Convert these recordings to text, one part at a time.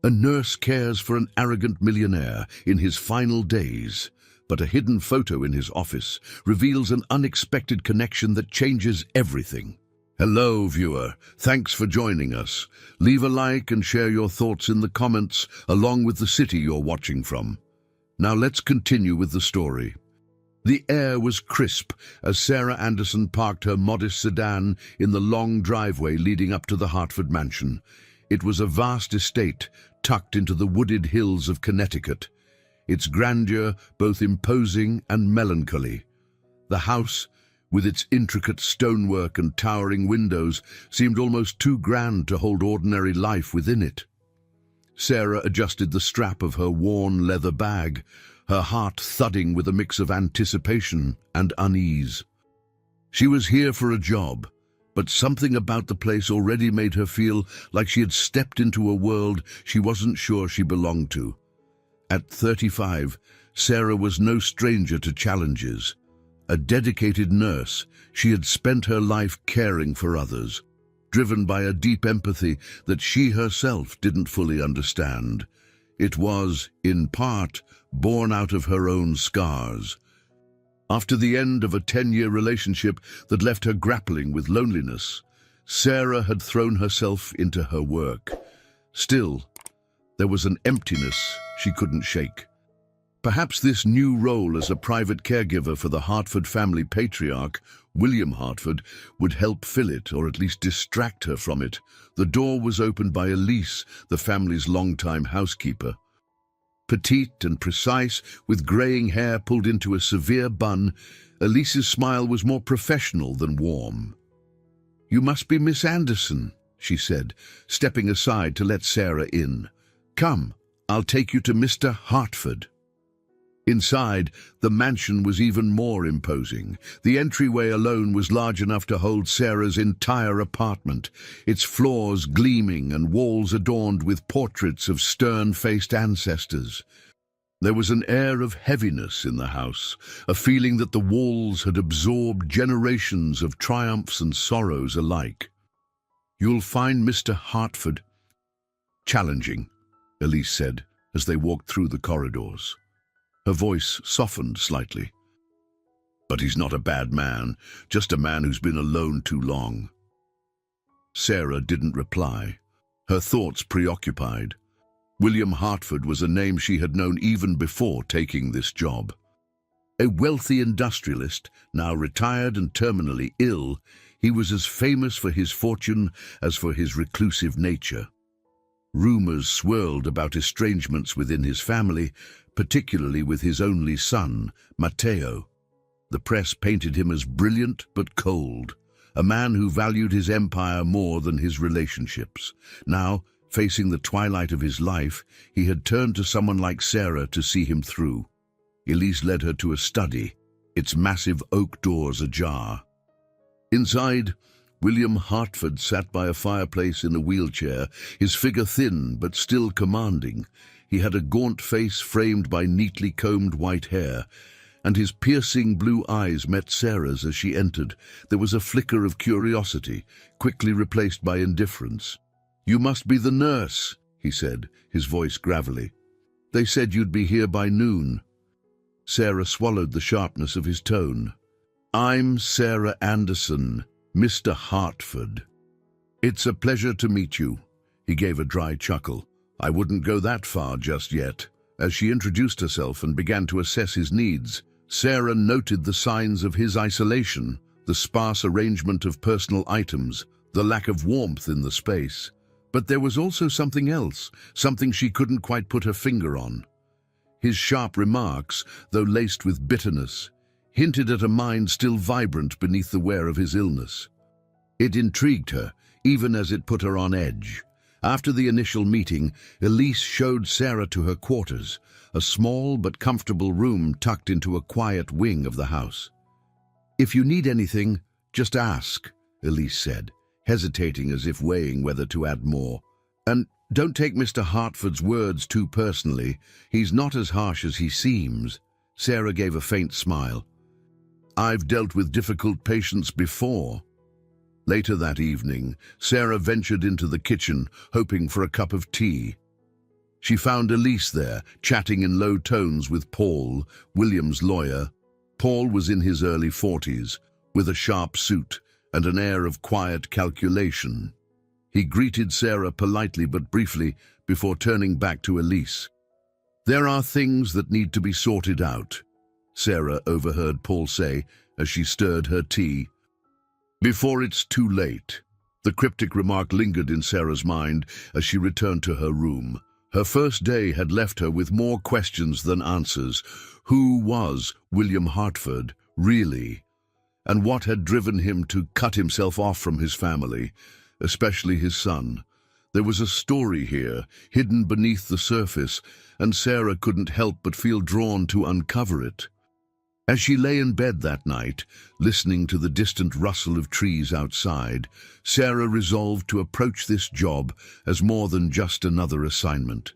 A nurse cares for an arrogant millionaire in his final days, but a hidden photo in his office reveals an unexpected connection that changes everything. Hello, viewer. Thanks for joining us. Leave a like and share your thoughts in the comments, along with the city you're watching from. Now let's continue with the story. The air was crisp as Sarah Anderson parked her modest sedan in the long driveway leading up to the Hartford mansion. It was a vast estate tucked into the wooded hills of Connecticut, its grandeur both imposing and melancholy. The house, with its intricate stonework and towering windows, seemed almost too grand to hold ordinary life within it. Sarah adjusted the strap of her worn leather bag, her heart thudding with a mix of anticipation and unease. She was here for a job, but something about the place already made her feel like she had stepped into a world she wasn't sure she belonged to. At 35, Sarah was no stranger to challenges. A dedicated nurse, she had spent her life caring for others, driven by a deep empathy that she herself didn't fully understand. It was, in part, born out of her own scars. After the end of a 10-year relationship that left her grappling with loneliness, Sarah had thrown herself into her work. Still, there was an emptiness she couldn't shake. Perhaps this new role as a private caregiver for the Hartford family patriarch, William Hartford, would help fill it, or at least distract her from it. The door was opened by Elise, the family's longtime housekeeper. Petite and precise, with graying hair pulled into a severe bun, Elise's smile was more professional than warm. "You must be Miss Anderson," she said, stepping aside to let Sarah in. "Come, I'll take you to Mr. Hartford." Inside, the mansion was even more imposing. The entryway alone was large enough to hold Sarah's entire apartment, its floors gleaming and walls adorned with portraits of stern-faced ancestors. There was an air of heaviness in the house, a feeling that the walls had absorbed generations of triumphs and sorrows alike. "You'll find Mr. Hartford challenging," Elise said as they walked through the corridors. Her voice softened slightly. "But he's not a bad man, just a man who's been alone too long." Sarah didn't reply, her thoughts preoccupied. William Hartford was a name she had known even before taking this job. A wealthy industrialist, now retired and terminally ill, he was as famous for his fortune as for his reclusive nature. Rumors swirled about estrangements within his family, particularly with his only son, Matteo. The press painted him as brilliant but cold, a man who valued his empire more than his relationships. Now, facing the twilight of his life, he had turned to someone like Sarah to see him through. Elise led her to a study, its massive oak doors ajar. Inside, William Hartford sat by a fireplace in a wheelchair, his figure thin but still commanding. He had a gaunt face framed by neatly combed white hair, and his piercing blue eyes met Sarah's as she entered. There was a flicker of curiosity, quickly replaced by indifference. "You must be the nurse," he said, his voice gravelly. "They said you'd be here by noon." Sarah swallowed the sharpness of his tone. "I'm Sarah Anderson, Mr. Hartford." "It's a pleasure to meet you." He gave a dry chuckle. "I wouldn't go that far just yet." As she introduced herself and began to assess his needs, Sarah noted the signs of his isolation, the sparse arrangement of personal items, the lack of warmth in the space. But there was also something else, something she couldn't quite put her finger on. His sharp remarks, though laced with bitterness, hinted at a mind still vibrant beneath the wear of his illness. It intrigued her, even as it put her on edge. After the initial meeting, Elise showed Sarah to her quarters, a small but comfortable room tucked into a quiet wing of the house. "If you need anything, just ask," Elise said, hesitating as if weighing whether to add more. "And don't take Mr. Hartford's words too personally. He's not as harsh as he seems." Sarah gave a faint smile. "I've dealt with difficult patients before." Later that evening, Sarah ventured into the kitchen, hoping for a cup of tea. She found Elise there, chatting in low tones with Paul, William's lawyer. Paul was in his early 40s, with a sharp suit and an air of quiet calculation. He greeted Sarah politely but briefly before turning back to Elise. "There are things that need to be sorted out," Sarah overheard Paul say as she stirred her tea. "Before it's too late." The cryptic remark lingered in Sarah's mind as she returned to her room. Her first day had left her with more questions than answers. Who was William Hartford, really? And what had driven him to cut himself off from his family, especially his son? There was a story here, hidden beneath the surface, and Sarah couldn't help but feel drawn to uncover it. As she lay in bed that night, listening to the distant rustle of trees outside, Sarah resolved to approach this job as more than just another assignment.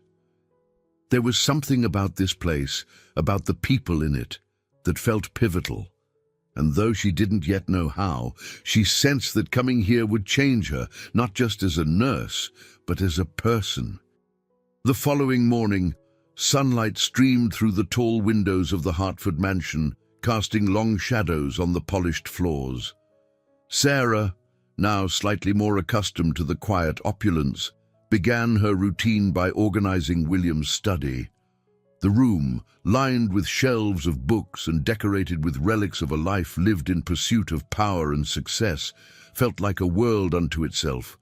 There was something about this place, about the people in it, that felt pivotal. And though she didn't yet know how, she sensed that coming here would change her, not just as a nurse, but as a person. The following morning, sunlight streamed through the tall windows of the Hartford mansion, casting long shadows on the polished floors. Sarah, now slightly more accustomed to the quiet opulence, began her routine by organizing William's study. The room, lined with shelves of books and decorated with relics of a life lived in pursuit of power and success, felt like a world unto itself.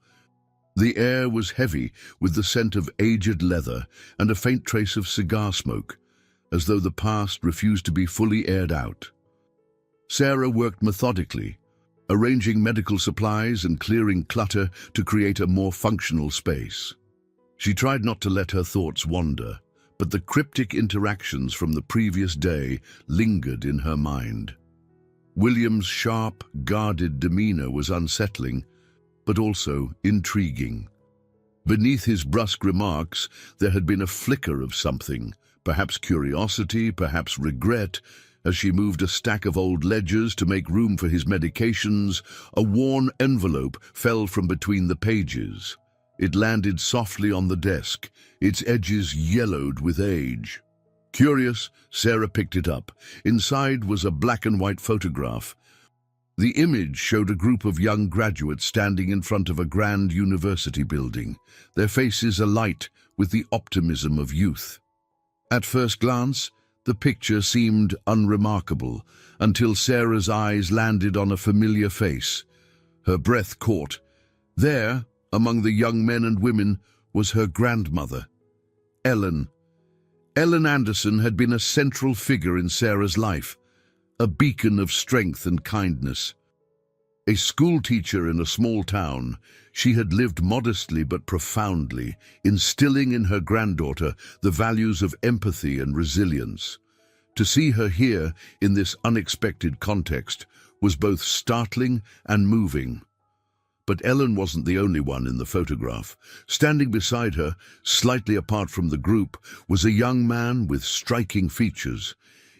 The air was heavy with the scent of aged leather and a faint trace of cigar smoke, as though the past refused to be fully aired out. Sarah worked methodically, arranging medical supplies and clearing clutter to create a more functional space. She tried not to let her thoughts wander, but the cryptic interactions from the previous day lingered in her mind. William's sharp, guarded demeanor was unsettling, but also intriguing. Beneath his brusque remarks, there had been a flicker of something, perhaps curiosity, perhaps regret. As she moved a stack of old ledgers to make room for his medications, a worn envelope fell from between the pages. It landed softly on the desk, its edges yellowed with age. Curious, Sarah picked it up. Inside was a black and white photograph. The image showed a group of young graduates standing in front of a grand university building, their faces alight with the optimism of youth. At first glance, the picture seemed unremarkable until Sarah's eyes landed on a familiar face. Her breath caught. There, among the young men and women, was her grandmother, Ellen. Ellen Anderson had been a central figure in Sarah's life, a beacon of strength and kindness. A schoolteacher in a small town, she had lived modestly but profoundly, instilling in her granddaughter the values of empathy and resilience. To see her here in this unexpected context was both startling and moving. But Ellen wasn't the only one in the photograph. Standing beside her, slightly apart from the group, was a young man with striking features.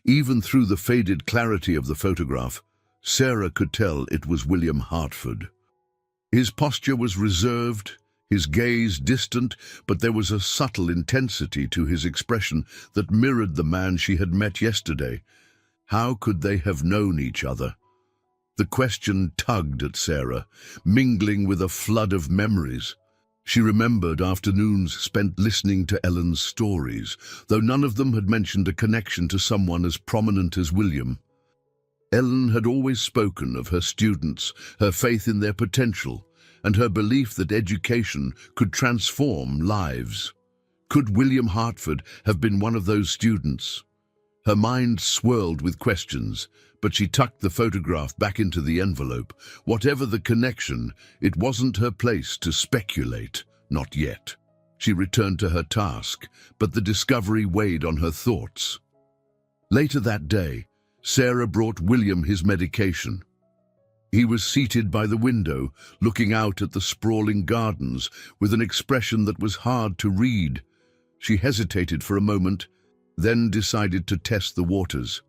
Even through the faded clarity of the photograph, Sarah could tell it was William Hartford. His posture was reserved, his gaze distant, but there was a subtle intensity to his expression that mirrored the man she had met yesterday. How could they have known each other? The question tugged at Sarah, mingling with a flood of memories. She remembered afternoons spent listening to Ellen's stories, though none of them had mentioned a connection to someone as prominent as William. Ellen had always spoken of her students, her faith in their potential, and her belief that education could transform lives. Could William Hartford have been one of those students? Her mind swirled with questions, but she tucked the photograph back into the envelope. Whatever the connection, it wasn't her place to speculate, not yet. She returned to her task, but the discovery weighed on her thoughts. Later that day, Sarah brought William his medication. He was seated by the window, looking out at the sprawling gardens with an expression that was hard to read. She hesitated for a moment, then decided to test the waters.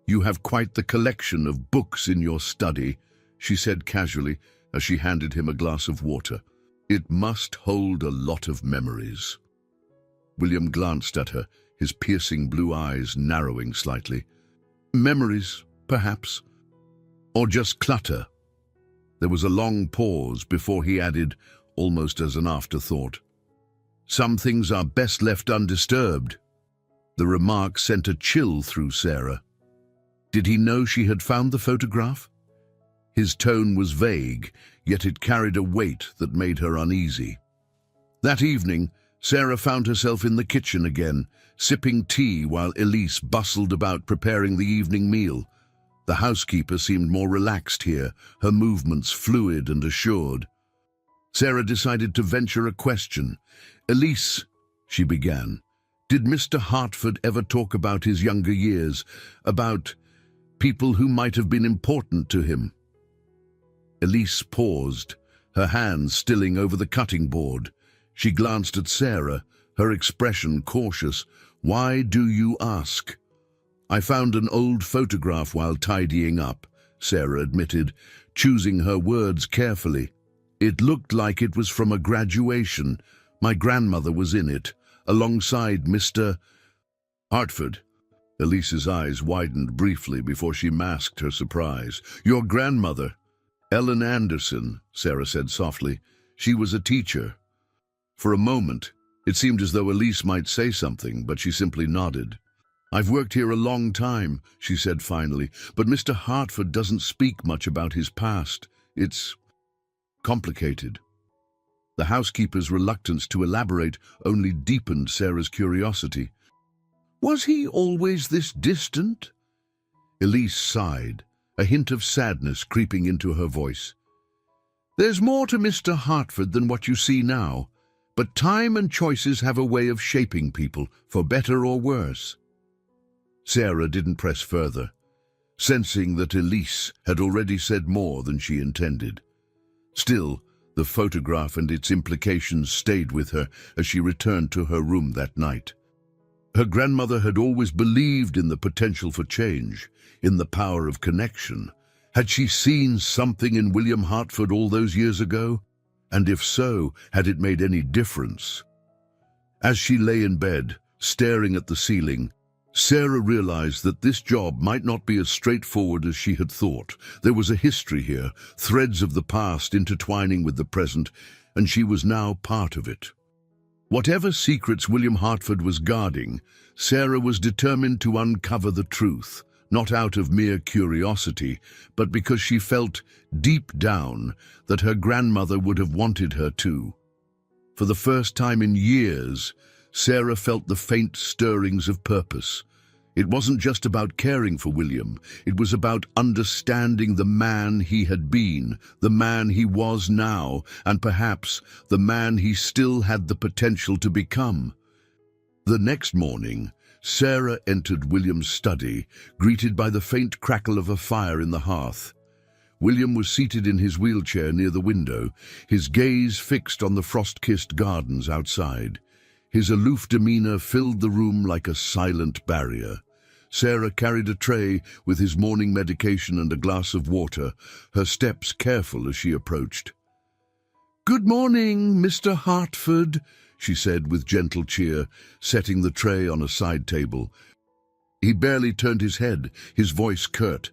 "You have quite the collection of books in your study," she said casually as she handed him a glass of water. "It must hold a lot of memories." William glanced at her, his piercing blue eyes narrowing slightly. Memories, perhaps. Or just clutter. There was a long pause before he added, almost as an afterthought, "Some things are best left undisturbed." The remark sent a chill through Sarah. Did he know she had found the photograph? His tone was vague, yet it carried a weight that made her uneasy. That evening, Sarah found herself in the kitchen again, sipping tea while Elise bustled about preparing the evening meal. The housekeeper seemed more relaxed here, her movements fluid and assured. Sarah decided to venture a question. "Elise," she began, "did Mr. Hartford ever talk about his younger years, about people who might have been important to him?" Elise paused, her hands stilling over the cutting board. She glanced at Sarah, her expression cautious. "Why do you ask?" "I found an old photograph while tidying up," Sarah admitted, choosing her words carefully. "It looked like it was from a graduation. My grandmother was in it, alongside Mr. Hartford." Elise's eyes widened briefly before she masked her surprise. "Your grandmother?" "Ellen Anderson," Sarah said softly. "She was a teacher." For a moment, it seemed as though Elise might say something, but she simply nodded. "I've worked here a long time," she said finally, "but Mr. Hartford doesn't speak much about his past. It's complicated." The housekeeper's reluctance to elaborate only deepened Sarah's curiosity. "Was he always this distant?" Elise sighed, a hint of sadness creeping into her voice. "There's more to Mr. Hartford than what you see now, but time and choices have a way of shaping people, for better or worse." Sarah didn't press further, sensing that Elise had already said more than she intended. Still, the photograph and its implications stayed with her as she returned to her room that night. Her grandmother had always believed in the potential for change, in the power of connection. Had she seen something in William Hartford all those years ago? And if so, had it made any difference? As she lay in bed, staring at the ceiling, Sarah realized that this job might not be as straightforward as she had thought. There was a history here, threads of the past intertwining with the present, and she was now part of it. Whatever secrets William Hartford was guarding, Sarah was determined to uncover the truth, not out of mere curiosity, but because she felt, deep down, that her grandmother would have wanted her to. For the first time in years, Sarah felt the faint stirrings of purpose. It wasn't just about caring for William, it was about understanding the man he had been, the man he was now, and perhaps the man he still had the potential to become. The next morning, Sarah entered William's study, greeted by the faint crackle of a fire in the hearth. William was seated in his wheelchair near the window, his gaze fixed on the frost-kissed gardens outside. His aloof demeanor filled the room like a silent barrier. Sarah carried a tray with his morning medication and a glass of water, her steps careful as she approached. "Good morning, Mr. Hartford," she said with gentle cheer, setting the tray on a side table. He barely turned his head, his voice curt.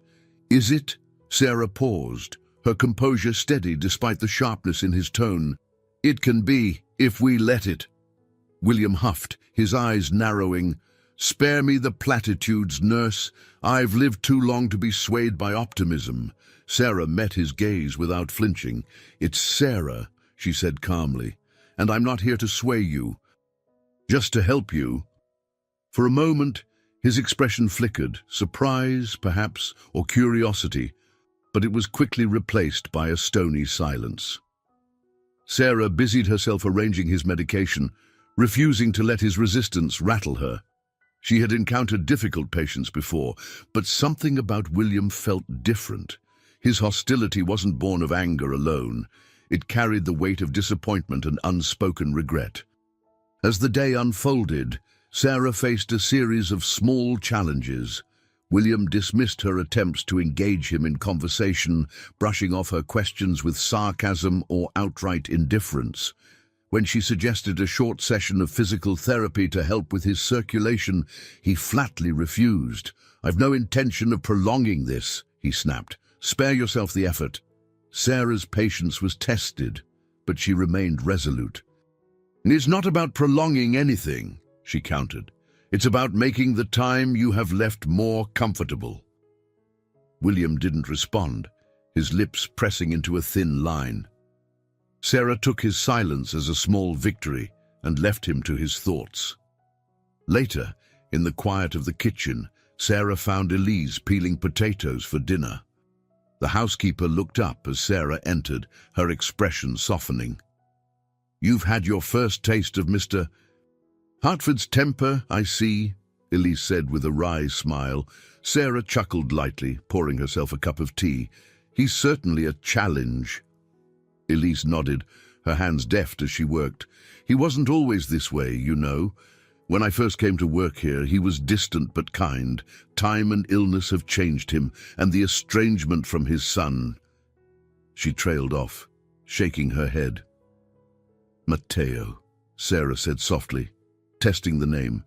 "Is it?" Sarah paused, her composure steady despite the sharpness in his tone. "It can be, if we let it." William huffed, his eyes narrowing. "Spare me the platitudes, nurse. I've lived too long to be swayed by optimism." Sarah met his gaze without flinching. "It's Sarah," she said calmly, "and I'm not here to sway you, just to help you." For a moment, his expression flickered, surprise, perhaps, or curiosity, but it was quickly replaced by a stony silence. Sarah busied herself arranging his medication, refusing to let his resistance rattle her. She had encountered difficult patients before, but something about William felt different. His hostility wasn't born of anger alone. It carried the weight of disappointment and unspoken regret. As the day unfolded, Sarah faced a series of small challenges. William dismissed her attempts to engage him in conversation, brushing off her questions with sarcasm or outright indifference. When she suggested a short session of physical therapy to help with his circulation, he flatly refused. "I've no intention of prolonging this," he snapped. "Spare yourself the effort." Sarah's patience was tested, but she remained resolute. "It's not about prolonging anything," she countered. "It's about making the time you have left more comfortable." William didn't respond, his lips pressing into a thin line. Sarah took his silence as a small victory and left him to his thoughts. Later, in the quiet of the kitchen, Sarah found Elise peeling potatoes for dinner. The housekeeper looked up as Sarah entered, her expression softening. "You've had your first taste of Mr. Hartford's temper, I see," Elise said with a wry smile. Sarah chuckled lightly, pouring herself a cup of tea. "He's certainly a challenge." Elise nodded, her hands deft as she worked. "He wasn't always this way, you know. When I first came to work here, he was distant but kind. Time and illness have changed him, and the estrangement from his son." She trailed off, shaking her head. "Matteo," Sarah said softly, testing the name.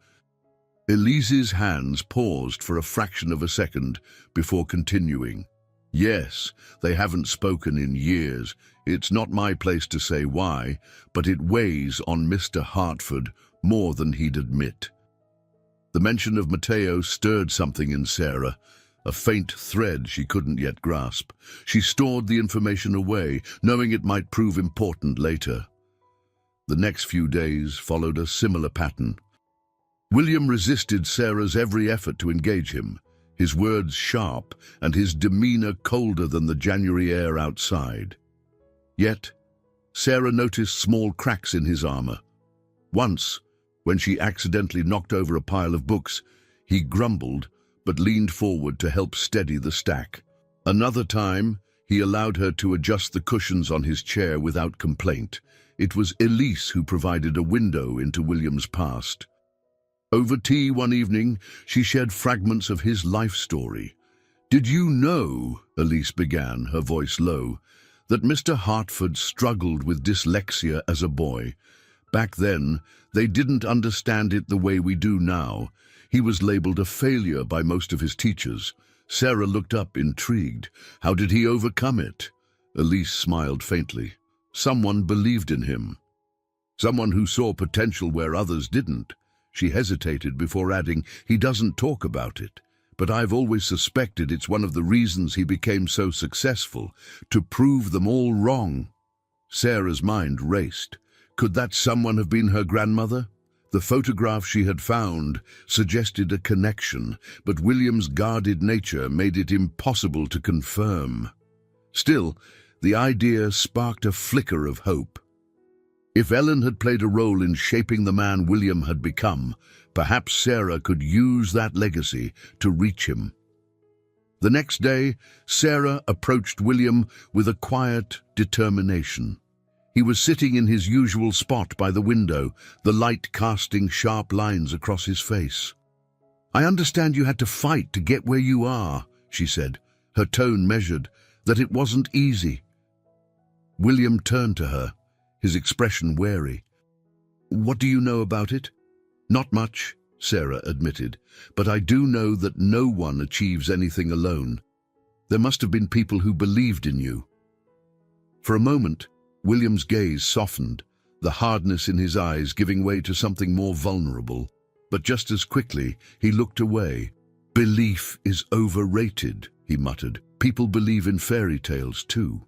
Elise's hands paused for a fraction of a second before continuing. "Yes, they haven't spoken in years. It's not my place to say why, but it weighs on Mr. Hartford more than he'd admit." The mention of Matteo stirred something in Sarah, a faint thread she couldn't yet grasp. She stored the information away, knowing it might prove important later. The next few days followed a similar pattern. William resisted Sarah's every effort to engage him, his words sharp and his demeanor colder than the January air outside. Yet, Sarah noticed small cracks in his armor. Once, when she accidentally knocked over a pile of books, he grumbled but leaned forward to help steady the stack. Another time, he allowed her to adjust the cushions on his chair without complaint. It was Elise who provided a window into William's past. Over tea one evening, she shared fragments of his life story. "Did you know," Elise began, her voice low, "that Mr. Hartford struggled with dyslexia as a boy? Back then, they didn't understand it the way we do now. He was labeled a failure by most of his teachers." Sarah looked up, intrigued. "How did he overcome it?" Elise smiled faintly. "Someone believed in him. Someone who saw potential where others didn't." She hesitated before adding, "He doesn't talk about it, but I've always suspected it's one of the reasons he became so successful, to prove them all wrong." Sarah's mind raced. Could that someone have been her grandmother? The photograph she had found suggested a connection, but William's guarded nature made it impossible to confirm. Still, the idea sparked a flicker of hope. If Ellen had played a role in shaping the man William had become, perhaps Sarah could use that legacy to reach him. The next day, Sarah approached William with a quiet determination. He was sitting in his usual spot by the window, the light casting sharp lines across his face. "I understand you had to fight to get where you are," she said, her tone measured, "that it wasn't easy." William turned to her, his expression wary. "What do you know about it?" "Not much," Sarah admitted, "but I do know that no one achieves anything alone. There must have been people who believed in you." For a moment, William's gaze softened, the hardness in his eyes giving way to something more vulnerable. But just as quickly, he looked away. "Belief is overrated," he muttered. "People believe in fairy tales too."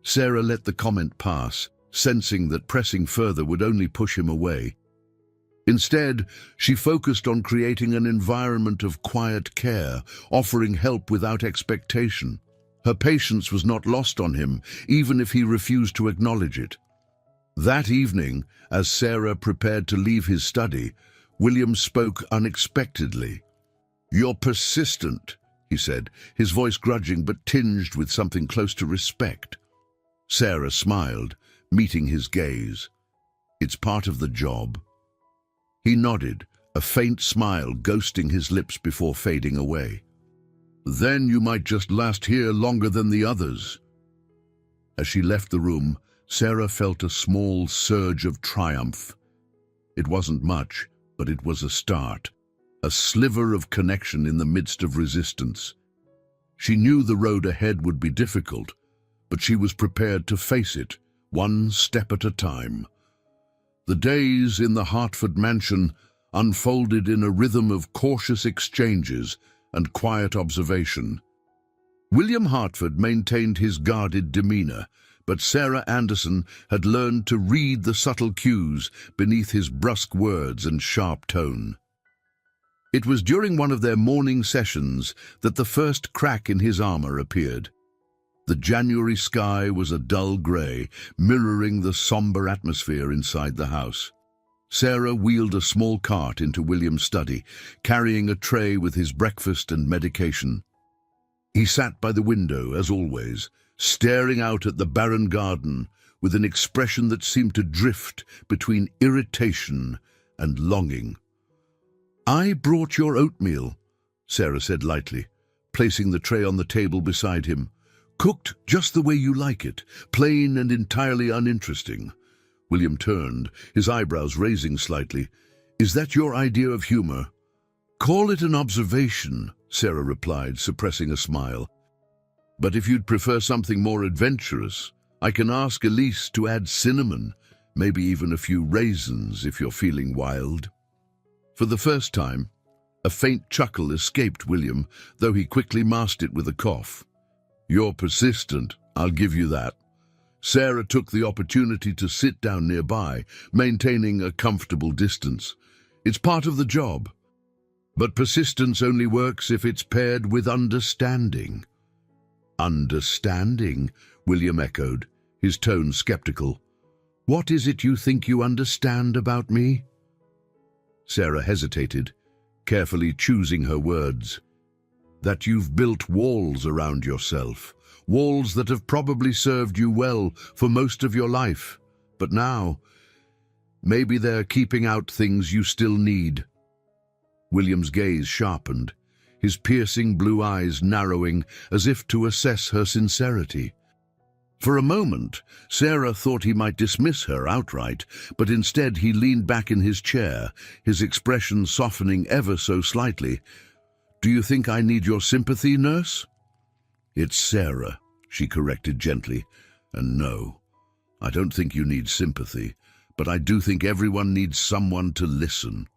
Sarah let the comment pass, sensing that pressing further would only push him away. Instead, she focused on creating an environment of quiet care, offering help without expectation. Her patience was not lost on him, even if he refused to acknowledge it. That evening, as Sarah prepared to leave his study, William spoke unexpectedly. "You're persistent," he said, his voice grudging but tinged with something close to respect. Sarah smiled, meeting his gaze. "It's part of the job." He nodded, a faint smile ghosting his lips before fading away. "Then you might just last here longer than the others." As she left the room, Sarah felt a small surge of triumph. It wasn't much, but it was a start, a sliver of connection in the midst of resistance. She knew the road ahead would be difficult, but she was prepared to face it, one step at a time. The days in the Hartford mansion unfolded in a rhythm of cautious exchanges and quiet observation. William Hartford maintained his guarded demeanor, but Sarah Anderson had learned to read the subtle cues beneath his brusque words and sharp tone. It was during one of their morning sessions that the first crack in his armor appeared. The January sky was a dull grey, mirroring the somber atmosphere inside the house. Sarah wheeled a small cart into William's study, carrying a tray with his breakfast and medication. He sat by the window, as always, staring out at the barren garden with an expression that seemed to drift between irritation and longing. "I brought your oatmeal," Sarah said lightly, placing the tray on the table beside him. "Cooked just the way you like it, plain and entirely uninteresting." William turned, his eyebrows raising slightly. "Is that your idea of humor?" "Call it an observation," Sarah replied, suppressing a smile. "But if you'd prefer something more adventurous, I can ask Elise to add cinnamon, maybe even a few raisins if you're feeling wild." For the first time, a faint chuckle escaped William, though he quickly masked it with a cough. "You're persistent, I'll give you that." Sarah took the opportunity to sit down nearby, maintaining a comfortable distance. "It's part of the job. But persistence only works if it's paired with understanding." "Understanding?" William echoed, his tone skeptical. "What is it you think you understand about me?" Sarah hesitated, carefully choosing her words. "That you've built walls around yourself, walls that have probably served you well for most of your life, but now, maybe they're keeping out things you still need." William's gaze sharpened, his piercing blue eyes narrowing as if to assess her sincerity. For a moment, Sarah thought he might dismiss her outright, but instead he leaned back in his chair, his expression softening ever so slightly. "Do you think I need your sympathy, nurse?" "It's Sarah," she corrected gently. "And no, I don't think you need sympathy, but I do think everyone needs someone to listen."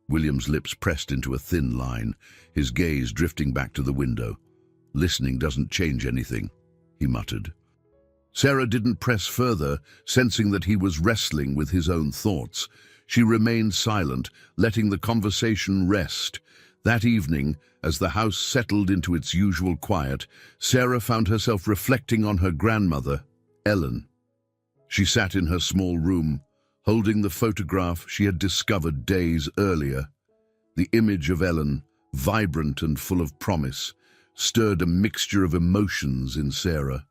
William's lips pressed into a thin line, his gaze drifting back to the window. "Listening doesn't change anything," he muttered. Sarah didn't press further, sensing that he was wrestling with his own thoughts. She remained silent, letting the conversation rest. That evening, as the house settled into its usual quiet, Sarah found herself reflecting on her grandmother, Ellen. She sat in her small room, holding the photograph she had discovered days earlier. The image of Ellen, vibrant and full of promise, stirred a mixture of emotions in Sarah.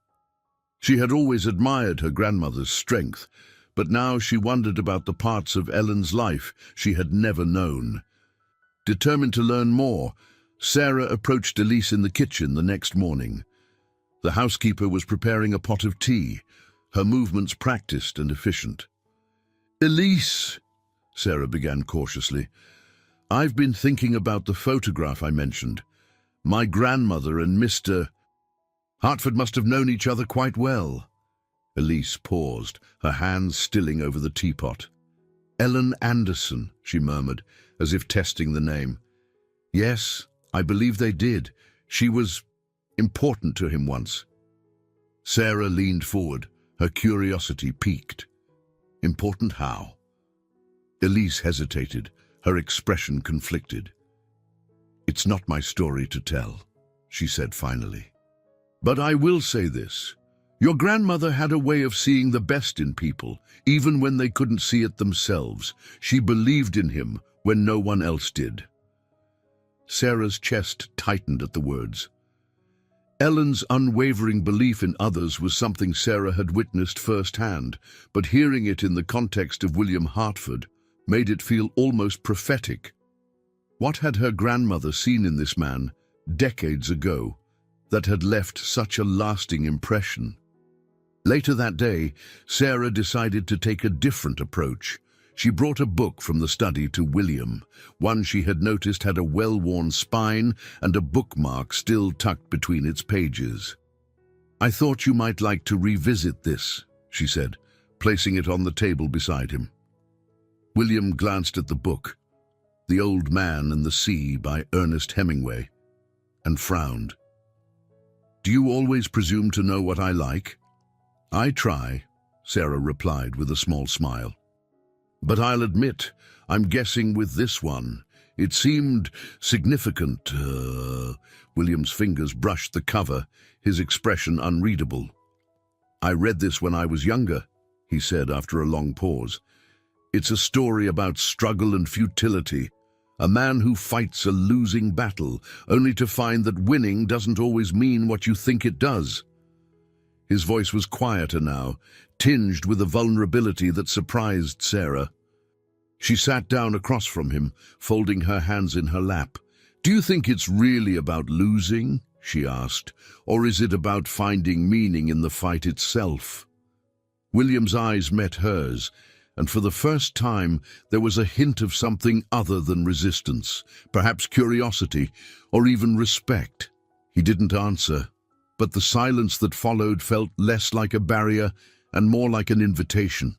She had always admired her grandmother's strength, but now she wondered about the parts of Ellen's life she had never known. Determined to learn more, Sarah approached Elise in the kitchen the next morning. The housekeeper was preparing a pot of tea, her movements practiced and efficient. "Elise," Sarah began cautiously, "I've been thinking about the photograph I mentioned. My grandmother and Mr. Hartford must have known each other quite well." Elise paused, her hands stilling over the teapot. "Ellen Anderson," she murmured, as if testing the name. "Yes, I believe they did. She was important to him once." Sarah leaned forward, her curiosity piqued. "Important how?" Elise hesitated, her expression conflicted. "It's not my story to tell," she said finally. "But I will say this. Your grandmother had a way of seeing the best in people, even when they couldn't see it themselves. She believed in him when no one else did." Sarah's chest tightened at the words. Ellen's unwavering belief in others was something Sarah had witnessed firsthand, but hearing it in the context of William Hartford made it feel almost prophetic. What had her grandmother seen in this man, decades ago, that had left such a lasting impression? Later that day, Sarah decided to take a different approach. She brought a book from the study to William, one she had noticed had a well-worn spine and a bookmark still tucked between its pages. "I thought you might like to revisit this," she said, placing it on the table beside him. William glanced at the book, The Old Man and the Sea by Ernest Hemingway, and frowned. "Do you always presume to know what I like?" "I try," Sarah replied with a small smile. "But I'll admit, I'm guessing with this one. It seemed significant." William's fingers brushed the cover, his expression unreadable. "I read this when I was younger," he said after a long pause. "It's a story about struggle and futility, a man who fights a losing battle, only to find that winning doesn't always mean what you think it does." His voice was quieter now, tinged with a vulnerability that surprised Sarah. She sat down across from him, folding her hands in her lap. "Do you think it's really about losing?" she asked. "Or is it about finding meaning in the fight itself?" William's eyes met hers, and for the first time there was a hint of something other than resistance, perhaps curiosity, or even respect. He didn't answer, but the silence that followed felt less like a barrier and more like an invitation.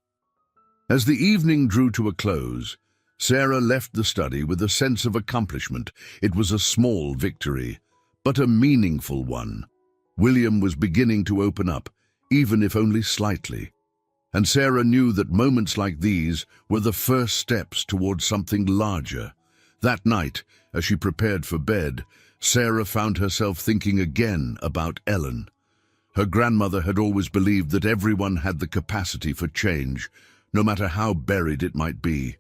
As the evening drew to a close, Sarah left the study with a sense of accomplishment. It was a small victory, but a meaningful one. William was beginning to open up, even if only slightly. And Sarah knew that moments like these were the first steps towards something larger. That night, as she prepared for bed, Sarah found herself thinking again about Ellen. Her grandmother had always believed that everyone had the capacity for change, no matter how buried it might be.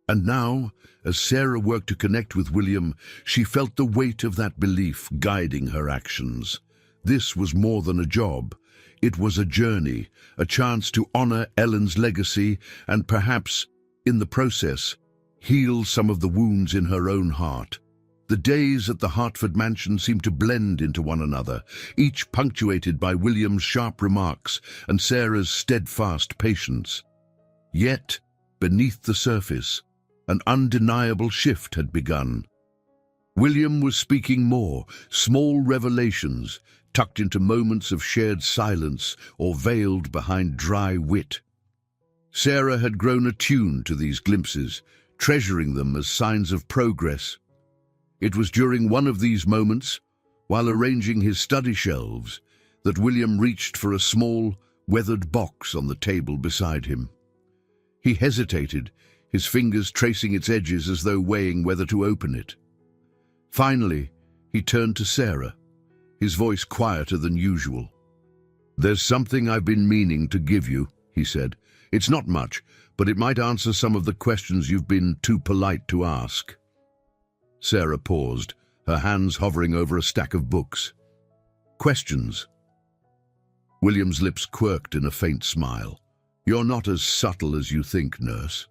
And now, as Sarah worked to connect with William, she felt the weight of that belief guiding her actions. This was more than a job. It was a journey, a chance to honor Ellen's legacy and perhaps, in the process, heal some of the wounds in her own heart. The days at the Hartford mansion seemed to blend into one another, each punctuated by William's sharp remarks and Sarah's steadfast patience. Yet, beneath the surface, an undeniable shift had begun. William was speaking more, small revelations, tucked into moments of shared silence or veiled behind dry wit. Sarah had grown attuned to these glimpses, treasuring them as signs of progress. It was during one of these moments, while arranging his study shelves, that William reached for a small, weathered box on the table beside him. He hesitated, his fingers tracing its edges as though weighing whether to open it. Finally, he turned to Sarah, his voice quieter than usual. "There's something I've been meaning to give you," he said. "It's not much, but it might answer some of the questions you've been too polite to ask." Sarah paused, her hands hovering over a stack of books. "Questions?" William's lips quirked in a faint smile. "You're not as subtle as you think, nurse."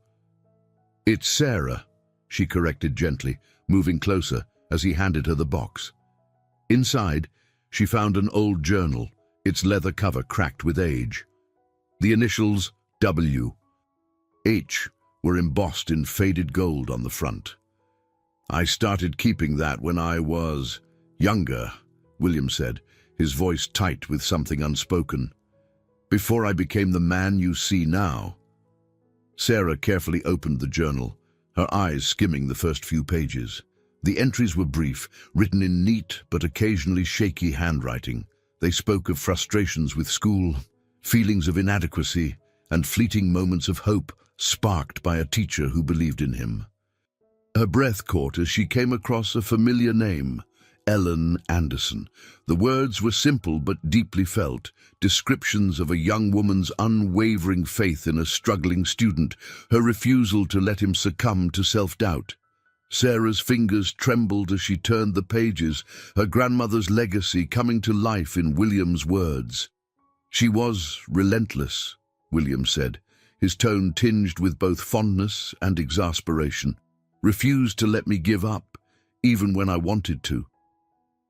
"It's Sarah," she corrected gently, moving closer as he handed her the box. Inside, she found an old journal, its leather cover cracked with age. The initials W. H were embossed in faded gold on the front. "I started keeping that when I was younger," William said, his voice tight with something unspoken. "Before I became the man you see now." Sarah carefully opened the journal, her eyes skimming the first few pages. The entries were brief, written in neat but occasionally shaky handwriting. They spoke of frustrations with school, feelings of inadequacy, and fleeting moments of hope sparked by a teacher who believed in him. Her breath caught as she came across a familiar name, Ellen Anderson. The words were simple but deeply felt, descriptions of a young woman's unwavering faith in a struggling student, her refusal to let him succumb to self-doubt. Sarah's fingers trembled as she turned the pages, her grandmother's legacy coming to life in William's words. "She was relentless," William said, his tone tinged with both fondness and exasperation. "Refused to let me give up, even when I wanted to.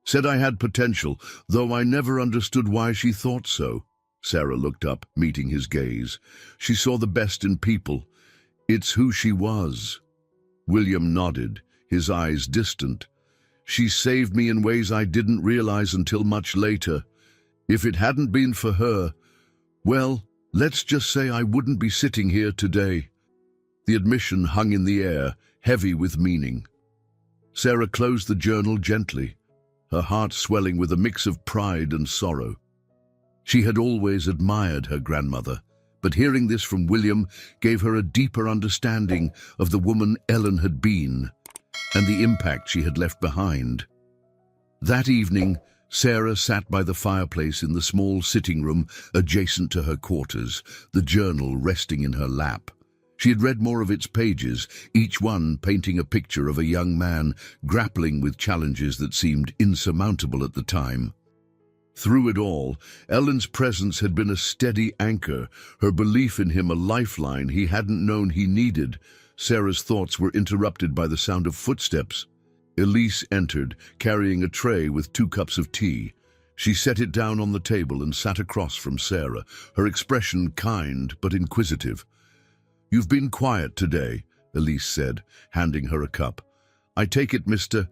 Said I had potential, though I never understood why she thought so." Sarah looked up, meeting his gaze. She saw the best in people. It's who she was. William nodded, his eyes distant. She saved me in ways I didn't realize until much later. If it hadn't been for her, well, let's just say I wouldn't be sitting here today. The admission hung in the air, heavy with meaning. Sarah closed the journal gently, her heart swelling with a mix of pride and sorrow. She had always admired her grandmother, but hearing this from William gave her a deeper understanding of the woman Ellen had been and the impact she had left behind. That evening, Sarah sat by the fireplace in the small sitting room adjacent to her quarters, the journal resting in her lap. She had read more of its pages, each one painting a picture of a young man grappling with challenges that seemed insurmountable at the time. Through it all, Ellen's presence had been a steady anchor, her belief in him a lifeline he hadn't known he needed. Sarah's thoughts were interrupted by the sound of footsteps. Elise entered, carrying a tray with 2 cups of tea. She set it down on the table and sat across from Sarah, her expression kind but inquisitive. "You've been quiet today," Elise said, handing her a cup. "I take it Mr.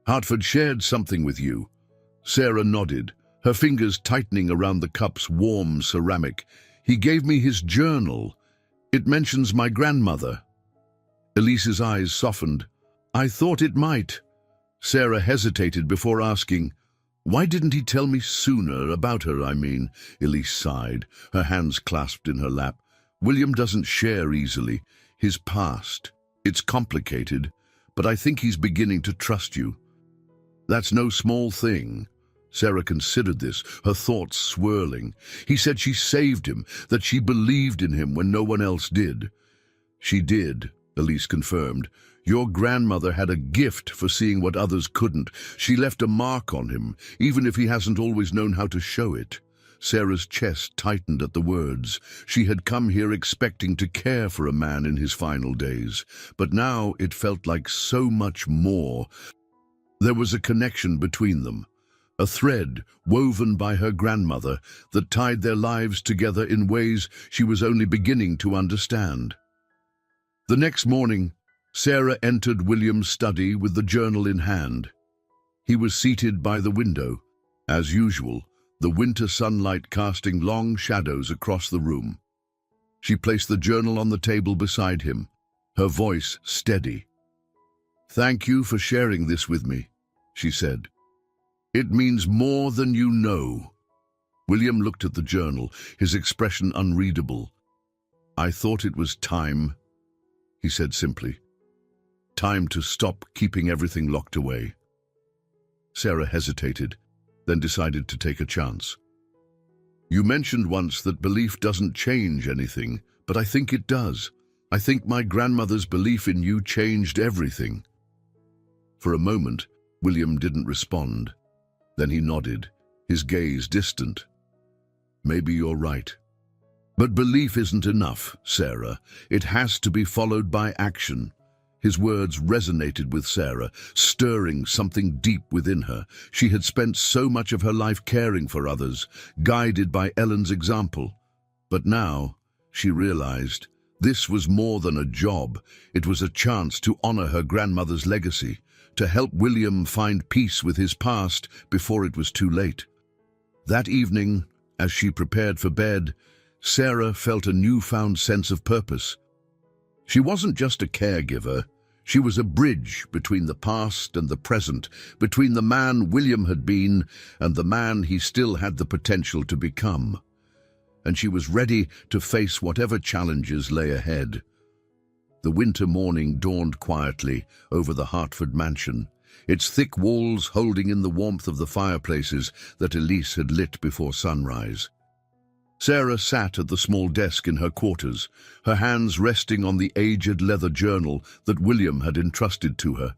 Hartford shared something with you." Sarah nodded, her fingers tightening around the cup's warm ceramic. "He gave me his journal. It mentions my grandmother." Elise's eyes softened. "I thought it might." Sarah hesitated before asking, "Why didn't he tell me sooner about her, I mean?" Elise sighed, her hands clasped in her lap. "William doesn't share easily. His past. It's complicated, but I think he's beginning to trust you." "That's no small thing." Sarah considered this, her thoughts swirling. He said she saved him, that she believed in him when no one else did. "She did," Elise confirmed. "Your grandmother had a gift for seeing what others couldn't. She left a mark on him, even if he hasn't always known how to show it." Sarah's chest tightened at the words. She had come here expecting to care for a man in his final days, but now it felt like so much more. There was a connection between them, a thread woven by her grandmother that tied their lives together in ways she was only beginning to understand. The next morning, Sarah entered William's study with the journal in hand. He was seated by the window, as usual, the winter sunlight casting long shadows across the room. She placed the journal on the table beside him, her voice steady. "Thank you for sharing this with me," she said. "It means more than you know." William looked at the journal, his expression unreadable. "I thought it was time," he said simply. "Time to stop keeping everything locked away." Sarah hesitated, then decided to take a chance. "You mentioned once that belief doesn't change anything, but I think it does. I think my grandmother's belief in you changed everything." For a moment, William didn't respond. Then he nodded, his gaze distant. "Maybe you're right. But belief isn't enough, Sarah. It has to be followed by action." His words resonated with Sarah, stirring something deep within her. She had spent so much of her life caring for others, guided by Ellen's example. But now, she realized, this was more than a job. It was a chance to honor her grandmother's legacy, to help William find peace with his past before it was too late. That evening, as she prepared for bed, Sarah felt a newfound sense of purpose. She wasn't just a caregiver. She was a bridge between the past and the present, between the man William had been and the man he still had the potential to become. And she was ready to face whatever challenges lay ahead. The winter morning dawned quietly over the Hartford mansion, its thick walls holding in the warmth of the fireplaces that Elise had lit before sunrise. Sarah sat at the small desk in her quarters, her hands resting on the aged leather journal that William had entrusted to her.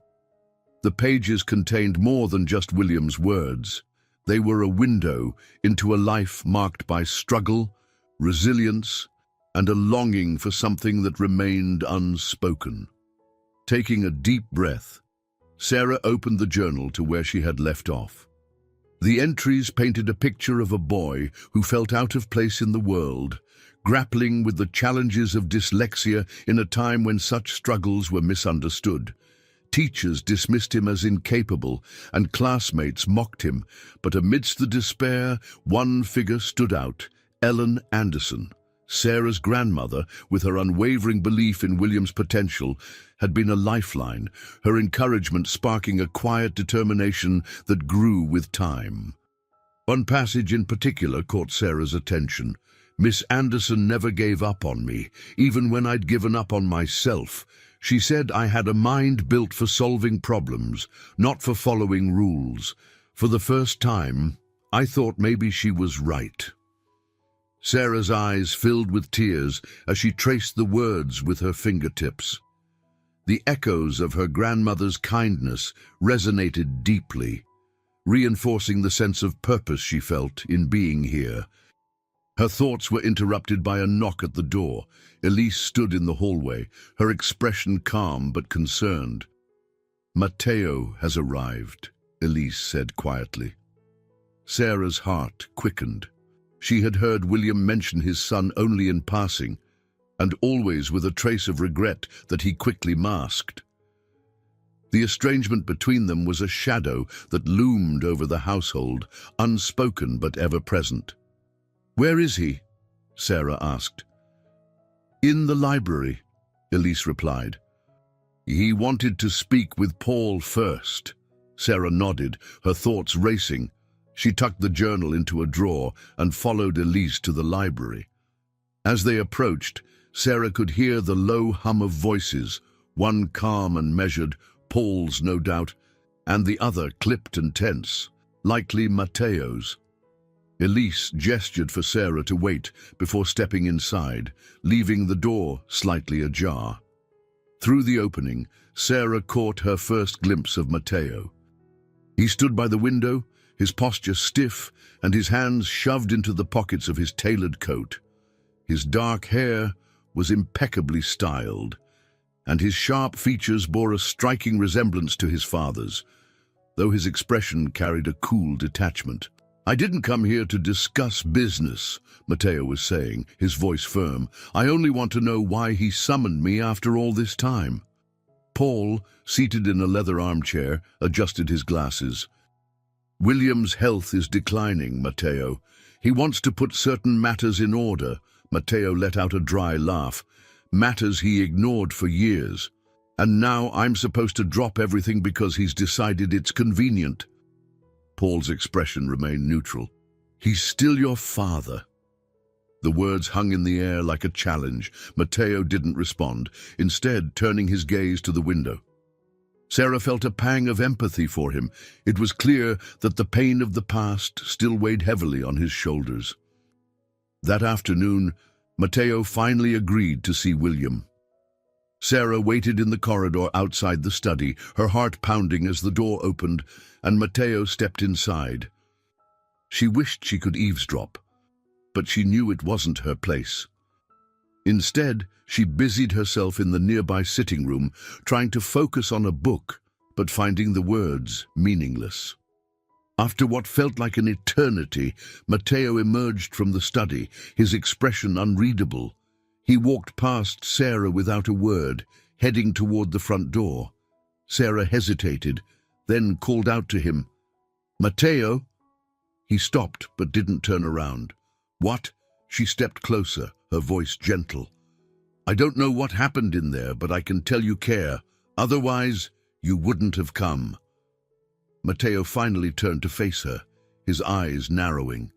The pages contained more than just William's words. They were a window into a life marked by struggle, resilience, and a longing for something that remained unspoken. Taking a deep breath, Sarah opened the journal to where she had left off. The entries painted a picture of a boy who felt out of place in the world, grappling with the challenges of dyslexia in a time when such struggles were misunderstood. Teachers dismissed him as incapable, and classmates mocked him, but amidst the despair, one figure stood out: Ellen Anderson. Sarah's grandmother, with her unwavering belief in William's potential, had been a lifeline, her encouragement sparking a quiet determination that grew with time. One passage in particular caught Sarah's attention. "Miss Anderson never gave up on me, even when I'd given up on myself. She said I had a mind built for solving problems, not for following rules. For the first time, I thought maybe she was right." Sarah's eyes filled with tears as she traced the words with her fingertips. The echoes of her grandmother's kindness resonated deeply, reinforcing the sense of purpose she felt in being here. Her thoughts were interrupted by a knock at the door. Elise stood in the hallway, her expression calm but concerned. "Matteo has arrived," Elise said quietly. Sarah's heart quickened. She had heard William mention his son only in passing, and always with a trace of regret that he quickly masked. The estrangement between them was a shadow that loomed over the household, unspoken but ever present. "Where is he?" Sarah asked. "In the library," Elise replied. "He wanted to speak with Paul first." Sarah nodded, her thoughts racing. She tucked the journal into a drawer and followed Elise to the library. As they approached, Sarah could hear the low hum of voices, one calm and measured, Paul's no doubt, and the other clipped and tense, likely Matteo's. Elise gestured for Sarah to wait before stepping inside, leaving the door slightly ajar. Through the opening, Sarah caught her first glimpse of Matteo. He stood by the window, his posture stiff and his hands shoved into the pockets of his tailored coat. His dark hair was impeccably styled, and his sharp features bore a striking resemblance to his father's, though his expression carried a cool detachment. "I didn't come here to discuss business," Matteo was saying, his voice firm. "I only want to know why he summoned me after all this time." Paul, seated in a leather armchair, adjusted his glasses. "William's health is declining, Matteo. He wants to put certain matters in order." Matteo let out a dry laugh. "Matters he ignored for years. And now I'm supposed to drop everything because he's decided it's convenient." Paul's expression remained neutral. "He's still your father." The words hung in the air like a challenge. Matteo didn't respond, instead turning his gaze to the window. Sarah felt a pang of empathy for him. It was clear that the pain of the past still weighed heavily on his shoulders. That afternoon, Matteo finally agreed to see William. Sarah waited in the corridor outside the study, her heart pounding as the door opened, and Matteo stepped inside. She wished she could eavesdrop, but she knew it wasn't her place. Instead, she busied herself in the nearby sitting room, trying to focus on a book, but finding the words meaningless. After what felt like an eternity, Matteo emerged from the study, his expression unreadable. He walked past Sarah without a word, heading toward the front door. Sarah hesitated, then called out to him, "Matteo?" He stopped but didn't turn around. "What?" She stepped closer, her voice gentle. "I don't know what happened in there, but I can tell you care. Otherwise, you wouldn't have come." Matteo finally turned to face her, his eyes narrowing.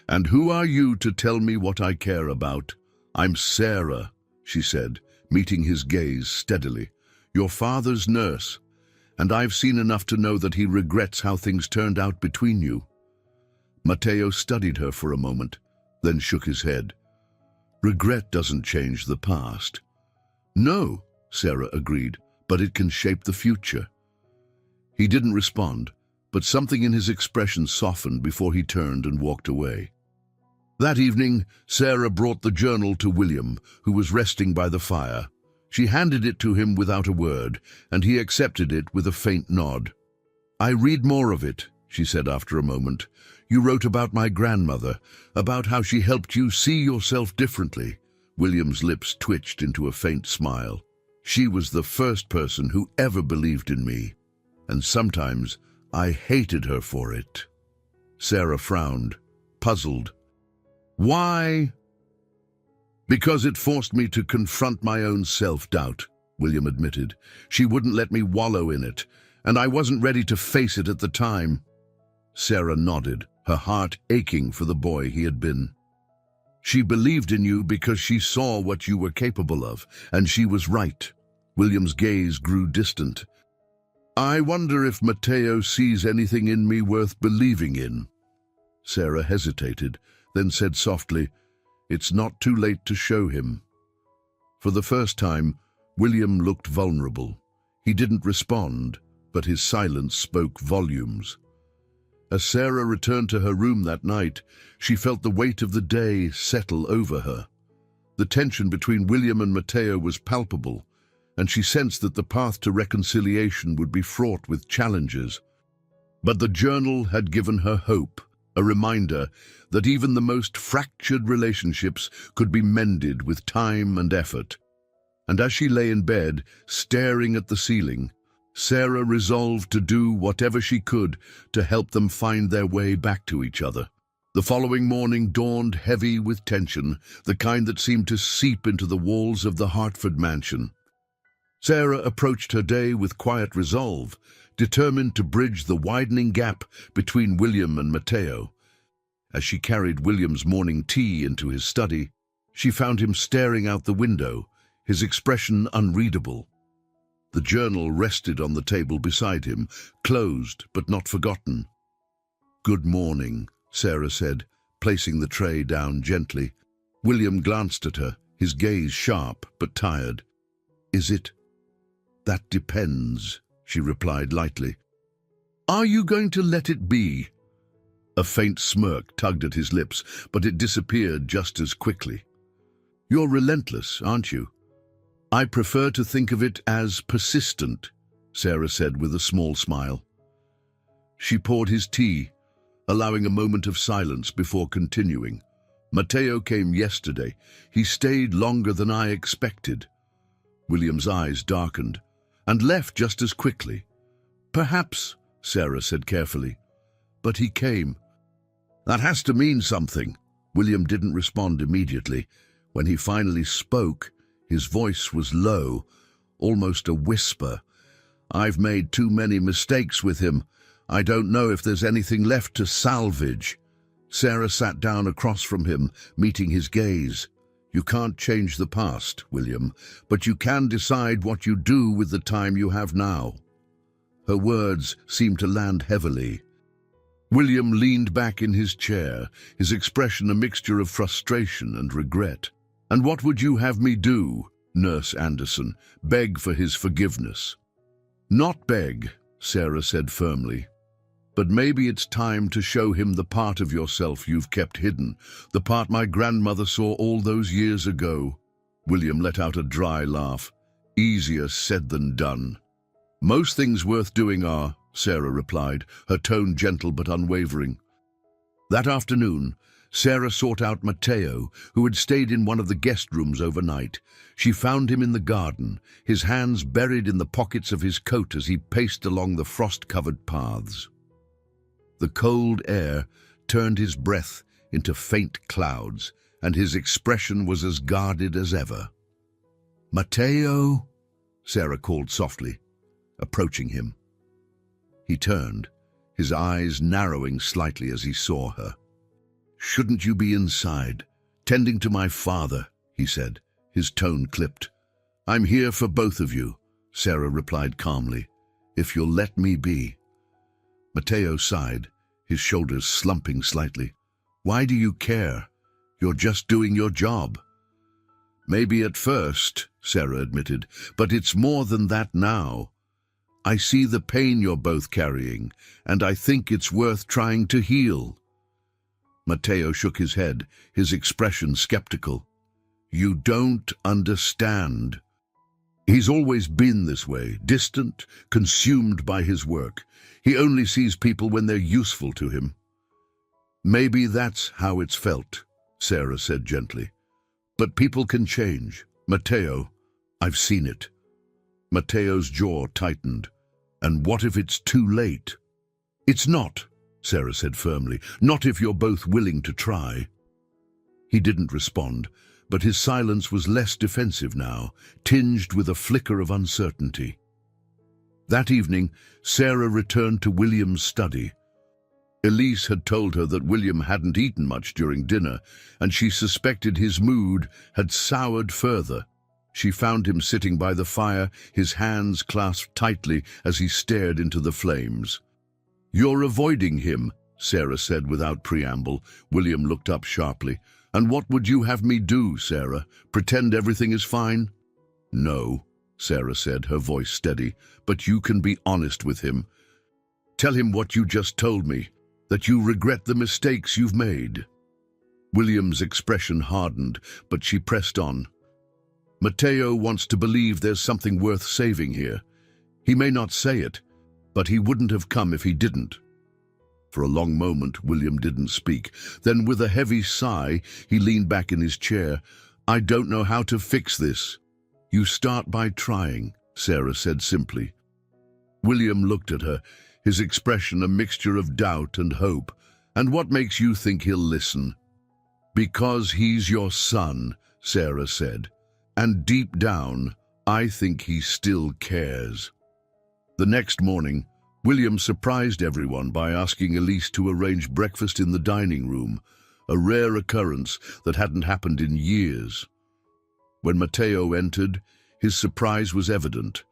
"And who are you to tell me what I care about?" "I'm Sarah," she said, meeting his gaze steadily. "Your father's nurse, and I've seen enough to know that he regrets how things turned out between you." Matteo studied her for a moment, then shook his head. "Regret doesn't change the past." "No," Sarah agreed, "but it can shape the future." He didn't respond, but something in his expression softened before he turned and walked away. That evening, Sarah brought the journal to William, who was resting by the fire. She handed it to him without a word, and he accepted it with a faint nod. "I read more of it," she said after a moment. "You wrote about my grandmother, about how she helped you see yourself differently." William's lips twitched into a faint smile. "She was the first person who ever believed in me, and sometimes I hated her for it." Sarah frowned, puzzled. "Why?" "Because it forced me to confront my own self-doubt," William admitted. "She wouldn't let me wallow in it, and I wasn't ready to face it at the time." Sarah nodded, her heart aching for the boy he had been. "She believed in you because she saw what you were capable of, and she was right." William's gaze grew distant. "I wonder if Matteo sees anything in me worth believing in." Sarah hesitated, then said softly, "It's not too late to show him." For the first time, William looked vulnerable. He didn't respond, but his silence spoke volumes. As Sarah returned to her room that night, she felt the weight of the day settle over her. The tension between William and Matteo was palpable, and she sensed that the path to reconciliation would be fraught with challenges. But the journal had given her hope, a reminder that even the most fractured relationships could be mended with time and effort. And as she lay in bed, staring at the ceiling, Sarah resolved to do whatever she could to help them find their way back to each other. The following morning dawned heavy with tension, the kind that seemed to seep into the walls of the Hartford mansion. Sarah approached her day with quiet resolve, determined to bridge the widening gap between William and Matteo. As she carried William's morning tea into his study, she found him staring out the window, his expression unreadable. The journal rested on the table beside him, closed but not forgotten. "Good morning," Sarah said, placing the tray down gently. William glanced at her, his gaze sharp but tired. "Is it?" "That depends," she replied lightly. "Are you going to let it be?" A faint smirk tugged at his lips, but it disappeared just as quickly. "You're relentless, aren't you?" "I prefer to think of it as persistent," Sarah said with a small smile. She poured his tea, allowing a moment of silence before continuing. "Matteo came yesterday. He stayed longer than I expected." William's eyes darkened, "and left just as quickly." "Perhaps," Sarah said carefully, "but he came." "That has to mean something." William didn't respond immediately. When he finally spoke, his voice was low, almost a whisper. "I've made too many mistakes with him. I don't know if there's anything left to salvage." Sarah sat down across from him, meeting his gaze. "You can't change the past, William, but you can decide what you do with the time you have now." Her words seemed to land heavily. William leaned back in his chair, his expression a mixture of frustration and regret. "And what would you have me do, Nurse Anderson? Beg for his forgiveness?" "Not beg," Sarah said firmly. "But maybe it's time to show him the part of yourself you've kept hidden, the part my grandmother saw all those years ago." William let out a dry laugh. "Easier said than done." "Most things worth doing are," Sarah replied, her tone gentle but unwavering. That afternoon, Sarah sought out Matteo, who had stayed in one of the guest rooms overnight. She found him in the garden, his hands buried in the pockets of his coat as he paced along the frost-covered paths. The cold air turned his breath into faint clouds, and his expression was as guarded as ever. "Matteo," Sarah called softly, approaching him. He turned, his eyes narrowing slightly as he saw her. "Shouldn't you be inside, tending to my father?" he said, his tone clipped. "I'm here for both of you," Sarah replied calmly, "if you'll let me be." Matteo sighed, his shoulders slumping slightly. "Why do you care? You're just doing your job." "Maybe at first," Sarah admitted, "but it's more than that now. I see the pain you're both carrying, and I think it's worth trying to heal." Matteo shook his head, his expression skeptical. "You don't understand." He's always been this way, distant, consumed by his work. He only sees people when they're useful to him. Maybe that's how it's felt, Sarah said gently. But people can change. Matteo, I've seen it. Matteo's jaw tightened. And what if it's too late? It's not, Sarah said firmly. Not if you're both willing to try. He didn't respond, but his silence was less defensive now, tinged with a flicker of uncertainty. That evening, Sarah returned to William's study. Elise had told her that William hadn't eaten much during dinner, and she suspected his mood had soured further. She found him sitting by the fire, his hands clasped tightly as he stared into the flames. "You're avoiding him," Sarah said without preamble. William looked up sharply. "And what would you have me do, Sarah? Pretend everything is fine?" "No," Sarah said, her voice steady, "but you can be honest with him. Tell him what you just told me, that you regret the mistakes you've made." William's expression hardened, but she pressed on. "Matteo wants to believe there's something worth saving here. He may not say it, but he wouldn't have come if he didn't." For a long moment, William didn't speak. Then, with a heavy sigh, he leaned back in his chair. "I don't know how to fix this." "You start by trying," Sarah said simply. William looked at her, his expression a mixture of doubt and hope. "And what makes you think he'll listen?" "Because he's your son," Sarah said. "And deep down, I think he still cares." The next morning, William surprised everyone by asking Elise to arrange breakfast in the dining room, a rare occurrence that hadn't happened in years. When Matteo entered, his surprise was evident,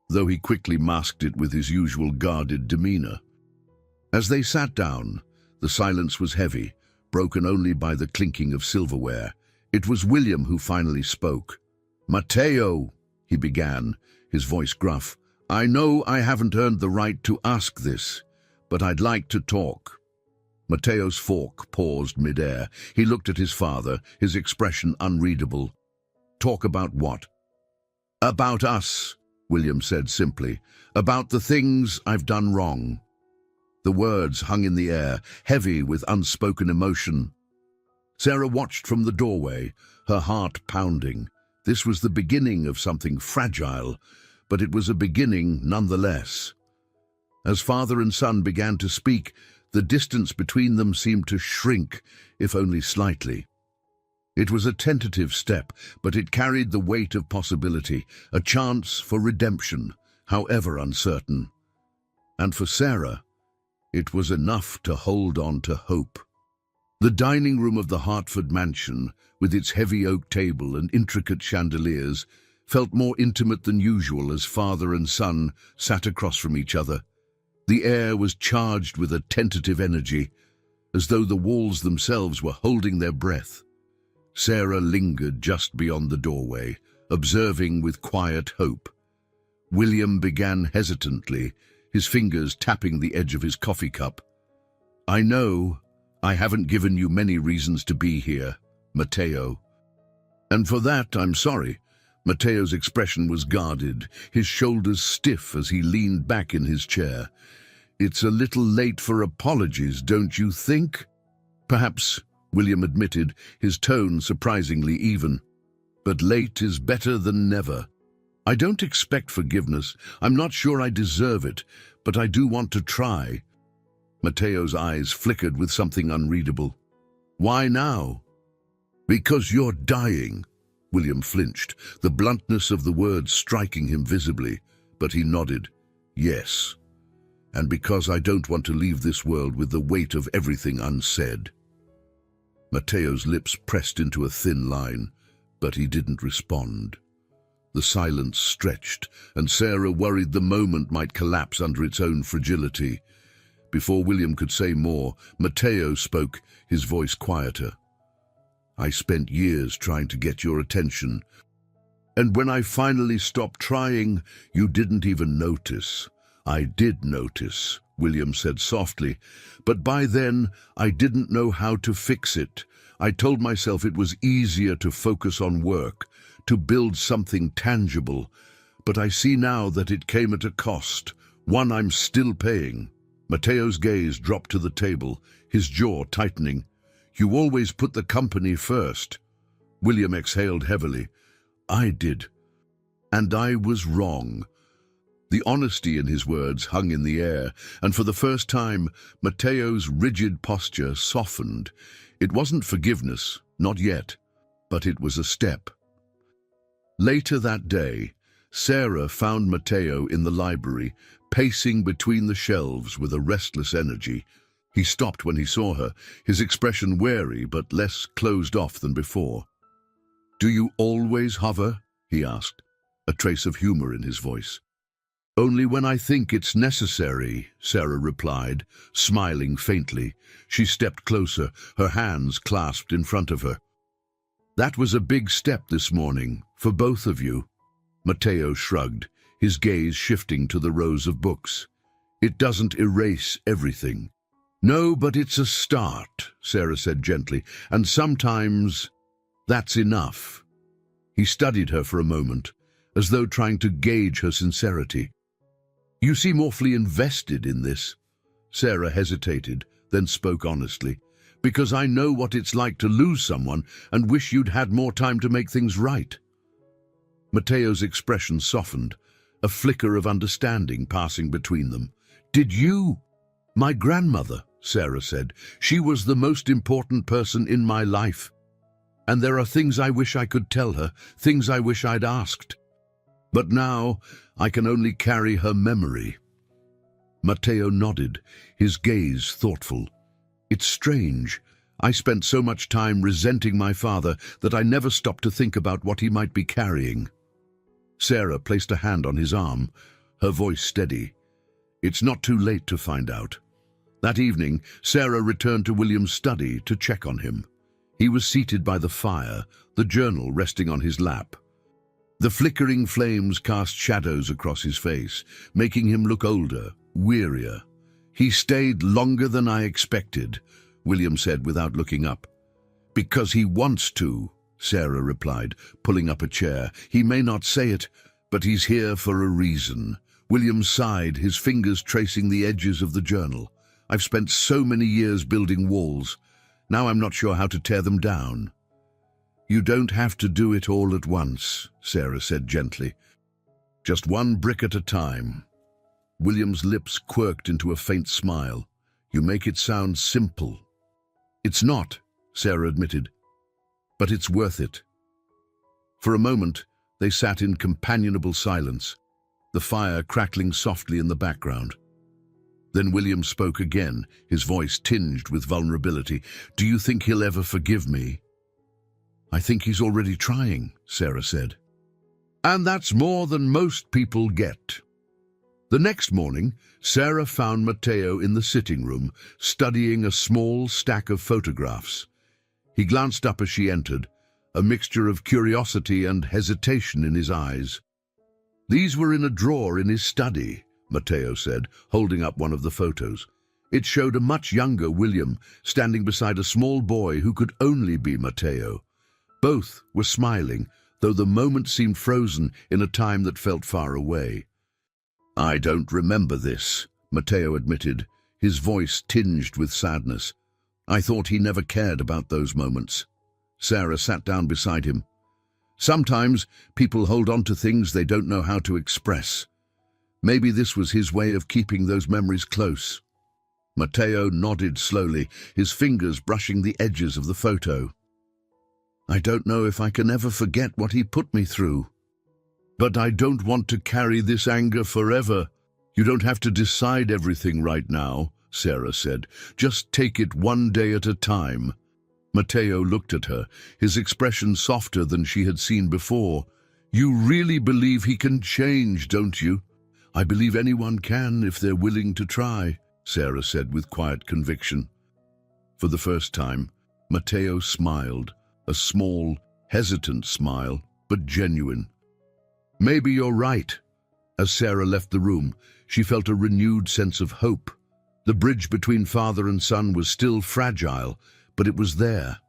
though he quickly masked it with his usual guarded demeanor. As they sat down, the silence was heavy, broken only by the clinking of silverware. It was William who finally spoke. "Matteo," he began, his voice gruff, "I know I haven't earned the right to ask this, but I'd like to talk." Matteo's fork paused midair. He looked at his father, his expression unreadable. "Talk about what?" "About us," William said simply. "About the things I've done wrong." The words hung in the air, heavy with unspoken emotion. Sarah watched from the doorway, her heart pounding. This was the beginning of something fragile, but it was a beginning nonetheless. As father and son began to speak, the distance between them seemed to shrink, if only slightly. It was a tentative step, but it carried the weight of possibility, a chance for redemption, however uncertain. And for Sarah, it was enough to hold on to hope. The dining room of the Hartford mansion, with its heavy oak table and intricate chandeliers, felt more intimate than usual as father and son sat across from each other. The air was charged with a tentative energy, as though the walls themselves were holding their breath. Sarah lingered just beyond the doorway, observing with quiet hope. William began hesitantly, his fingers tapping the edge of his coffee cup. "I know I haven't given you many reasons to be here, Matteo. And for that, I'm sorry." Matteo's expression was guarded, his shoulders stiff as he leaned back in his chair. "It's a little late for apologies, don't you think?" "Perhaps," William admitted, his tone surprisingly even. "But late is better than never. I don't expect forgiveness. I'm not sure I deserve it, but I do want to try." Matteo's eyes flickered with something unreadable. "Why now?" "Because you're dying." William flinched, the bluntness of the words striking him visibly, but he nodded. "Yes. And because I don't want to leave this world with the weight of everything unsaid." Matteo's lips pressed into a thin line, but he didn't respond. The silence stretched, and Sarah worried the moment might collapse under its own fragility. Before William could say more, Matteo spoke, his voice quieter. "I spent years trying to get your attention, and when I finally stopped trying, you didn't even notice." "I did notice," William said softly, "but by then I didn't know how to fix it. I told myself it was easier to focus on work, to build something tangible, But I see now that it came at a cost, one I'm still paying. Matteo's gaze dropped to the table, his jaw tightening. You always put the company first. William exhaled heavily. I did. And I was wrong. The honesty in his words hung in the air, and for the first time, Matteo's rigid posture softened. It wasn't forgiveness, not yet, but it was a step. Later that day, Sarah found Matteo in the library, pacing between the shelves with a restless energy. He stopped when he saw her, his expression wary but less closed off than before. Do you always hover? He asked, a trace of humor in his voice. Only when I think it's necessary, Sarah replied, smiling faintly. She stepped closer, her hands clasped in front of her. That was a big step this morning, for both of you. Matteo shrugged, his gaze shifting to the rows of books. It doesn't erase everything. No, but it's a start, Sarah said gently, and sometimes that's enough. He studied her for a moment, as though trying to gauge her sincerity. You seem awfully invested in this. Sarah hesitated, then spoke honestly. Because I know what it's like to lose someone and wish you'd had more time to make things right. Matteo's expression softened, a flicker of understanding passing between them. Did you? My grandmother, Sarah said. She was the most important person in my life. And there are things I wish I could tell her, things I wish I'd asked. But now I can only carry her memory. Matteo nodded, his gaze thoughtful. It's strange. I spent so much time resenting my father that I never stopped to think about what he might be carrying. Sarah placed a hand on his arm, her voice steady. It's not too late to find out. That evening, Sarah returned to William's study to check on him. He was seated by the fire, the journal resting on his lap. The flickering flames cast shadows across his face, making him look older, wearier. He stayed longer than I expected, William said without looking up. Because he wants to, Sarah replied, pulling up a chair. He may not say it, but he's here for a reason. William sighed, his fingers tracing the edges of the journal. I've spent so many years building walls. Now I'm not sure how to tear them down. You don't have to do it all at once, Sarah said gently. Just one brick at a time. William's lips quirked into a faint smile. You make it sound simple. It's not, Sarah admitted, but it's worth it. For a moment, they sat in companionable silence, the fire crackling softly in the background. Then William spoke again, his voice tinged with vulnerability. Do you think he'll ever forgive me? I think he's already trying, Sarah said. And that's more than most people get. The next morning, Sarah found Matteo in the sitting room, studying a small stack of photographs. He glanced up as she entered, a mixture of curiosity and hesitation in his eyes. These were in a drawer in his study, Matteo said, holding up one of the photos. It showed a much younger William standing beside a small boy who could only be Matteo. Both were smiling, though the moment seemed frozen in a time that felt far away. I don't remember this, Matteo admitted, his voice tinged with sadness. I thought he never cared about those moments. Sarah sat down beside him. Sometimes people hold on to things they don't know how to express. Maybe this was his way of keeping those memories close. Matteo nodded slowly, his fingers brushing the edges of the photo. I don't know if I can ever forget what he put me through. But I don't want to carry this anger forever. You don't have to decide everything right now, Sarah said. Just take it one day at a time. Matteo looked at her, his expression softer than she had seen before. You really believe he can change, don't you? I believe anyone can if they're willing to try, Sarah said with quiet conviction. For the first time, Matteo smiled, a small, hesitant smile, but genuine. Maybe you're right. As Sarah left the room, she felt a renewed sense of hope. The bridge between father and son was still fragile, but it was there,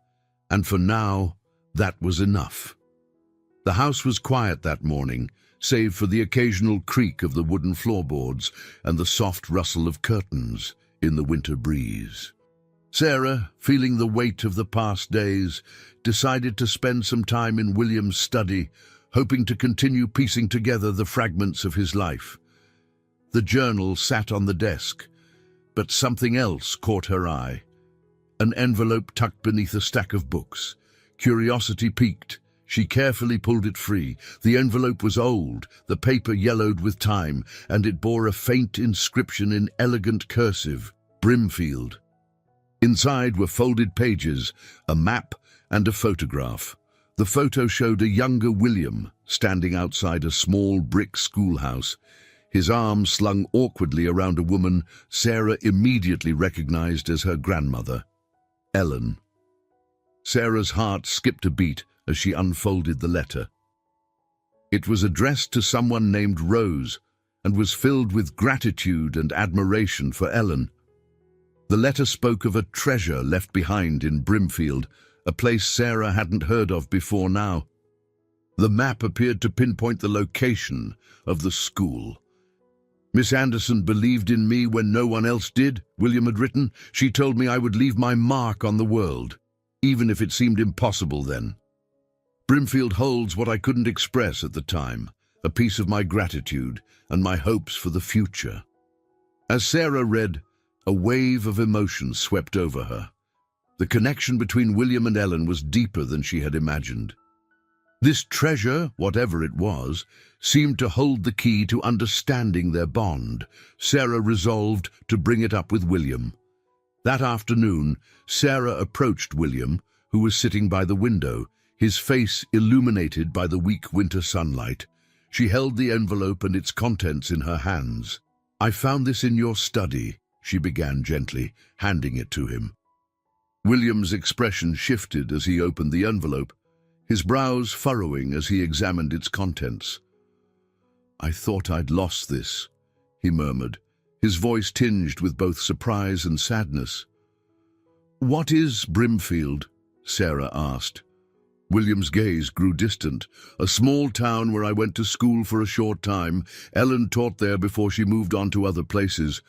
and for now, that was enough. The house was quiet that morning, save for the occasional creak of the wooden floorboards and the soft rustle of curtains in the winter breeze. Sarah, feeling the weight of the past days, decided to spend some time in William's study, hoping to continue piecing together the fragments of his life. The journal sat on the desk, but something else caught her eye. An envelope tucked beneath a stack of books. Curiosity piqued. She carefully pulled it free. The envelope was old, the paper yellowed with time, and it bore a faint inscription in elegant cursive, Brimfield. Inside were folded pages, a map, and a photograph. The photo showed a younger William standing outside a small brick schoolhouse, his arms slung awkwardly around a woman Sarah immediately recognized as her grandmother, Ellen. Sarah's heart skipped a beat as she unfolded the letter. It was addressed to someone named Rose and was filled with gratitude and admiration for Ellen. The letter spoke of a treasure left behind in Brimfield, a place Sarah hadn't heard of before now. The map appeared to pinpoint the location of the school. "Miss Anderson believed in me when no one else did," William had written. "She told me I would leave my mark on the world, even if it seemed impossible then. Brimfield holds what I couldn't express at the time, a piece of my gratitude and my hopes for the future." As Sarah read, a wave of emotion swept over her. The connection between William and Ellen was deeper than she had imagined. This treasure, whatever it was, seemed to hold the key to understanding their bond. Sarah resolved to bring it up with William. That afternoon, Sarah approached William, who was sitting by the window, his face illuminated by the weak winter sunlight. She held the envelope and its contents in her hands. "I found this in your study," she began gently, handing it to him. William's expression shifted as he opened the envelope, his brows furrowing as he examined its contents. "I thought I'd lost this," he murmured, his voice tinged with both surprise and sadness. "What is Brimfield?" Sarah asked. William's gaze grew distant. "A small town where I went to school for a short time. Ellen taught there before she moved on to other places.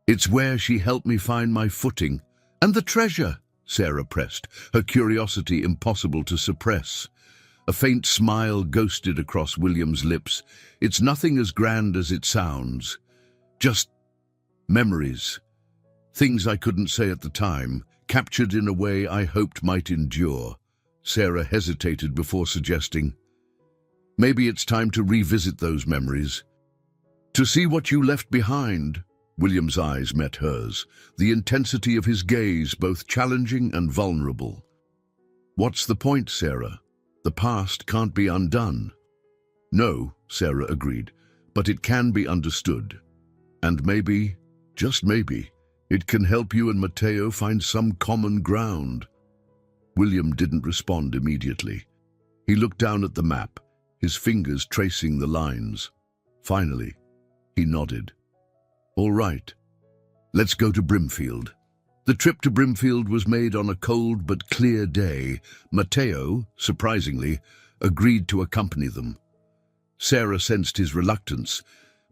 It's where she helped me find my footing." "And the treasure?" Sarah pressed, her curiosity impossible to suppress. A faint smile ghosted across William's lips. "It's nothing as grand as it sounds. Just memories. Things I couldn't say at the time, captured in a way I hoped might endure." Sarah hesitated before suggesting, "Maybe it's time to revisit those memories. To see what you left behind." William's eyes met hers, the intensity of his gaze both challenging and vulnerable. "What's the point, Sarah? The past can't be undone." "No," Sarah agreed, "but it can be understood. And maybe, just maybe, it can help you and Matteo find some common ground." William didn't respond immediately. He looked down at the map, his fingers tracing the lines. Finally, he nodded. "All right, let's go to Brimfield." The trip to Brimfield was made on a cold but clear day. Matteo, surprisingly, agreed to accompany them. Sarah sensed his reluctance,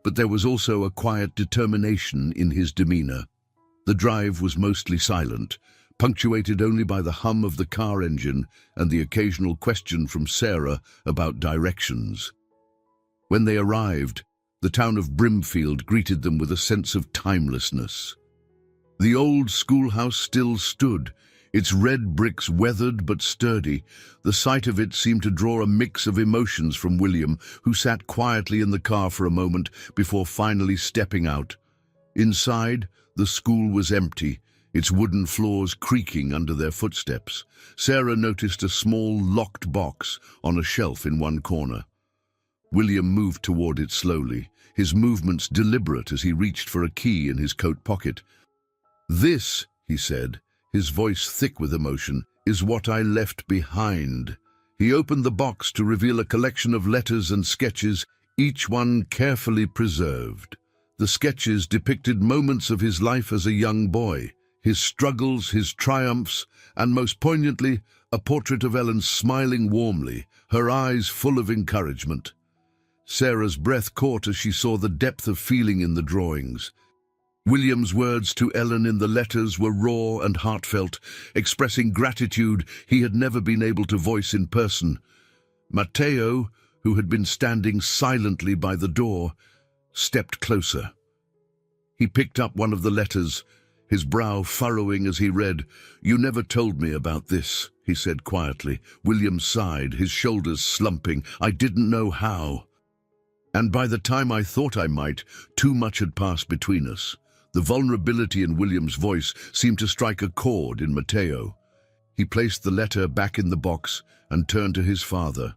but there was also a quiet determination in his demeanor. The drive was mostly silent, punctuated only by the hum of the car engine and the occasional question from Sarah about directions. When they arrived, the town of Brimfield greeted them with a sense of timelessness. The old schoolhouse still stood, its red bricks weathered but sturdy. The sight of it seemed to draw a mix of emotions from William, who sat quietly in the car for a moment before finally stepping out. Inside, the school was empty, its wooden floors creaking under their footsteps. Sarah noticed a small locked box on a shelf in one corner. William moved toward it slowly, his movements deliberate as he reached for a key in his coat pocket. "This," he said, his voice thick with emotion, "is what I left behind." He opened the box to reveal a collection of letters and sketches, each one carefully preserved. The sketches depicted moments of his life as a young boy, his struggles, his triumphs, and most poignantly, a portrait of Ellen smiling warmly, her eyes full of encouragement. Sarah's breath caught as she saw the depth of feeling in the drawings. William's words to Ellen in the letters were raw and heartfelt, expressing gratitude he had never been able to voice in person. Matteo, who had been standing silently by the door, stepped closer. He picked up one of the letters, his brow furrowing as he read. "You never told me about this," he said quietly. William sighed, his shoulders slumping. "I didn't know how. And by the time I thought I might, too much had passed between us." The vulnerability in William's voice seemed to strike a chord in Matteo. He placed the letter back in the box and turned to his father.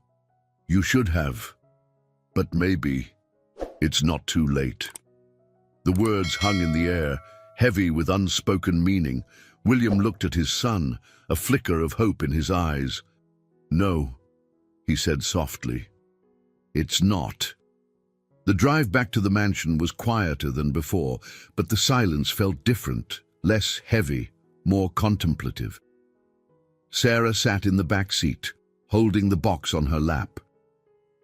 "You should have. But maybe it's not too late." The words hung in the air, heavy with unspoken meaning. William looked at his son, a flicker of hope in his eyes. "No," he said softly. "It's not." The drive back to the mansion was quieter than before, but the silence felt different, less heavy, more contemplative. Sarah sat in the back seat, holding the box on her lap.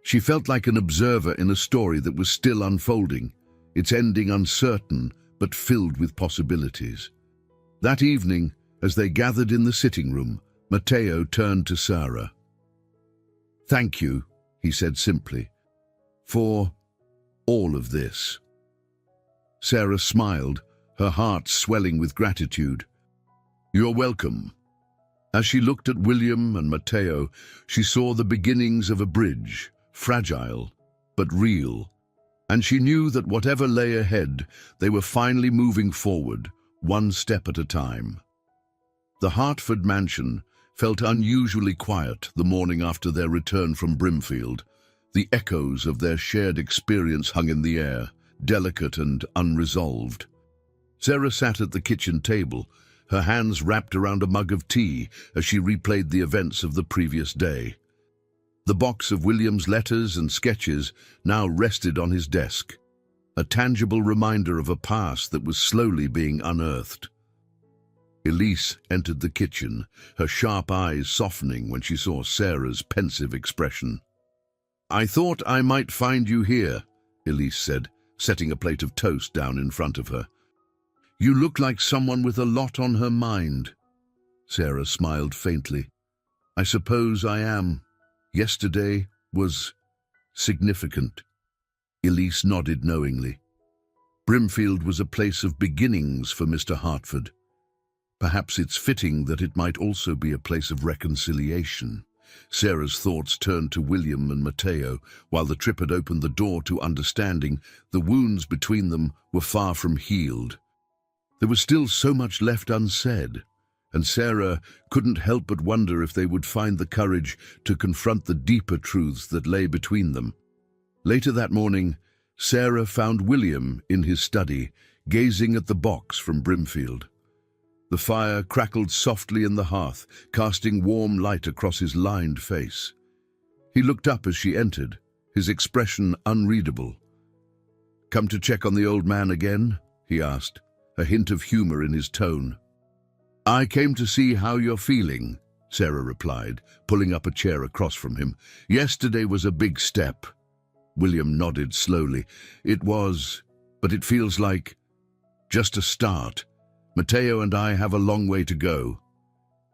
She felt like an observer in a story that was still unfolding, its ending uncertain but filled with possibilities. That evening, as they gathered in the sitting room, Matteo turned to Sarah. "Thank you," he said simply, "for all of this." Sarah smiled, her heart swelling with gratitude. "You're welcome." As she looked at William and Matteo, she saw the beginnings of a bridge, fragile but real, and she knew that whatever lay ahead, they were finally moving forward, one step at a time. The Hartford mansion felt unusually quiet the morning after their return from Brimfield. The echoes of their shared experience hung in the air, delicate and unresolved. Sarah sat at the kitchen table, her hands wrapped around a mug of tea as she replayed the events of the previous day. The box of William's letters and sketches now rested on his desk, a tangible reminder of a past that was slowly being unearthed. Elise entered the kitchen, her sharp eyes softening when she saw Sarah's pensive expression. "I thought I might find you here," Elise said, setting a plate of toast down in front of her. "You look like someone with a lot on her mind." Sarah smiled faintly. "I suppose I am. Yesterday was significant." Elise nodded knowingly. Brimfield was a place of beginnings for Mr. Hartford. Perhaps it's fitting that it might also be a place of reconciliation. Sarah's thoughts turned to William and Matteo. While the trip had opened the door to understanding, the wounds between them were far from healed. There was still so much left unsaid, and Sarah couldn't help but wonder if they would find the courage to confront the deeper truths that lay between them. Later that morning, Sarah found William in his study, gazing at the box from Brimfield. The fire crackled softly in the hearth, casting warm light across his lined face. He looked up as she entered, his expression unreadable. "Come to check on the old man again?" he asked, a hint of humor in his tone. "I came to see how you're feeling," Sarah replied, pulling up a chair across from him. "Yesterday was a big step." William nodded slowly. "It was, but it feels like just a start. Matteo and I have a long way to go."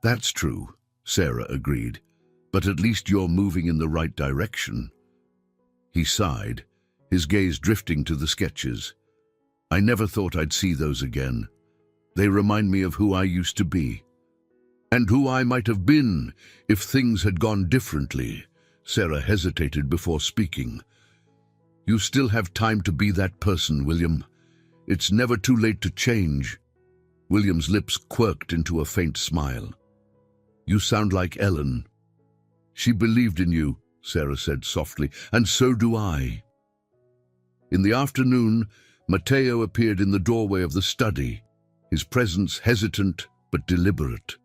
"That's true," Sarah agreed, "but at least you're moving in the right direction." He sighed, his gaze drifting to the sketches. "I never thought I'd see those again. They remind me of who I used to be. And who I might have been if things had gone differently." Sarah hesitated before speaking. "You still have time to be that person, William. It's never too late to change." William's lips quirked into a faint smile. "You sound like Ellen." "She believed in you," Sarah said softly, "and so do I." In the afternoon, Matteo appeared in the doorway of the study, his presence hesitant but deliberate.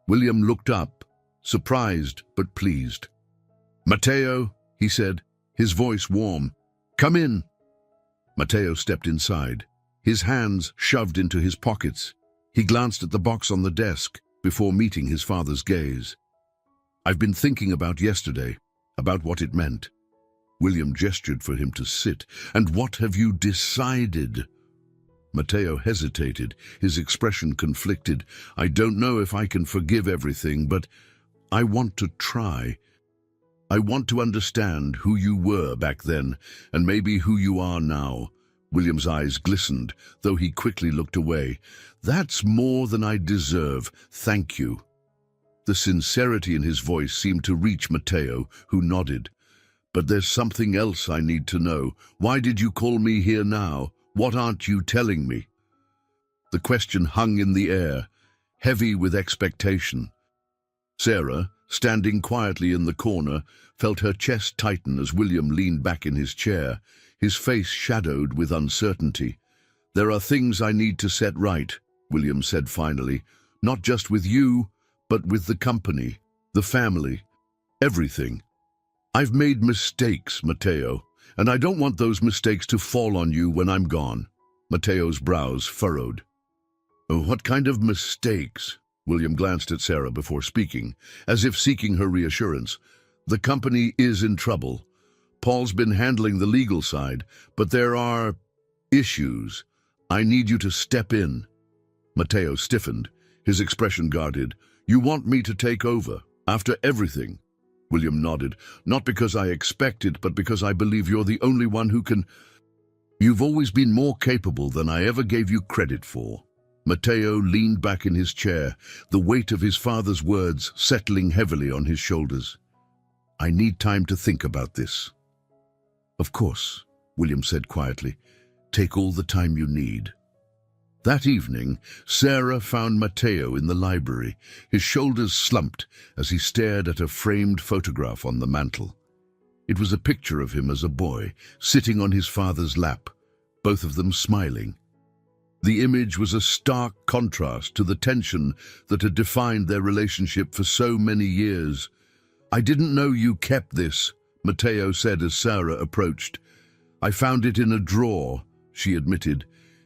William looked up, surprised but pleased. "Matteo," he said, his voice warm, "come in." Matteo stepped inside, his hands shoved into his pockets. He glanced at the box on the desk before meeting his father's gaze. "I've been thinking about yesterday, about what it meant." William gestured for him to sit. "And what have you decided?" Matteo hesitated, his expression conflicted. "I don't know if I can forgive everything, but I want to try. I want to understand who you were back then, and maybe who you are now." William's eyes glistened, though he quickly looked away. "That's more than I deserve, thank you." The sincerity in his voice seemed to reach Matteo, who nodded. "But there's something else I need to know. Why did you call me here now? What aren't you telling me?" The question hung in the air, heavy with expectation. Sarah, standing quietly in the corner, felt her chest tighten as William leaned back in his chair, his face shadowed with uncertainty. "There are things I need to set right," William said finally, "not just with you, but with the company, the family, everything. I've made mistakes, Matteo, and I don't want those mistakes to fall on you when I'm gone." Matteo's brows furrowed. "Oh, what kind of mistakes?" William glanced at Sarah before speaking, as if seeking her reassurance. "The company is in trouble. Paul's been handling the legal side, but there are issues. I need you to step in." Matteo stiffened, his expression guarded. "You want me to take over, after everything?" William nodded. "Not because I expect it, but because I believe you're the only one who can. You've always been more capable than I ever gave you credit for." Matteo leaned back in his chair, the weight of his father's words settling heavily on his shoulders. "I need time to think about this." "Of course," William said quietly. "Take all the time you need." That evening, Sarah found Matteo in the library, his shoulders slumped as he stared at a framed photograph on the mantel. It was a picture of him as a boy, sitting on his father's lap, both of them smiling. The image was a stark contrast to the tension that had defined their relationship for so many years. "I didn't know you kept this," Matteo said as Sarah approached. "I found it in a drawer," she admitted.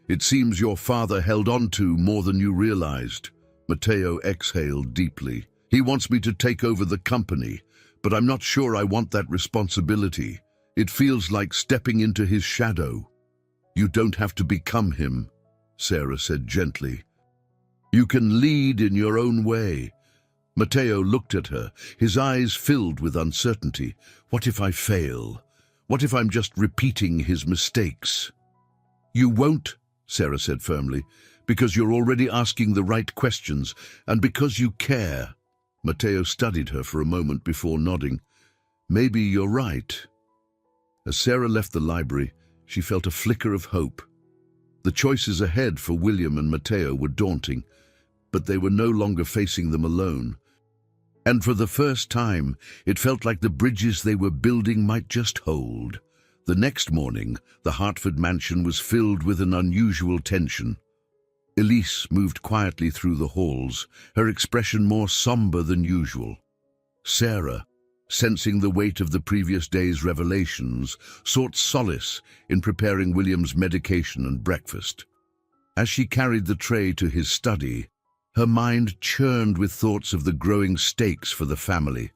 "It seems your father held on to more than you realized." Matteo exhaled deeply. "He wants me to take over the company, but I'm not sure I want that responsibility. It feels like stepping into his shadow." "You don't have to become him," Sarah said gently. "You can lead in your own way." Matteo looked at her, his eyes filled with uncertainty. "What if I fail? What if I'm just repeating his mistakes?" "You won't," Sarah said firmly, "because you're already asking the right questions, and because you care." Matteo studied her for a moment before nodding. "Maybe you're right." As Sarah left the library, she felt a flicker of hope. The choices ahead for William and Matteo were daunting, but they were no longer facing them alone. And for the first time, it felt like the bridges they were building might just hold. The next morning, the Hartford mansion was filled with an unusual tension. Elise moved quietly through the halls, her expression more somber than usual. Sarah, sensing the weight of the previous day's revelations, sought solace in preparing William's medication and breakfast. As she carried the tray to his study, her mind churned with thoughts of the growing stakes for the family.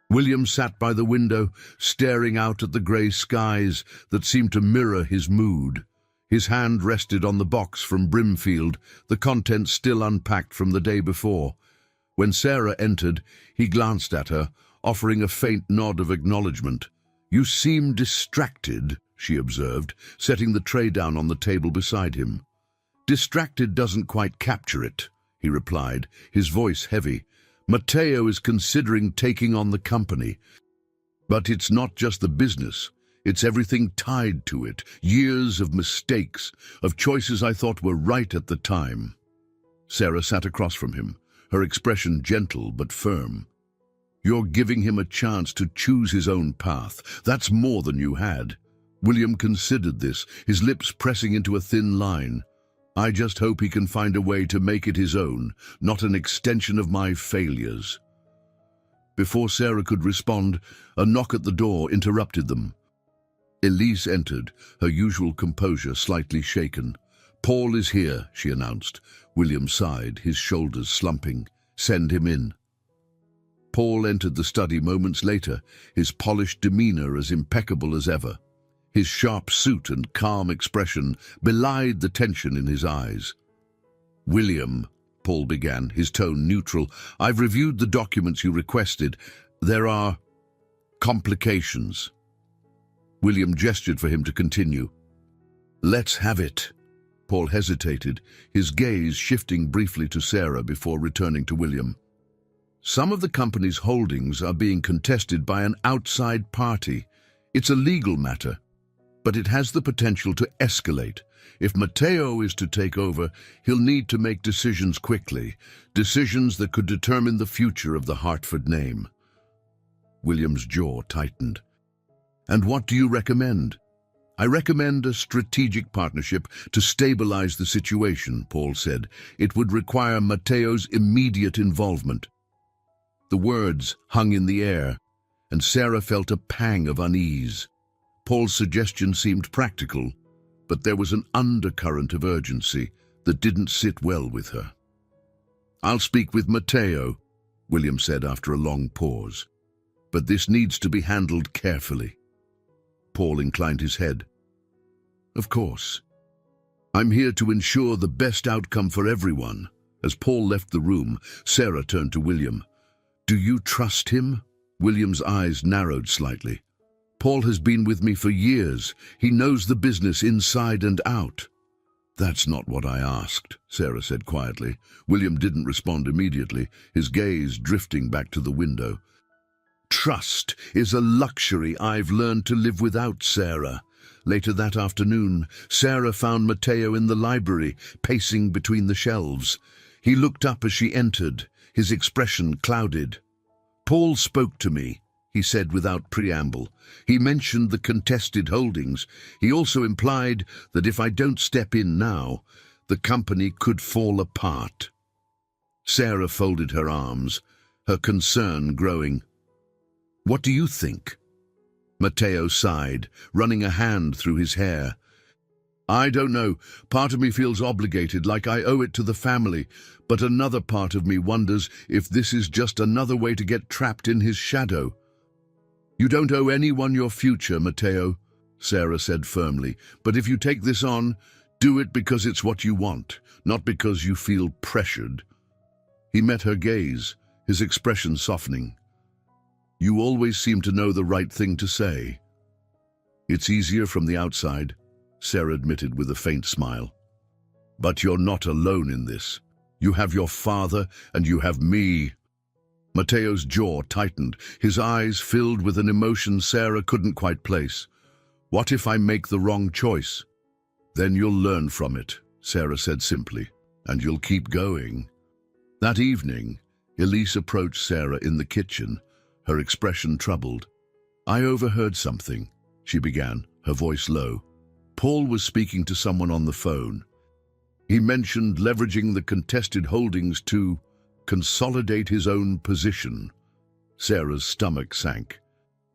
William sat by the window, staring out at the grey skies that seemed to mirror his mood. His hand rested on the box from Brimfield, the contents still unpacked from the day before. When Sarah entered, he glanced at her, offering a faint nod of acknowledgement. "You seem distracted," she observed, setting the tray down on the table beside him. "Distracted doesn't quite capture it," he replied, his voice heavy. "Matteo is considering taking on the company. But it's not just the business. It's everything tied to it. Years of mistakes, of choices I thought were right at the time." Sarah sat across from him, her expression gentle but firm. "You're giving him a chance to choose his own path. That's more than you had." William considered this, his lips pressing into a thin line. "I just hope he can find a way to make it his own, not an extension of my failures." Before Sarah could respond, a knock at the door interrupted them. Elise entered, her usual composure slightly shaken. "Paul is here," she announced. William sighed, his shoulders slumping. "Send him in." Paul entered the study moments later, his polished demeanor as impeccable as ever. His sharp suit and calm expression belied the tension in his eyes. "William," Paul began, his tone neutral, "I've reviewed the documents you requested. There are complications." William gestured for him to continue. "Let's have it." Paul hesitated, his gaze shifting briefly to Sarah before returning to William. "Some of the company's holdings are being contested by an outside party. It's a legal matter, but it has the potential to escalate. If Matteo is to take over, he'll need to make decisions quickly, decisions that could determine the future of the Hartford name." William's jaw tightened. "And what do you recommend?" "I recommend a strategic partnership to stabilize the situation," Paul said. "It would require Matteo's immediate involvement." The words hung in the air, and Sarah felt a pang of unease. Paul's suggestion seemed practical, but there was an undercurrent of urgency that didn't sit well with her. "I'll speak with Matteo," William said after a long pause. "But this needs to be handled carefully." Paul inclined his head. "Of course. I'm here to ensure the best outcome for everyone." As Paul left the room, Sarah turned to William. "Do you trust him?" William's eyes narrowed slightly. "Paul has been with me for years. He knows the business inside and out." "That's not what I asked," Sarah said quietly. William didn't respond immediately, his gaze drifting back to the window. "Trust is a luxury I've learned to live without, Sarah." Later that afternoon, Sarah found Matteo in the library, pacing between the shelves. He looked up as she entered, his expression clouded. "Paul spoke to me," he said without preamble. "He mentioned the contested holdings. He also implied that if I don't step in now, the company could fall apart." Sarah folded her arms, her concern growing. "What do you think?" Matteo sighed, running a hand through his hair. "I don't know. Part of me feels obligated, like I owe it to the family, but another part of me wonders if this is just another way to get trapped in his shadow." "You don't owe anyone your future, Matteo," Sarah said firmly, "but if you take this on, do it because it's what you want, not because you feel pressured." He met her gaze, his expression softening. "You always seem to know the right thing to say." "It's easier from the outside," Sarah admitted with a faint smile. "But you're not alone in this. You have your father and you have me." Matteo's jaw tightened, his eyes filled with an emotion Sarah couldn't quite place. "What if I make the wrong choice?" "Then you'll learn from it," Sarah said simply, "and you'll keep going." That evening, Elise approached Sarah in the kitchen, her expression troubled. "I overheard something," she began, her voice low. "Paul was speaking to someone on the phone. He mentioned leveraging the contested holdings to consolidate his own position." Sarah's stomach sank.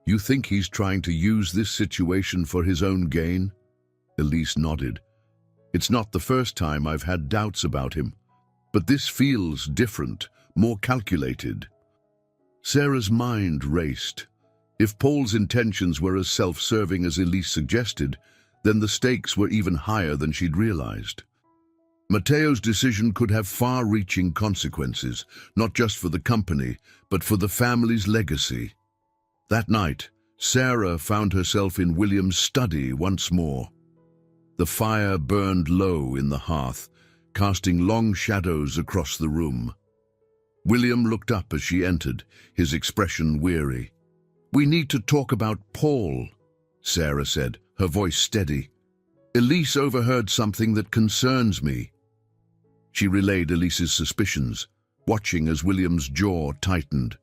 "You think he's trying to use this situation for his own gain?" Elise nodded. "It's not the first time I've had doubts about him, but this feels different, more calculated." Sarah's mind raced. If Paul's intentions were as self-serving as Elise suggested, then the stakes were even higher than she'd realized. Matteo's decision could have far-reaching consequences, not just for the company, but for the family's legacy. That night, Sarah found herself in William's study once more. The fire burned low in the hearth, casting long shadows across the room. William looked up as she entered, his expression weary. "We need to talk about Paul," Sarah said, her voice steady. "Elise overheard something that concerns me." She relayed Elise's suspicions, watching as William's jaw tightened.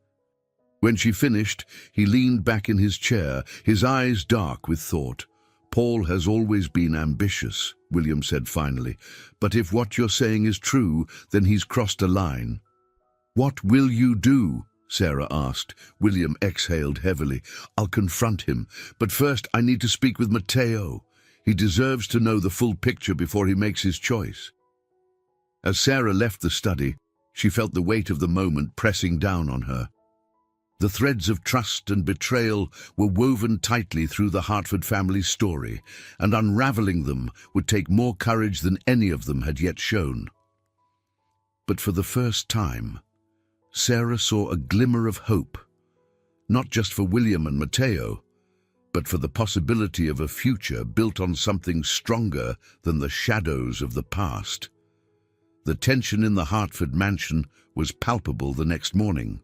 When she finished, he leaned back in his chair, his eyes dark with thought. "Paul has always been ambitious," William said finally, "but if what you're saying is true, then he's crossed a line." "What will you do?" Sarah asked. William exhaled heavily. "I'll confront him, but first I need to speak with Matteo. He deserves to know the full picture before he makes his choice." As Sarah left the study, she felt the weight of the moment pressing down on her. The threads of trust and betrayal were woven tightly through the Hartford family's story, and unraveling them would take more courage than any of them had yet shown. But for the first time, Sarah saw a glimmer of hope, not just for William and Mateo, but for the possibility of a future built on something stronger than the shadows of the past. The tension in the Hartford mansion was palpable the next morning.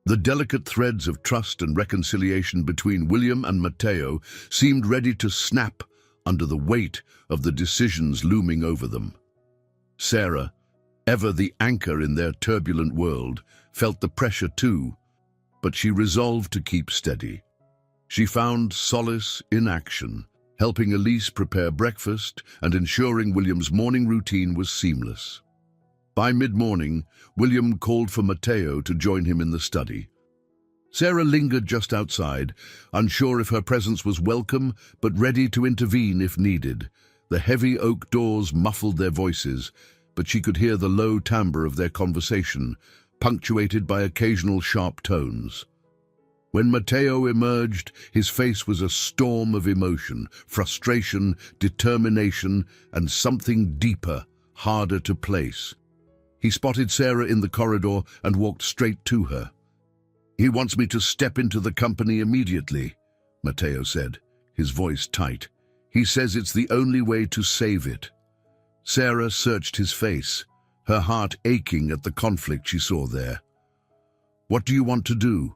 The delicate threads of trust and reconciliation between William and Mateo seemed ready to snap under the weight of the decisions looming over them. Sarah, ever the anchor in their turbulent world, felt the pressure too, but she resolved to keep steady. She found solace in action, helping Elise prepare breakfast and ensuring William's morning routine was seamless. By mid-morning, William called for Mateo to join him in the study. Sarah lingered just outside, unsure if her presence was welcome, but ready to intervene if needed. The heavy oak doors muffled their voices, but she could hear the low timbre of their conversation, punctuated by occasional sharp tones. When Mateo emerged, his face was a storm of emotion, frustration, determination, and something deeper, harder to place. He spotted Sarah in the corridor and walked straight to her. "He wants me to step into the company immediately," Mateo said, his voice tight. "He says it's the only way to save it." Sarah searched his face, her heart aching at the conflict she saw there. "What do you want to do?"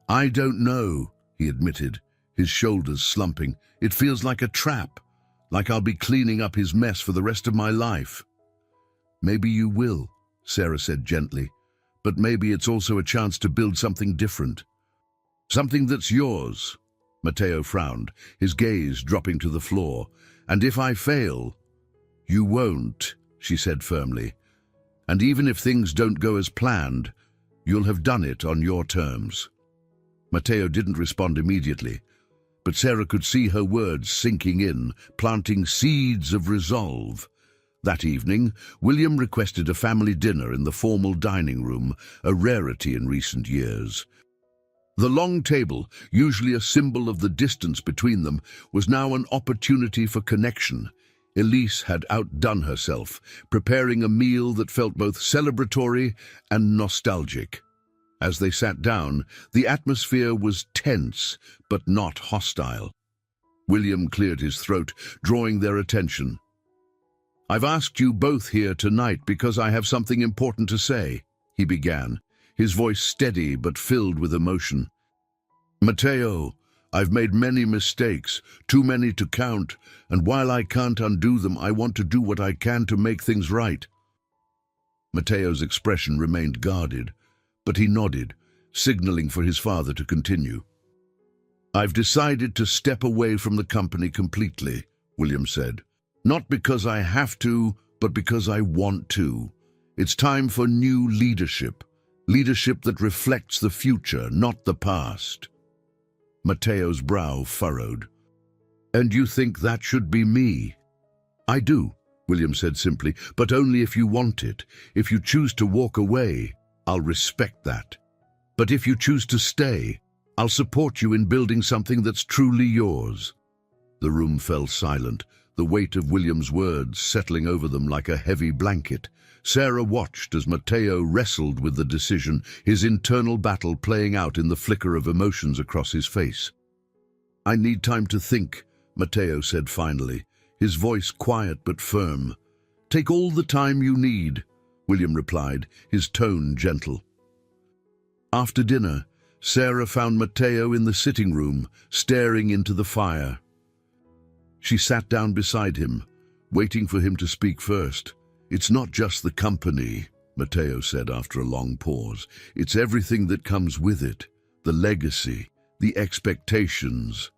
"I don't know," he admitted, his shoulders slumping. "It feels like a trap, like I'll be cleaning up his mess for the rest of my life." "Maybe you will," Sarah said gently, "but maybe it's also a chance to build something different. Something that's yours." Mateo frowned, his gaze dropping to the floor. "And if I fail?" "You won't," she said firmly. "And even if things don't go as planned, you'll have done it on your terms." Mateo didn't respond immediately, but Sarah could see her words sinking in, planting seeds of resolve. That evening, William requested a family dinner in the formal dining room, a rarity in recent years. The long table, usually a symbol of the distance between them, was now an opportunity for connection. Elise had outdone herself, preparing a meal that felt both celebratory and nostalgic. As they sat down, the atmosphere was tense, but not hostile. William cleared his throat, drawing their attention. "I've asked you both here tonight because I have something important to say," he began, his voice steady but filled with emotion. "Mateo, I've made many mistakes, too many to count, and while I can't undo them, I want to do what I can to make things right." Mateo's expression remained guarded, but he nodded, signaling for his father to continue. "I've decided to step away from the company completely," William said. "Not because I have to, but because I want to. It's time for new leadership, leadership that reflects the future, not the past." Mateo's brow furrowed. "And you think that should be me?" "I do," William said simply, "but only if you want it. If you choose to walk away, I'll respect that. But if you choose to stay, I'll support you in building something that's truly yours." The room fell silent, the weight of William's words settling over them like a heavy blanket. Sarah watched as Mateo wrestled with the decision, his internal battle playing out in the flicker of emotions across his face. "I need time to think," Mateo said finally, his voice quiet but firm. "Take all the time you need," William replied, his tone gentle. After dinner, Sarah found Mateo in the sitting room, staring into the fire. She sat down beside him, waiting for him to speak first. "It's not just the company," Mateo said after a long pause. "It's everything that comes with it, the legacy, the expectations.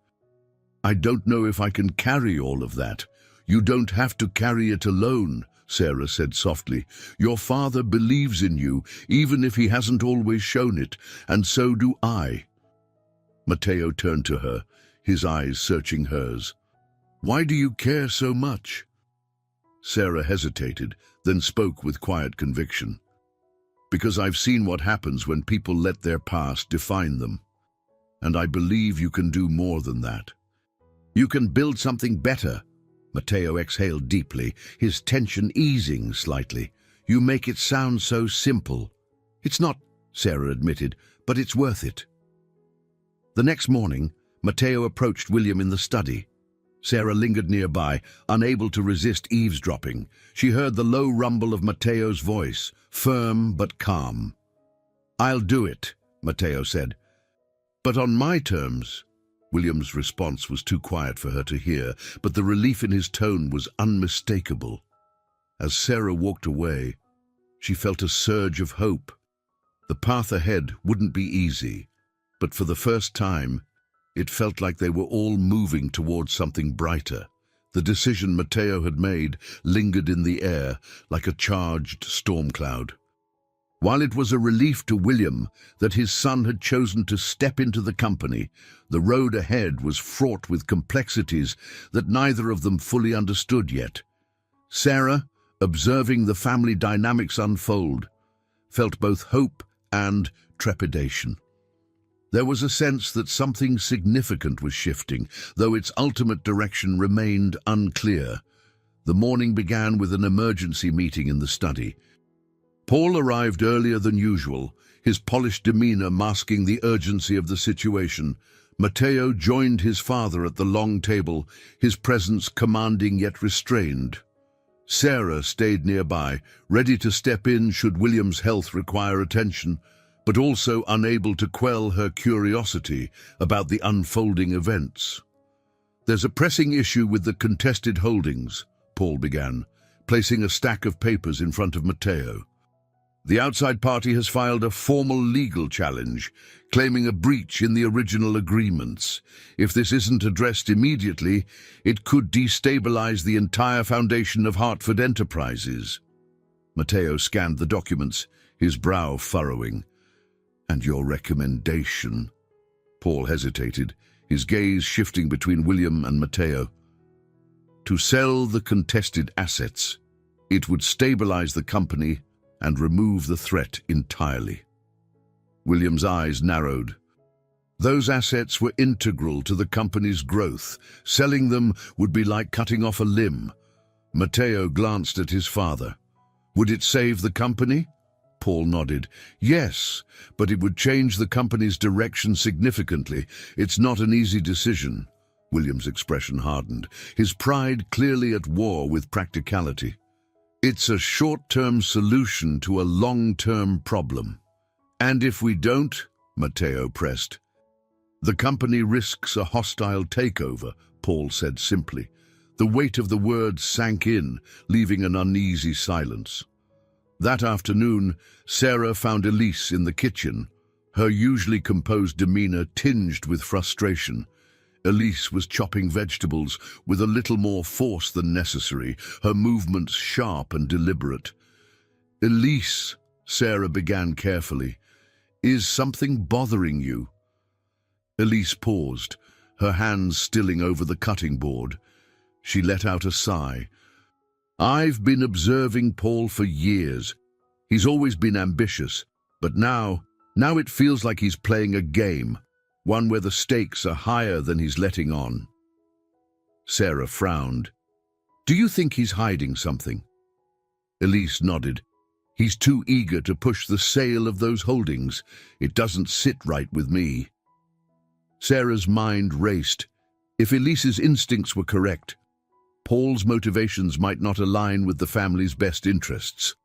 I don't know if I can carry all of that." "You don't have to carry it alone," Sarah said softly. "Your father believes in you, even if he hasn't always shown it, and so do I." Mateo turned to her, his eyes searching hers. "Why do you care so much?" Sarah hesitated, then spoke with quiet conviction. Because I've seen what happens when people let their past define them. And I believe you can do more than that. You can build something better. Matteo exhaled deeply, his tension easing slightly. You make it sound so simple. It's not, Sarah admitted, but it's worth it. The next morning, Matteo approached William in the study. Sarah lingered nearby, unable to resist eavesdropping. She heard the low rumble of Matteo's voice, firm but calm. "I'll do it," Matteo said. "But on my terms." William's response was too quiet for her to hear, but the relief in his tone was unmistakable. As Sarah walked away, she felt a surge of hope. The path ahead wouldn't be easy, but for the first time, it felt like they were all moving towards something brighter. The decision Matteo had made lingered in the air like a charged storm cloud. While it was a relief to William that his son had chosen to step into the company, the road ahead was fraught with complexities that neither of them fully understood yet. Sarah, observing the family dynamics unfold, felt both hope and trepidation. There was a sense that something significant was shifting, though its ultimate direction remained unclear. The morning began with an emergency meeting in the study. Paul arrived earlier than usual, his polished demeanor masking the urgency of the situation. Matteo joined his father at the long table, his presence commanding yet restrained. Sarah stayed nearby, ready to step in should William's health require attention, but also unable to quell her curiosity about the unfolding events. "There's a pressing issue with the contested holdings," Paul began, placing a stack of papers in front of Matteo. "The outside party has filed a formal legal challenge, claiming a breach in the original agreements. If this isn't addressed immediately, it could destabilize the entire foundation of Hartford Enterprises." Matteo scanned the documents, his brow furrowing. "And your recommendation?" Paul hesitated, his gaze shifting between William and Matteo. "To sell the contested assets. It would stabilize the company and remove the threat entirely." William's eyes narrowed. Those assets were integral to the company's growth. Selling them would be like cutting off a limb. Matteo glanced at his father. "Would it save the company?" Paul nodded. "Yes, but it would change the company's direction significantly. It's not an easy decision." William's expression hardened, his pride clearly at war with practicality. "It's a short-term solution to a long-term problem. And if we don't," Matteo pressed. "The company risks a hostile takeover," Paul said simply. The weight of the words sank in, leaving an uneasy silence. That afternoon, Sarah found Elise in the kitchen, her usually composed demeanor tinged with frustration. Elise was chopping vegetables with a little more force than necessary, her movements sharp and deliberate. "Elise," Sarah began carefully, "is something bothering you?" Elise paused, her hands stilling over the cutting board. She let out a sigh. "I've been observing Paul for years. He's always been ambitious, but now it feels like he's playing a game, one where the stakes are higher than he's letting on." Sarah frowned. "Do you think he's hiding something?" Elise nodded. "He's too eager to push the sale of those holdings. It doesn't sit right with me." Sarah's mind raced. If Elise's instincts were correct, Paul's motivations might not align with the family's best interests.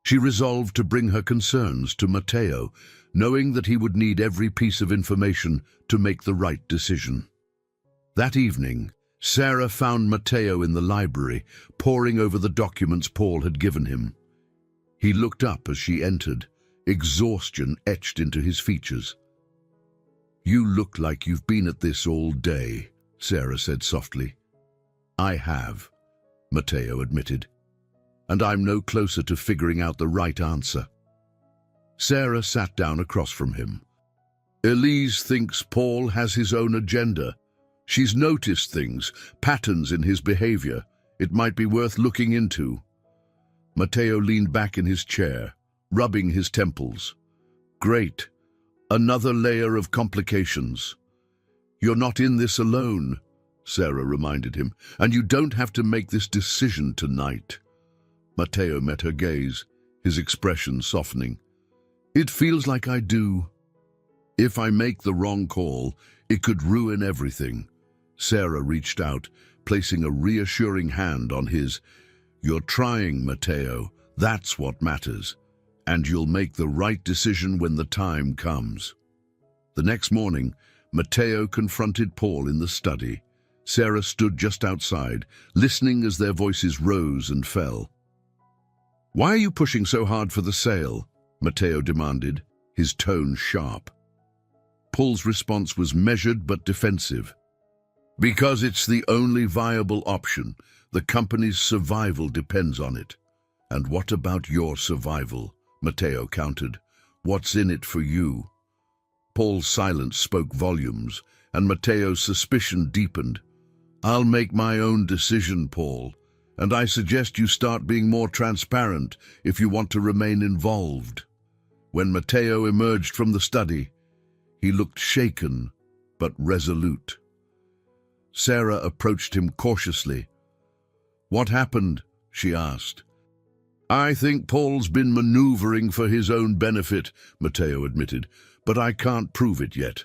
She resolved to bring her concerns to Matteo, knowing that he would need every piece of information to make the right decision. That evening, Sarah found Matteo in the library, poring over the documents Paul had given him. He looked up as she entered, exhaustion etched into his features. "You look like you've been at this all day," Sarah said softly. "I have," Matteo admitted, "and I'm no closer to figuring out the right answer." Sarah sat down across from him. "Elise thinks Paul has his own agenda. She's noticed things, patterns in his behavior. It might be worth looking into." Matteo leaned back in his chair, rubbing his temples. Great. Another layer of complications. You're not in this alone, Sarah reminded him, and you don't have to make this decision tonight. Matteo met her gaze, his expression softening. It feels like I do. If I make the wrong call, it could ruin everything. Sarah reached out, placing a reassuring hand on his. You're trying, Matteo. That's what matters. And you'll make the right decision when the time comes. The next morning, Matteo confronted Paul in the study. Sarah stood just outside, listening as their voices rose and fell. Why are you pushing so hard for the sale? Matteo demanded, his tone sharp. Paul's response was measured but defensive. Because it's the only viable option. The company's survival depends on it. And what about your survival? Matteo countered. What's in it for you? Paul's silence spoke volumes, and Matteo's suspicion deepened. I'll make my own decision, Paul, and I suggest you start being more transparent if you want to remain involved. When Matteo emerged from the study, he looked shaken but resolute. Sarah approached him cautiously. What happened? She asked. I think Paul's been maneuvering for his own benefit, Matteo admitted, but I can't prove it yet.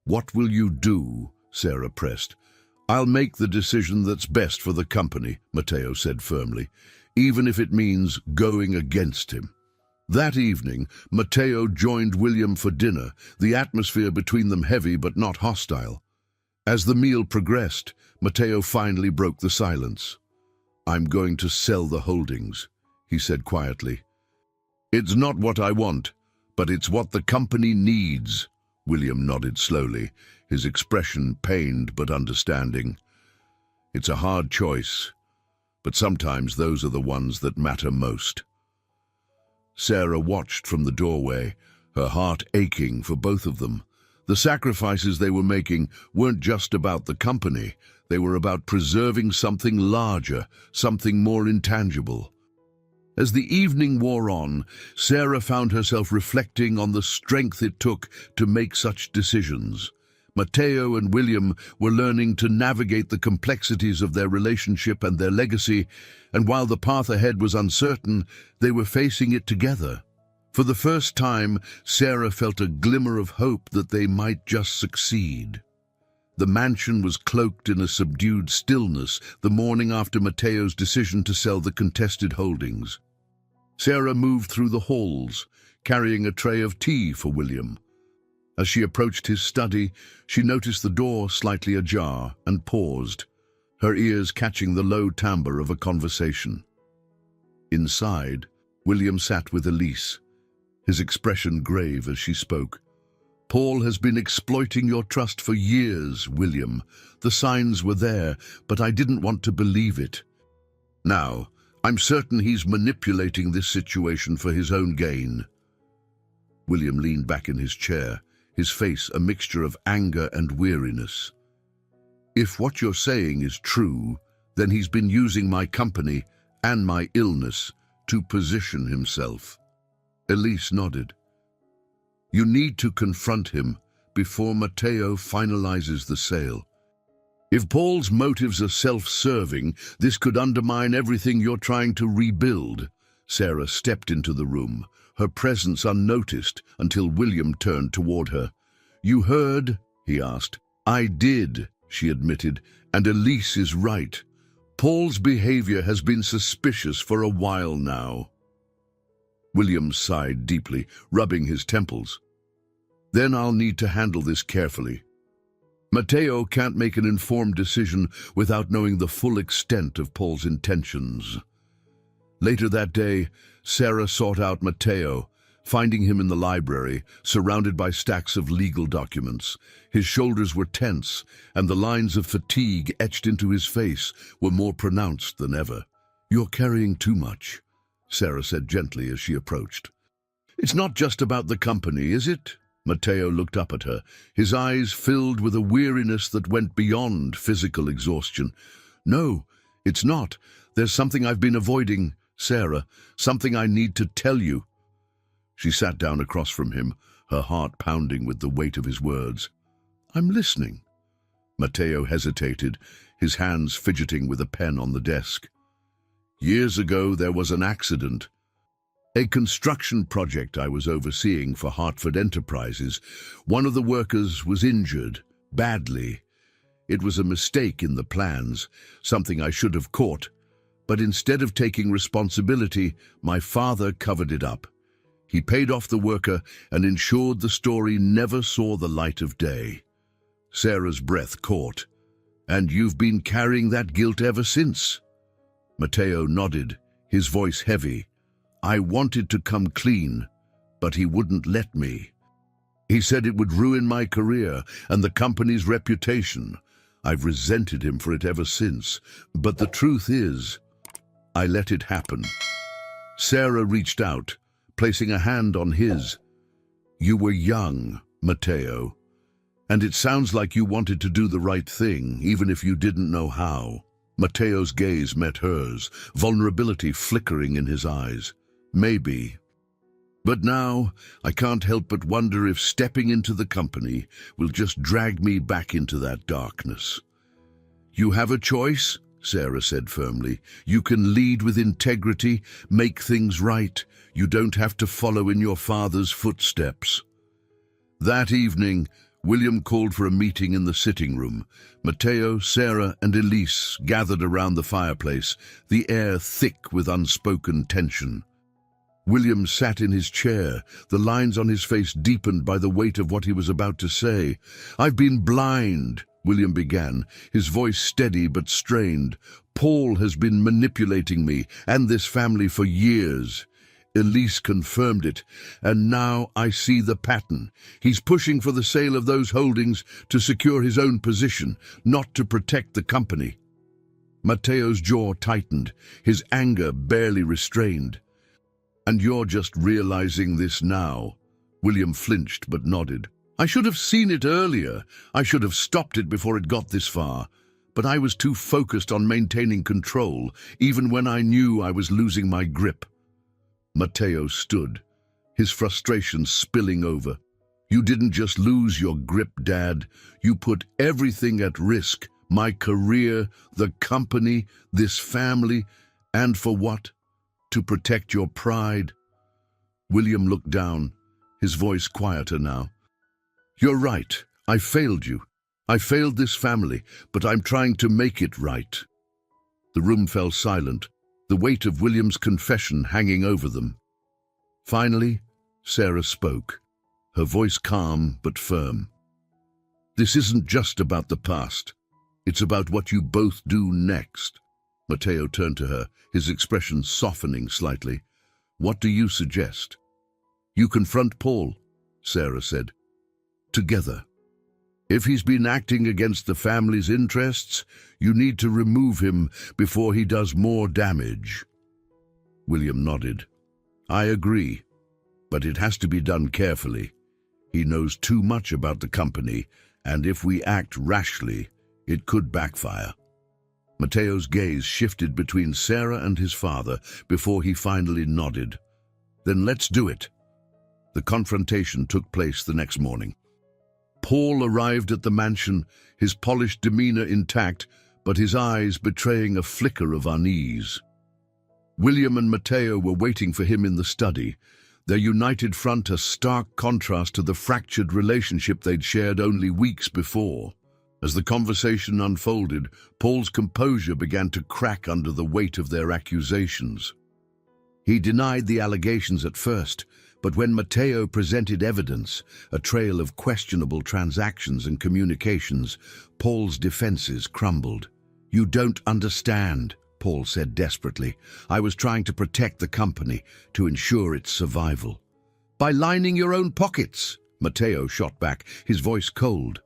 What will you do? Sarah pressed. I'll make the decision that's best for the company, Matteo said firmly, even if it means going against him. That evening, Matteo joined William for dinner, the atmosphere between them heavy but not hostile. As the meal progressed, Matteo finally broke the silence. I'm going to sell the holdings, he said quietly. It's not what I want, but it's what the company needs. William nodded slowly, his expression pained but understanding. It's a hard choice, but sometimes those are the ones that matter most. Sarah watched from the doorway, her heart aching for both of them. The sacrifices they were making weren't just about the company. They were about preserving something larger, something more intangible. As the evening wore on, Sarah found herself reflecting on the strength it took to make such decisions. Matteo and William were learning to navigate the complexities of their relationship and their legacy, and while the path ahead was uncertain, they were facing it together. For the first time, Sarah felt a glimmer of hope that they might just succeed. The mansion was cloaked in a subdued stillness the morning after Matteo's decision to sell the contested holdings. Sarah moved through the halls, carrying a tray of tea for William. As she approached his study, she noticed the door slightly ajar and paused, her ears catching the low timbre of a conversation. Inside, William sat with Elise, his expression grave as she spoke. Paul has been exploiting your trust for years, William. The signs were there, but I didn't want to believe it. Now, I'm certain he's manipulating this situation for his own gain. William leaned back in his chair, his face a mixture of anger and weariness. If what you're saying is true, then he's been using my company and my illness to position himself. Elise nodded. You need to confront him before Matteo finalizes the sale. If Paul's motives are self-serving, this could undermine everything you're trying to rebuild. Sarah stepped into the room, her presence unnoticed until William turned toward her. You heard? He asked. I did, she admitted, and Elise is right. Paul's behavior has been suspicious for a while now. William sighed deeply, rubbing his temples. Then I'll need to handle this carefully. Matteo can't make an informed decision without knowing the full extent of Paul's intentions. Later that day, Sarah sought out Matteo, finding him in the library, surrounded by stacks of legal documents. His shoulders were tense, and the lines of fatigue etched into his face were more pronounced than ever. You're carrying too much, Sarah said gently as she approached. It's not just about the company, is it? Matteo looked up at her, his eyes filled with a weariness that went beyond physical exhaustion. No, it's not. There's something I've been avoiding, Sarah, something I need to tell you. She sat down across from him, her heart pounding with the weight of his words. "I'm listening." Matteo hesitated, his hands fidgeting with a pen on the desk. "Years ago, there was an accident. A construction project I was overseeing for Hartford Enterprises. One of the workers was injured, badly. It was a mistake in the plans, something I should have caught. But instead of taking responsibility, my father covered it up. He paid off the worker and ensured the story never saw the light of day." Sarah's breath caught. "And you've been carrying that guilt ever since?" Matteo nodded, his voice heavy. "I wanted to come clean, but he wouldn't let me. He said it would ruin my career and the company's reputation. I've resented him for it ever since, but the truth is, I let it happen." Sarah reached out, placing a hand on his. "You were young, Matteo, and it sounds like you wanted to do the right thing, even if you didn't know how." Matteo's gaze met hers, vulnerability flickering in his eyes. "Maybe. But now, I can't help but wonder if stepping into the company will just drag me back into that darkness." "You have a choice," Sarah said firmly. "You can lead with integrity, make things right. You don't have to follow in your father's footsteps." That evening, William called for a meeting in the sitting room. Matteo, Sarah, and Elise gathered around the fireplace, the air thick with unspoken tension. William sat in his chair, the lines on his face deepened by the weight of what he was about to say. "I've been blind," William began, his voice steady but strained. "Paul has been manipulating me and this family for years." Elise confirmed it, "And now I see the pattern. He's pushing for the sale of those holdings to secure his own position, not to protect the company." Matteo's jaw tightened, his anger barely restrained. "And you're just realizing this now?" William flinched but nodded. "I should have seen it earlier. I should have stopped it before it got this far. But I was too focused on maintaining control, even when I knew I was losing my grip." Matteo stood, his frustration spilling over. "You didn't just lose your grip, Dad. You put everything at risk. My career, the company, this family. And for what? To protect your pride." William looked down, his voice quieter now. "You're right. I failed you. I failed this family, but I'm trying to make it right." The room fell silent, the weight of William's confession hanging over them. Finally, Sarah spoke, her voice calm but firm. "This isn't just about the past. It's about what you both do next." Matteo turned to her, his expression softening slightly. "What do you suggest?" "You confront Paul," Sarah said. "Together. If he's been acting against the family's interests, you need to remove him before he does more damage." William nodded. "I agree, but it has to be done carefully. He knows too much about the company, and if we act rashly, it could backfire." Matteo's gaze shifted between Sarah and his father before he finally nodded. "Then let's do it." The confrontation took place the next morning. Paul arrived at the mansion, his polished demeanor intact, but his eyes betraying a flicker of unease. William and Matteo were waiting for him in the study, their united front a stark contrast to the fractured relationship they'd shared only weeks before. As the conversation unfolded, Paul's composure began to crack under the weight of their accusations. He denied the allegations at first, but when Matteo presented evidence, a trail of questionable transactions and communications, Paul's defenses crumbled. "You don't understand," Paul said desperately. "I was trying to protect the company, to ensure its survival." "By lining your own pockets," Matteo shot back, his voice cold.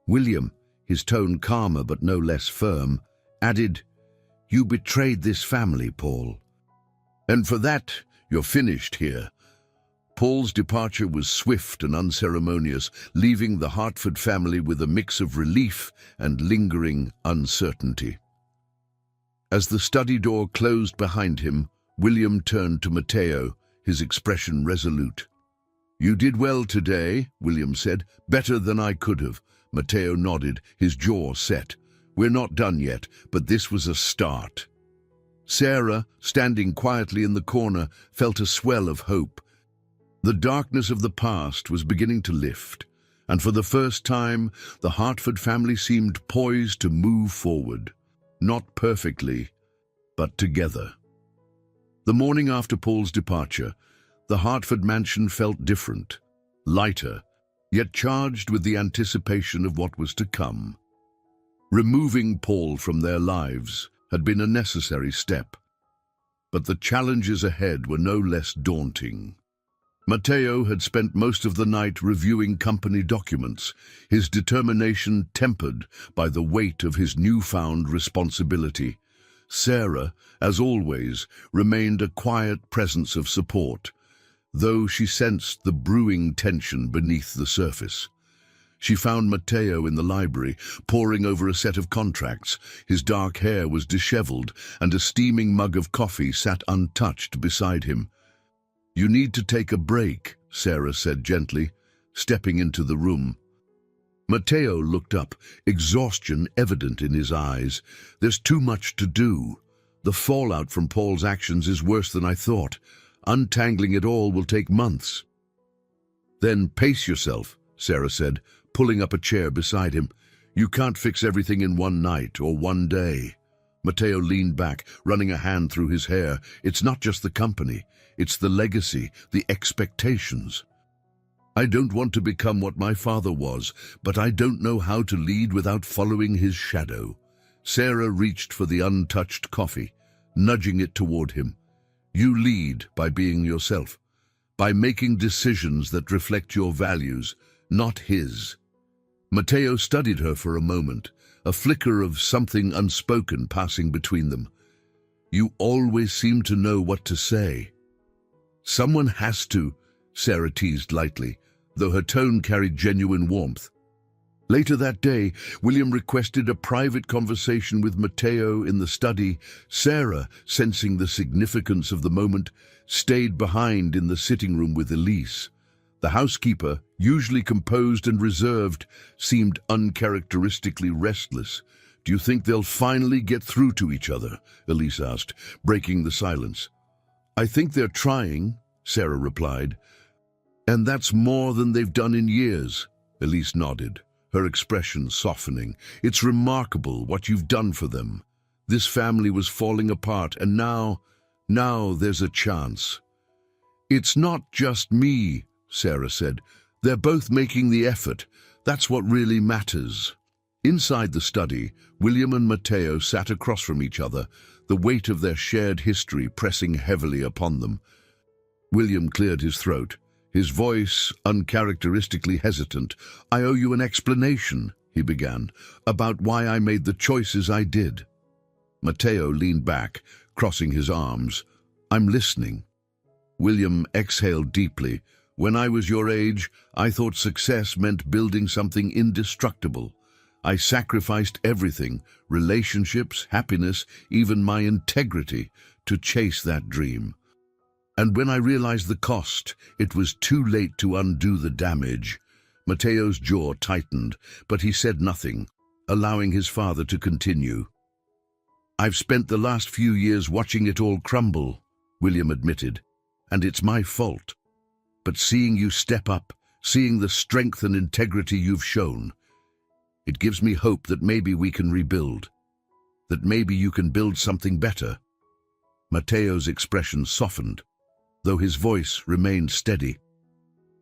William, his tone calmer but no less firm, added, "You betrayed this family, Paul. And for that, you're finished here." Paul's departure was swift and unceremonious, leaving the Hartford family with a mix of relief and lingering uncertainty. As the study door closed behind him, William turned to Matteo, his expression resolute. "You did well today," William said. "Better than I could have." Matteo nodded, his jaw set. "We're not done yet, but this was a start." Sarah, standing quietly in the corner, felt a swell of hope. The darkness of the past was beginning to lift, and for the first time, the Hartford family seemed poised to move forward. Not perfectly, but together. The morning after Paul's departure, the Hartford mansion felt different, lighter, yet charged with the anticipation of what was to come. Removing Paul from their lives had been a necessary step, but the challenges ahead were no less daunting. Matteo had spent most of the night reviewing company documents, his determination tempered by the weight of his newfound responsibility. Sarah, as always, remained a quiet presence of support, though she sensed the brewing tension beneath the surface. She found Matteo in the library, poring over a set of contracts. His dark hair was disheveled, and a steaming mug of coffee sat untouched beside him. "You need to take a break," Sarah said gently, stepping into the room. Matteo looked up, exhaustion evident in his eyes. "There's too much to do. The fallout from Paul's actions is worse than I thought. Untangling it all will take months." "Then pace yourself," Sarah said, pulling up a chair beside him. "You can't fix everything in one night or one day." Matteo leaned back, running a hand through his hair. "It's not just the company. It's the legacy, the expectations. I don't want to become what my father was, but I don't know how to lead without following his shadow." Sarah reached for the untouched coffee, nudging it toward him. "You lead by being yourself, by making decisions that reflect your values, not his." Matteo studied her for a moment, a flicker of something unspoken passing between them. "You always seem to know what to say." "Someone has to," Sarah teased lightly, though her tone carried genuine warmth. Later that day, William requested a private conversation with Matteo in the study. Sarah, sensing the significance of the moment, stayed behind in the sitting room with Elise. The housekeeper, usually composed and reserved, seemed uncharacteristically restless. "Do you think they'll finally get through to each other?" Elise asked, breaking the silence. "I think they're trying," Sarah replied. "And that's more than they've done in years." Elise nodded, her expression softening. "It's remarkable what you've done for them. This family was falling apart, and now there's a chance." "It's not just me," Sarah said. "They're both making the effort. That's what really matters." Inside the study, William and Matteo sat across from each other, the weight of their shared history pressing heavily upon them. William cleared his throat, his voice uncharacteristically hesitant. "I owe you an explanation," he began, "about why I made the choices I did." Matteo leaned back, crossing his arms. "I'm listening." William exhaled deeply. "When I was your age, I thought success meant building something indestructible. I sacrificed everything, relationships, happiness, even my integrity, to chase that dream. And when I realized the cost, it was too late to undo the damage." Matteo's jaw tightened, but he said nothing, allowing his father to continue. "I've spent the last few years watching it all crumble," William admitted, "and it's my fault. But seeing you step up, seeing the strength and integrity you've shown, it gives me hope that maybe we can rebuild, that maybe you can build something better." Matteo's expression softened, though his voice remained steady.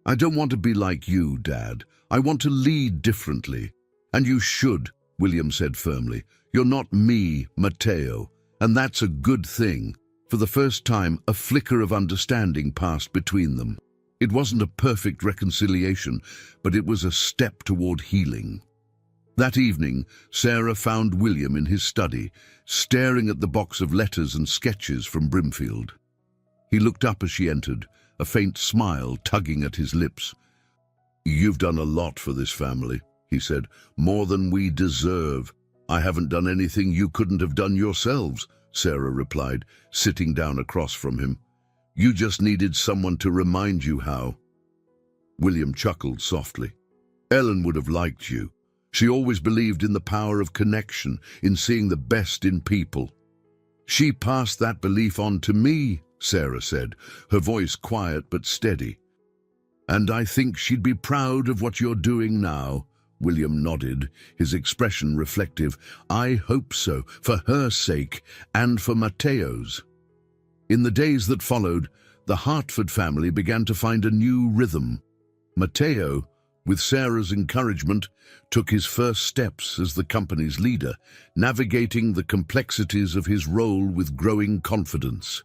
"I don't want to be like you, Dad. I want to lead differently. And you should," William said firmly. "You're not me, Matteo, and that's a good thing." For the first time, a flicker of understanding passed between them. It wasn't a perfect reconciliation, but it was a step toward healing. That evening, Sarah found William in his study, staring at the box of letters and sketches from Brimfield. He looked up as she entered, a faint smile tugging at his lips. "You've done a lot for this family," he said, "more than we deserve." "I haven't done anything you couldn't have done yourselves," Sarah replied, sitting down across from him. "You just needed someone to remind you how." William chuckled softly. Ellen would have liked you. She always believed in the power of connection, in seeing the best in people. She passed that belief on to me, Sarah said, her voice quiet but steady. And I think she'd be proud of what you're doing now. William nodded, his expression reflective. I hope so, for her sake and for Matteo's. In the days that followed, the Hartford family began to find a new rhythm. Matteo, with Sarah's encouragement, took his first steps as the company's leader, navigating the complexities of his role with growing confidence.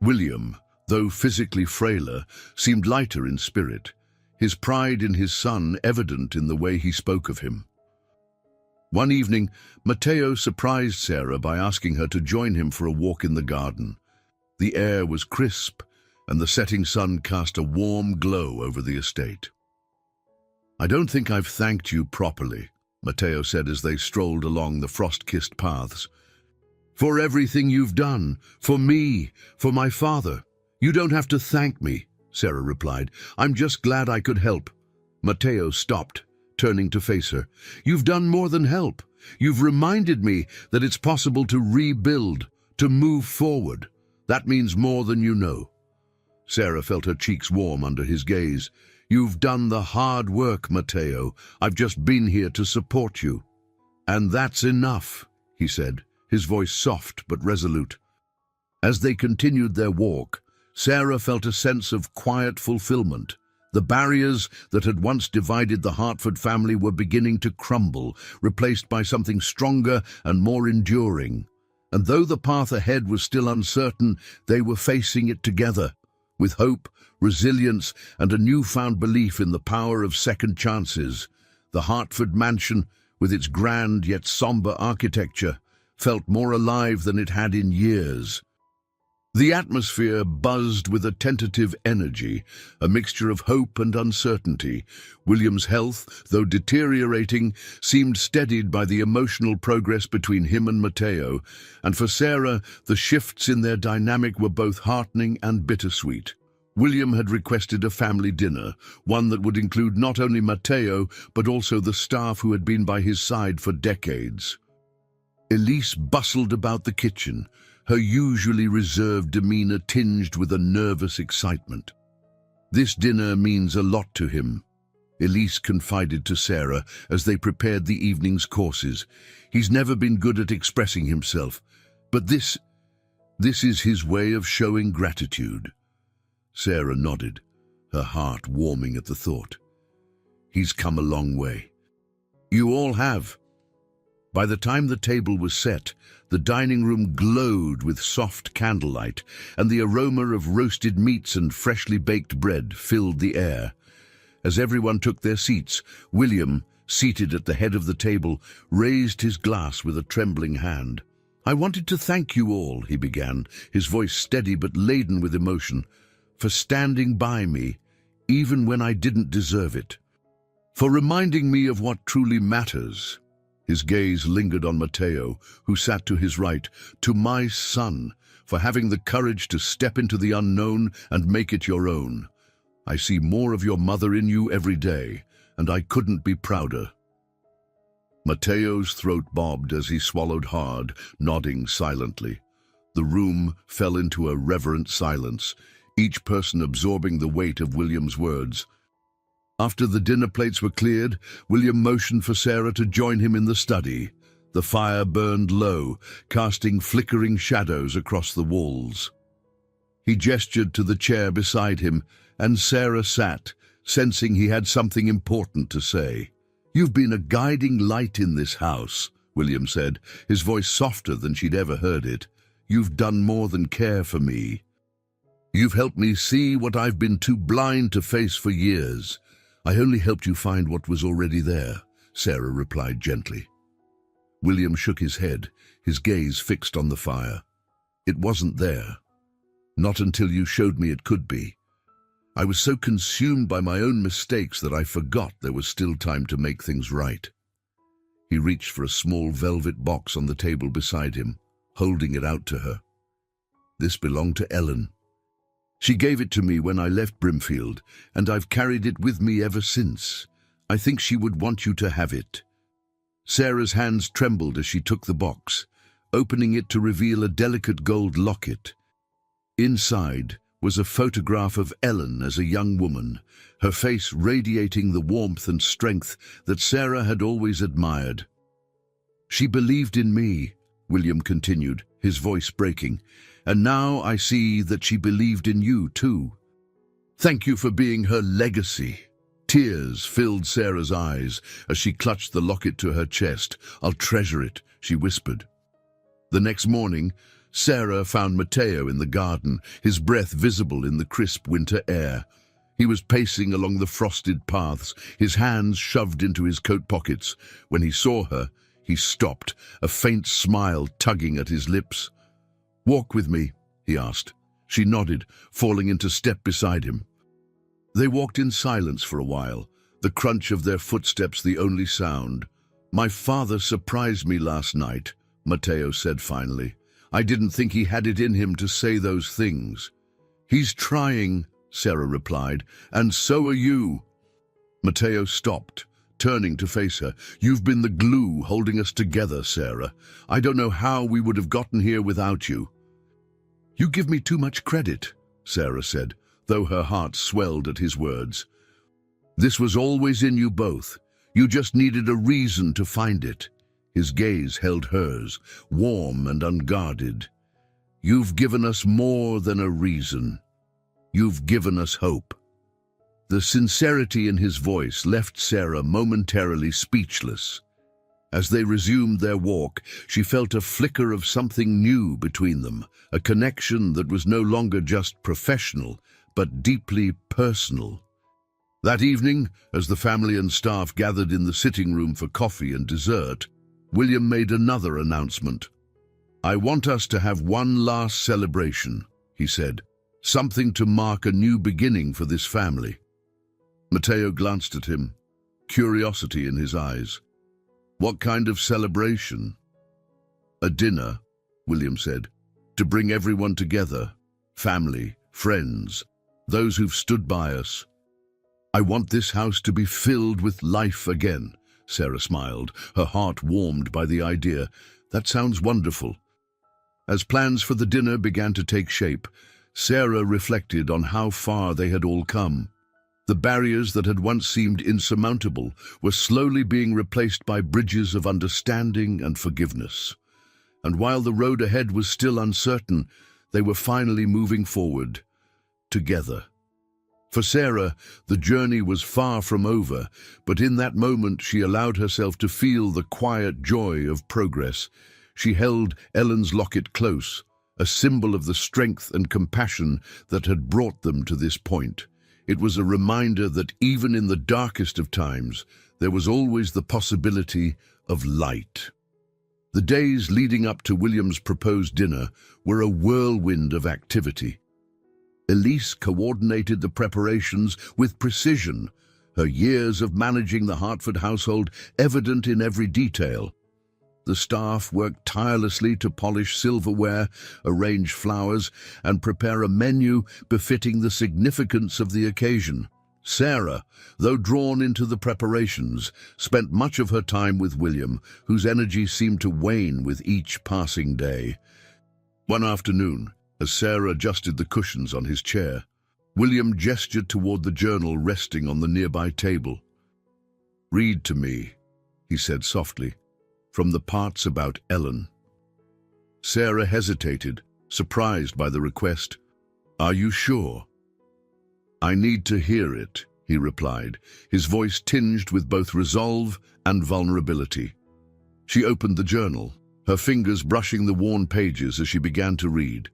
William, though physically frailer, seemed lighter in spirit, his pride in his son evident in the way he spoke of him. One evening, Matteo surprised Sarah by asking her to join him for a walk in the garden. The air was crisp, and the setting sun cast a warm glow over the estate. I don't think I've thanked you properly, Matteo said as they strolled along the frost-kissed paths. For everything you've done, for me, for my father. You don't have to thank me, Sarah replied. I'm just glad I could help. Matteo stopped, turning to face her. You've done more than help. You've reminded me that it's possible to rebuild, to move forward. That means more than you know. Sarah felt her cheeks warm under his gaze. You've done the hard work, Matteo. I've just been here to support you. And that's enough, he said, his voice soft but resolute. As they continued their walk, Sarah felt a sense of quiet fulfillment. The barriers that had once divided the Hartford family were beginning to crumble, replaced by something stronger and more enduring. And though the path ahead was still uncertain, they were facing it together, with hope, resilience, and a newfound belief in the power of second chances. The Hartford mansion, with its grand yet somber architecture, felt more alive than it had in years. The atmosphere buzzed with a tentative energy, a mixture of hope and uncertainty. William's health, though deteriorating, seemed steadied by the emotional progress between him and Matteo, and for Sarah, the shifts in their dynamic were both heartening and bittersweet. William had requested a family dinner, one that would include not only Matteo, but also the staff who had been by his side for decades. Elise bustled about the kitchen, her usually reserved demeanor tinged with a nervous excitement. This dinner means a lot to him, Elise confided to Sarah as they prepared the evening's courses. He's never been good at expressing himself, but this is his way of showing gratitude. Sarah nodded, her heart warming at the thought. He's come a long way. You all have. By the time the table was set, the dining room glowed with soft candlelight, and the aroma of roasted meats and freshly baked bread filled the air. As everyone took their seats, William, seated at the head of the table, raised his glass with a trembling hand. I wanted to thank you all, he began, his voice steady but laden with emotion, for standing by me, even when I didn't deserve it. For reminding me of what truly matters. His gaze lingered on Matteo, who sat to his right, to my son, for having the courage to step into the unknown and make it your own. I see more of your mother in you every day, and I couldn't be prouder. Matteo's throat bobbed as he swallowed hard, nodding silently. The room fell into a reverent silence, each person absorbing the weight of William's words. After the dinner plates were cleared, William motioned for Sarah to join him in the study. The fire burned low, casting flickering shadows across the walls. He gestured to the chair beside him, and Sarah sat, sensing he had something important to say. You've been a guiding light in this house, William said, his voice softer than she'd ever heard it. You've done more than care for me. You've helped me see what I've been too blind to face for years. I only helped you find what was already there, Sarah replied gently. William shook his head, his gaze fixed on the fire. It wasn't there. Not until you showed me it could be. I was so consumed by my own mistakes that I forgot there was still time to make things right. He reached for a small velvet box on the table beside him, holding it out to her. This belonged to Ellen. She gave it to me when I left Brimfield, and I've carried it with me ever since. I think she would want you to have it." Sarah's hands trembled as she took the box, opening it to reveal a delicate gold locket. Inside was a photograph of Ellen as a young woman, her face radiating the warmth and strength that Sarah had always admired. "She believed in me," William continued, his voice breaking, "and now I see that she believed in you too. Thank you for being her legacy." Tears filled Sarah's eyes as she clutched the locket to her chest. "I'll treasure it," she whispered. The next morning, Sarah found Matteo in the garden, his breath visible in the crisp winter air. He was pacing along the frosted paths, his hands shoved into his coat pockets. When he saw her, he stopped, a faint smile tugging at his lips. "Walk with me," he asked. She nodded, falling into step beside him. They walked in silence for a while, the crunch of their footsteps the only sound. "My father surprised me last night," Matteo said finally. "I didn't think he had it in him to say those things." "He's trying," Sarah replied, "and so are you." Matteo stopped, turning to face her. "You've been the glue holding us together, Sarah. I don't know how we would have gotten here without you." "You give me too much credit," Sarah said, though her heart swelled at his words. "This was always in you both. You just needed a reason to find it." His gaze held hers, warm and unguarded. "You've given us more than a reason. You've given us hope." The sincerity in his voice left Sarah momentarily speechless. As they resumed their walk, she felt a flicker of something new between them, a connection that was no longer just professional, but deeply personal. That evening, as the family and staff gathered in the sitting room for coffee and dessert, William made another announcement. "I want us to have one last celebration," he said, "something to mark a new beginning for this family." Matteo glanced at him, curiosity in his eyes. "What kind of celebration?" "A dinner," William said, "to bring everyone together, family, friends, those who've stood by us." "I want this house to be filled with life again," Sarah smiled, her heart warmed by the idea. "That sounds wonderful." As plans for the dinner began to take shape, Sarah reflected on how far they had all come. The barriers that had once seemed insurmountable were slowly being replaced by bridges of understanding and forgiveness. And while the road ahead was still uncertain, they were finally moving forward, together. For Sarah, the journey was far from over, but in that moment she allowed herself to feel the quiet joy of progress. She held Ellen's locket close, a symbol of the strength and compassion that had brought them to this point. It was a reminder that even in the darkest of times, there was always the possibility of light. The days leading up to William's proposed dinner were a whirlwind of activity. Elise coordinated the preparations with precision, her years of managing the Hartford household evident in every detail. The staff worked tirelessly to polish silverware, arrange flowers, and prepare a menu befitting the significance of the occasion. Sarah, though drawn into the preparations, spent much of her time with William, whose energy seemed to wane with each passing day. One afternoon, as Sarah adjusted the cushions on his chair, William gestured toward the journal resting on the nearby table. "Read to me," he said softly, "from the parts about Ellen." Sarah hesitated, surprised by the request. "Are you sure?" "I need to hear it," he replied, his voice tinged with both resolve and vulnerability. She opened the journal, her fingers brushing the worn pages as she began to read.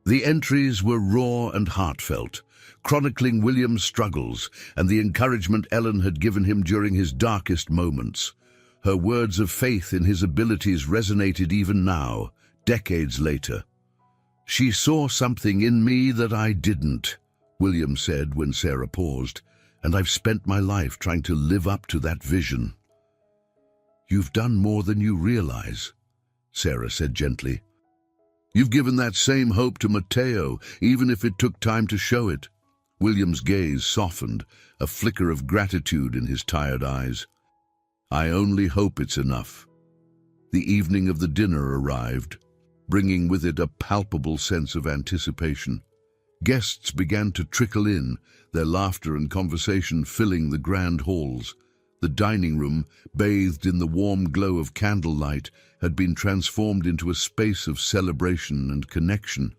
The entries were raw and heartfelt, chronicling William's struggles and the encouragement Ellen had given him during his darkest moments. Her words of faith in his abilities resonated even now, decades later. "She saw something in me that I didn't," William said when Sarah paused, "and I've spent my life trying to live up to that vision." "You've done more than you realize," Sarah said gently. You've given that same hope to Matteo, even if it took time to show it. William's gaze softened, a flicker of gratitude in his tired eyes. I only hope it's enough. The evening of the dinner arrived, bringing with it a palpable sense of anticipation. Guests began to trickle in, their laughter and conversation filling the grand halls. The dining room, bathed in the warm glow of candlelight, had been transformed into a space of celebration and connection.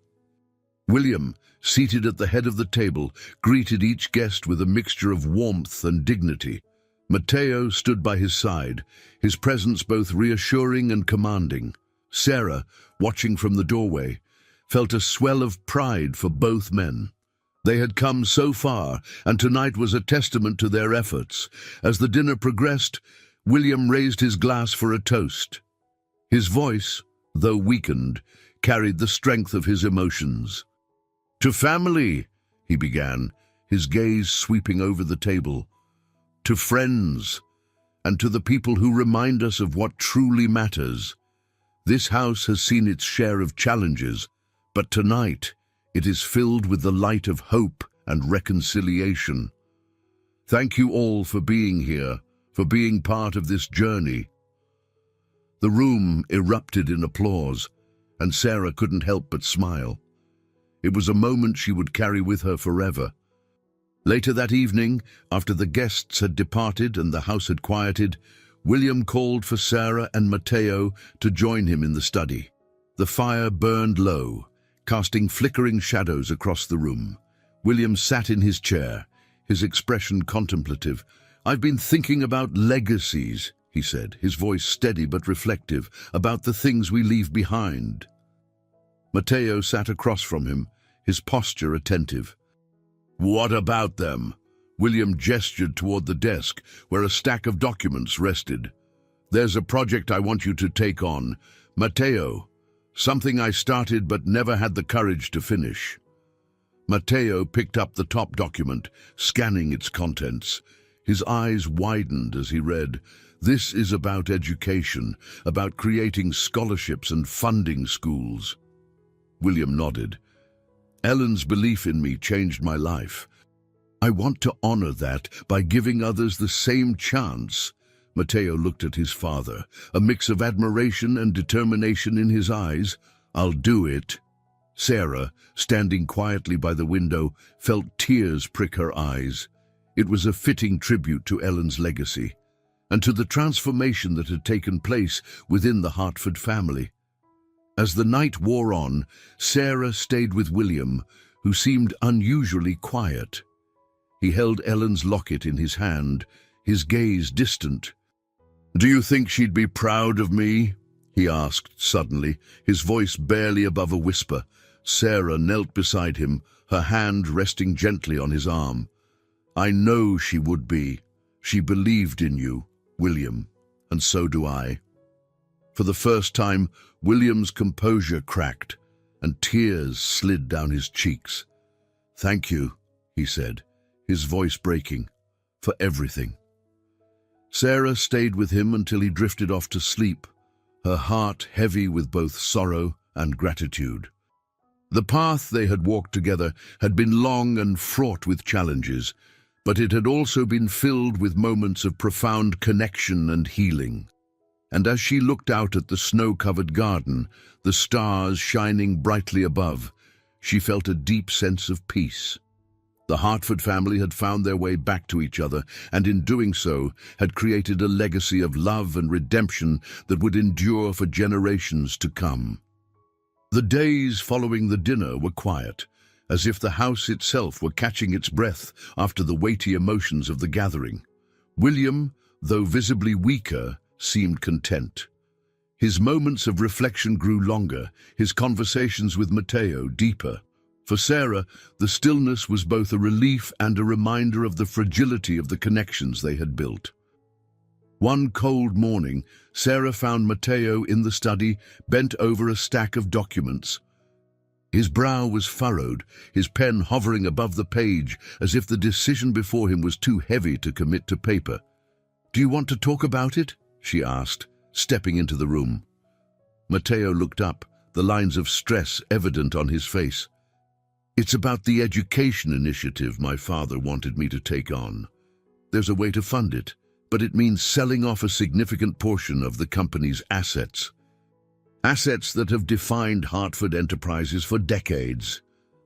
William, seated at the head of the table, greeted each guest with a mixture of warmth and dignity. Matteo stood by his side, his presence both reassuring and commanding. Sarah, watching from the doorway, felt a swell of pride for both men. They had come so far, and tonight was a testament to their efforts. As the dinner progressed, William raised his glass for a toast. His voice, though weakened, carried the strength of his emotions. "To family," he began, his gaze sweeping over the table. "To friends, and to the people who remind us of what truly matters. This house has seen its share of challenges, but tonight it is filled with the light of hope and reconciliation. Thank you all for being here, for being part of this journey." The room erupted in applause, and Sarah couldn't help but smile. It was a moment she would carry with her forever. Later that evening, after the guests had departed and the house had quieted, William called for Sarah and Matteo to join him in the study. The fire burned low, casting flickering shadows across the room. William sat in his chair, his expression contemplative. "I've been thinking about legacies," he said, his voice steady but reflective, "about the things we leave behind." Matteo sat across from him, his posture attentive. "What about them?" William gestured toward the desk, where a stack of documents rested. "There's a project I want you to take on, Matteo. Something I started but never had the courage to finish." Matteo picked up the top document, scanning its contents. His eyes widened as he read. "This is about education, about creating scholarships and funding schools." William nodded. "Ellen's belief in me changed my life. I want to honor that by giving others the same chance." Matteo looked at his father, a mix of admiration and determination in his eyes. "I'll do it." Sarah, standing quietly by the window, felt tears prick her eyes. It was a fitting tribute to Ellen's legacy, and to the transformation that had taken place within the Hartford family. As the night wore on, Sarah stayed with William, who seemed unusually quiet. He held Ellen's locket in his hand, his gaze distant. "Do you think she'd be proud of me?" he asked suddenly, his voice barely above a whisper. Sarah knelt beside him, her hand resting gently on his arm. "I know she would be. She believed in you, William, and so do I." For the first time, William's composure cracked, and tears slid down his cheeks. "Thank you," he said, his voice breaking, "for everything." Sarah stayed with him until he drifted off to sleep, her heart heavy with both sorrow and gratitude. The path they had walked together had been long and fraught with challenges, but it had also been filled with moments of profound connection and healing. And as she looked out at the snow-covered garden, the stars shining brightly above, she felt a deep sense of peace. The Hartford family had found their way back to each other, and in doing so, had created a legacy of love and redemption that would endure for generations to come. The days following the dinner were quiet, as if the house itself were catching its breath after the weighty emotions of the gathering. William, though visibly weaker, seemed content. His moments of reflection grew longer, his conversations with Matteo deeper. For Sarah, the stillness was both a relief and a reminder of the fragility of the connections they had built. One cold morning, Sarah found Matteo in the study, bent over a stack of documents. His brow was furrowed, his pen hovering above the page, as if the decision before him was too heavy to commit to paper. "Do you want to talk about it?" she asked, stepping into the room. Matteo looked up, the lines of stress evident on his face. "It's about the education initiative my father wanted me to take on. There's a way to fund it, but it means selling off a significant portion of the company's assets. Assets that have defined Hartford Enterprises for decades."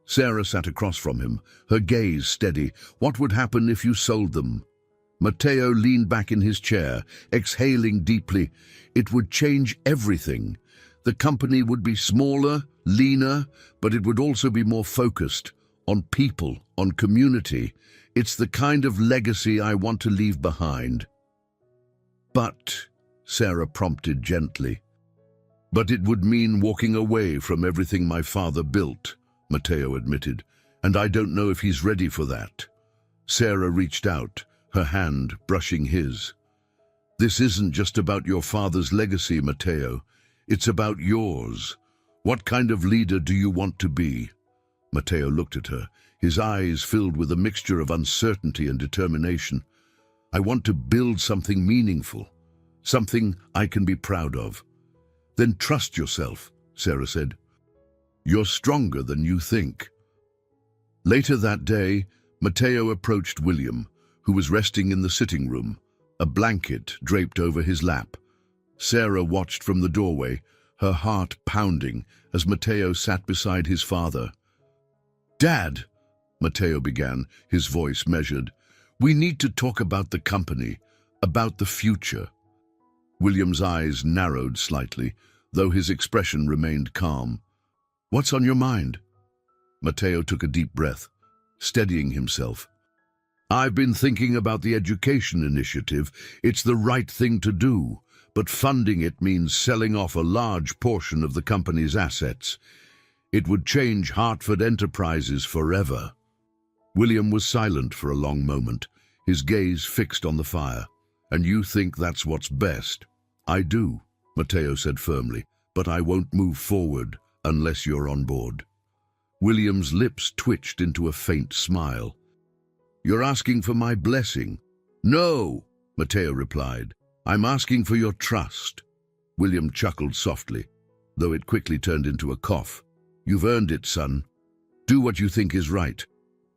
Sarah sat across from him, her gaze steady. "What would happen if you sold them?" Matteo leaned back in his chair, exhaling deeply. "It would change everything. The company would be smaller, leaner, but it would also be more focused on people, on community. It's the kind of legacy I want to leave behind." "But," Sarah prompted gently. "But it would mean walking away from everything my father built," Matteo admitted, "and I don't know if he's ready for that." Sarah reached out, her hand brushing his. "This isn't just about your father's legacy, Matteo. It's about yours. What kind of leader do you want to be?" Matteo looked at her, his eyes filled with a mixture of uncertainty and determination. "I want to build something meaningful, something I can be proud of." "Then trust yourself," Sarah said. "You're stronger than you think." Later that day, Matteo approached William, who was resting in the sitting room, a blanket draped over his lap. Sarah watched from the doorway, her heart pounding as Matteo sat beside his father. "Dad," Matteo began, his voice measured, "we need to talk about the company, about the future." William's eyes narrowed slightly, though his expression remained calm. "What's on your mind?" Matteo took a deep breath, steadying himself. "I've been thinking about the education initiative. It's the right thing to do, but funding it means selling off a large portion of the company's assets. It would change Hartford Enterprises forever." William was silent for a long moment, his gaze fixed on the fire. "And you think that's what's best?" "I do," Matteo said firmly, "but I won't move forward unless you're on board." William's lips twitched into a faint smile. "You're asking for my blessing?" "No," Matteo replied. "I'm asking for your trust." William chuckled softly, though it quickly turned into a cough. "You've earned it, son. Do what you think is right.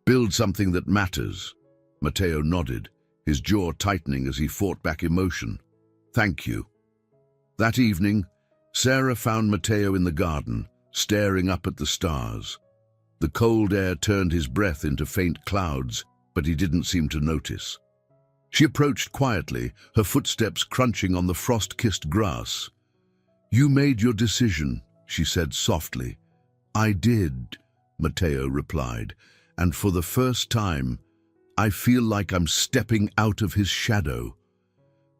Build something that matters." Matteo nodded, his jaw tightening as he fought back emotion. "Thank you." That evening, Sarah found Matteo in the garden, staring up at the stars. The cold air turned his breath into faint clouds, but he didn't seem to notice. She approached quietly, her footsteps crunching on the frost-kissed grass. "You made your decision," she said softly. "I did," Matteo replied, "and for the first time, I feel like I'm stepping out of his shadow."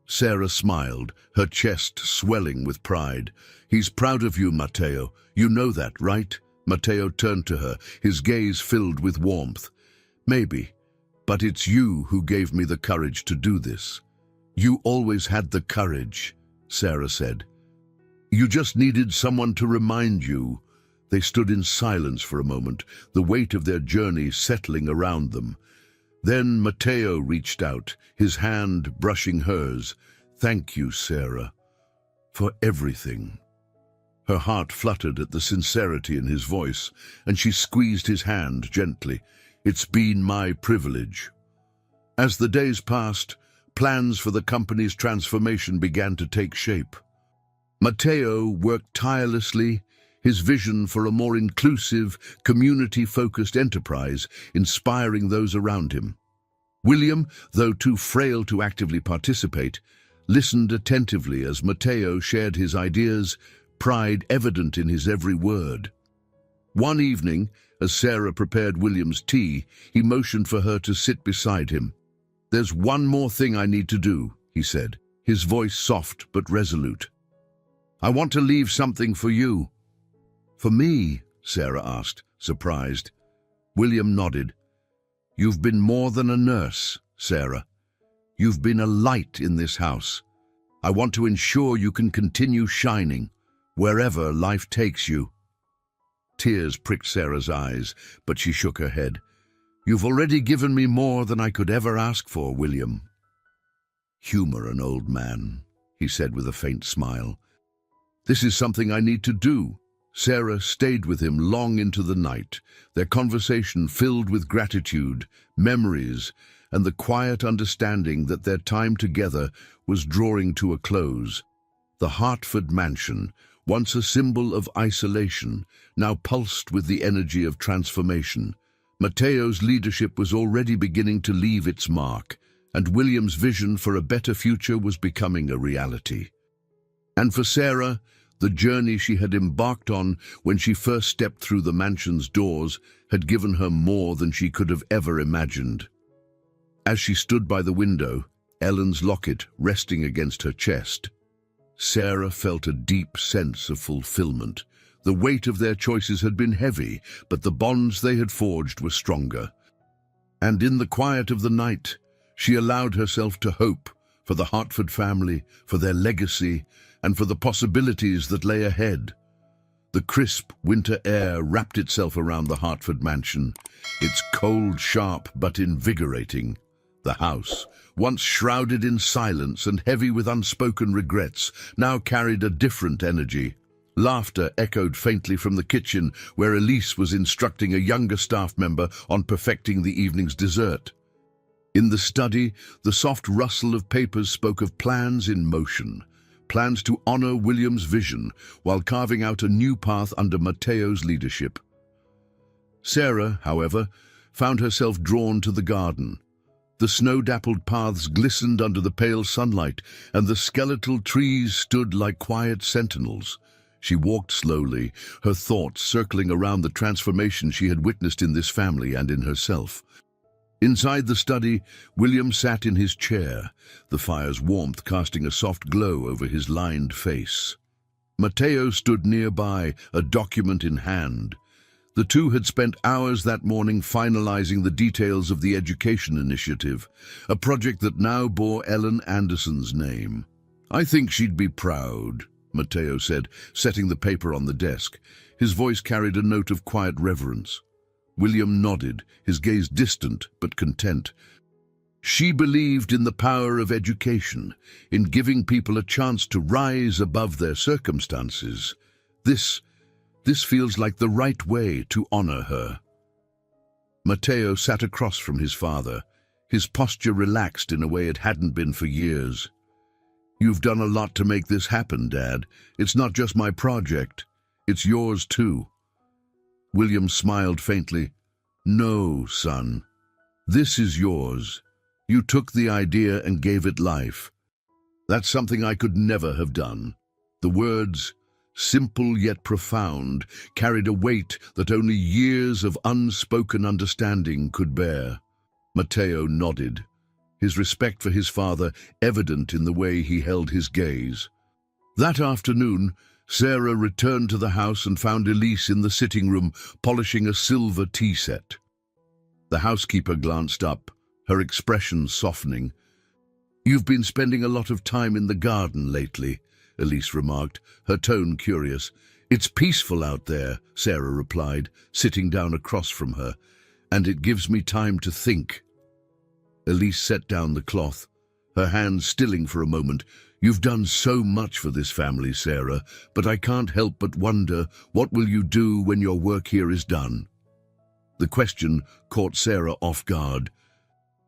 Sarah smiled, her chest swelling with pride. "He's proud of you, Matteo. You know that, right?" Matteo turned to her, his gaze filled with warmth. "Maybe, but it's you who gave me the courage to do this." "You always had the courage," Sarah said. "You just needed someone to remind you." They stood in silence for a moment, the weight of their journey settling around them. Then Matteo reached out, his hand brushing hers. "Thank you, Sarah, for everything." Her heart fluttered at the sincerity in his voice, and she squeezed his hand gently. "It's been my privilege." As the days passed, plans for the company's transformation began to take shape. Matteo worked tirelessly, his vision for a more inclusive, community-focused enterprise, inspiring those around him. William, though too frail to actively participate, listened attentively as Matteo shared his ideas, pride evident in his every word. One evening, as Sarah prepared William's tea, he motioned for her to sit beside him. "There's one more thing I need to do," he said, his voice soft but resolute. "I want to leave something for you." "For me?" Sarah asked, surprised. William nodded. "You've been more than a nurse, Sarah. You've been a light in this house. I want to ensure you can continue shining, wherever life takes you." Tears pricked Sarah's eyes, but she shook her head. "You've already given me more than I could ever ask for, William." "Humor an old man," he said with a faint smile. "This is something I need to do," Sarah stayed with him long into the night, their conversation filled with gratitude, memories, and the quiet understanding that their time together was drawing to a close. The Hartford mansion, once a symbol of isolation, now pulsed with the energy of transformation. Matteo's leadership was already beginning to leave its mark, and William's vision for a better future was becoming a reality. And for Sarah, the journey she had embarked on when she first stepped through the mansion's doors had given her more than she could have ever imagined. As she stood by the window, Ellen's locket resting against her chest, Sarah felt a deep sense of fulfillment. The weight of their choices had been heavy, but the bonds they had forged were stronger. And in the quiet of the night, she allowed herself to hope for the Hartford family, for their legacy, and for the possibilities that lay ahead. The crisp winter air wrapped itself around the Hartford mansion, its cold, sharp, but invigorating. The house, once shrouded in silence and heavy with unspoken regrets, now carried a different energy. Laughter echoed faintly from the kitchen, where Elise was instructing a younger staff member on perfecting the evening's dessert. In the study, the soft rustle of papers spoke of plans in motion, plans to honor William's vision while carving out a new path under Matteo's leadership. Sarah, however, found herself drawn to the garden. The snow-dappled paths glistened under the pale sunlight, and the skeletal trees stood like quiet sentinels. She walked slowly, her thoughts circling around the transformation she had witnessed in this family and in herself. Inside the study, William sat in his chair, the fire's warmth casting a soft glow over his lined face. Matteo stood nearby, a document in hand. The two had spent hours that morning finalizing the details of the education initiative, a project that now bore Ellen Anderson's name. "I think she'd be proud," Matteo said, setting the paper on the desk. His voice carried a note of quiet reverence. William nodded, his gaze distant but content. She believed in the power of education, in giving people a chance to rise above their circumstances. This feels like the right way to honor her. Matteo sat across from his father, his posture relaxed in a way it hadn't been for years. "You've done a lot to make this happen, Dad. It's not just my project. It's yours too." William smiled faintly. "No, son. This is yours. You took the idea and gave it life. That's something I could never have done." The words, simple yet profound, carried a weight that only years of unspoken understanding could bear. Matteo nodded, his respect for his father evident in the way he held his gaze. That afternoon, Sarah returned to the house and found Elise in the sitting room polishing a silver tea set. The housekeeper glanced up, her expression softening. "You've been spending a lot of time in the garden lately," Elise remarked, her tone curious. "It's peaceful out there," Sarah replied, sitting down across from her, "and it gives me time to think." Elise set down the cloth, her hands stilling for a moment. "You've done so much for this family, Sarah, but I can't help but wonder, what will you do when your work here is done?" The question caught Sarah off guard.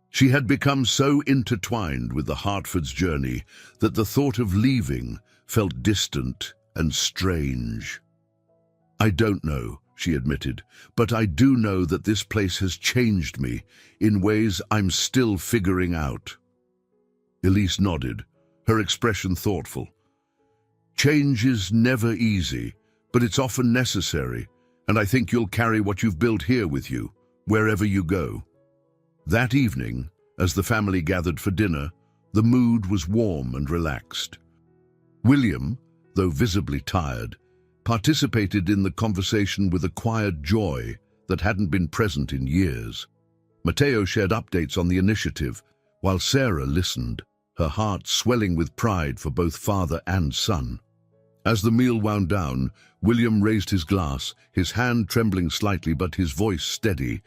She had become so intertwined with the Hartford's journey that the thought of leaving felt distant and strange. "I don't know," she admitted, "but I do know that this place has changed me in ways I'm still figuring out." Elise nodded, her expression thoughtful. "Change is never easy, but it's often necessary, and I think you'll carry what you've built here with you, wherever you go." That evening, as the family gathered for dinner, the mood was warm and relaxed. William, though visibly tired, participated in the conversation with a quiet joy that hadn't been present in years. Matteo shared updates on the initiative, while Sarah listened, her heart swelling with pride for both father and son. As the meal wound down, William raised his glass, his hand trembling slightly but his voice steady.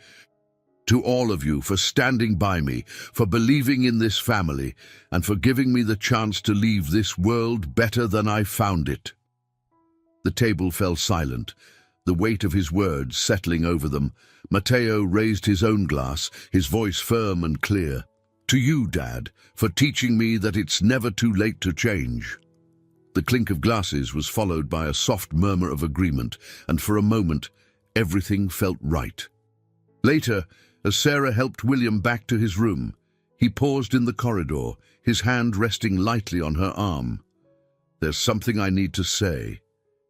"To all of you for standing by me, for believing in this family, and for giving me the chance to leave this world better than I found it." The table fell silent, the weight of his words settling over them. Matteo raised his own glass, his voice firm and clear. "To you, Dad, for teaching me that it's never too late to change." The clink of glasses was followed by a soft murmur of agreement, and for a moment, everything felt right. Later, as Sarah helped William back to his room, he paused in the corridor, his hand resting lightly on her arm. "There's something I need to say,"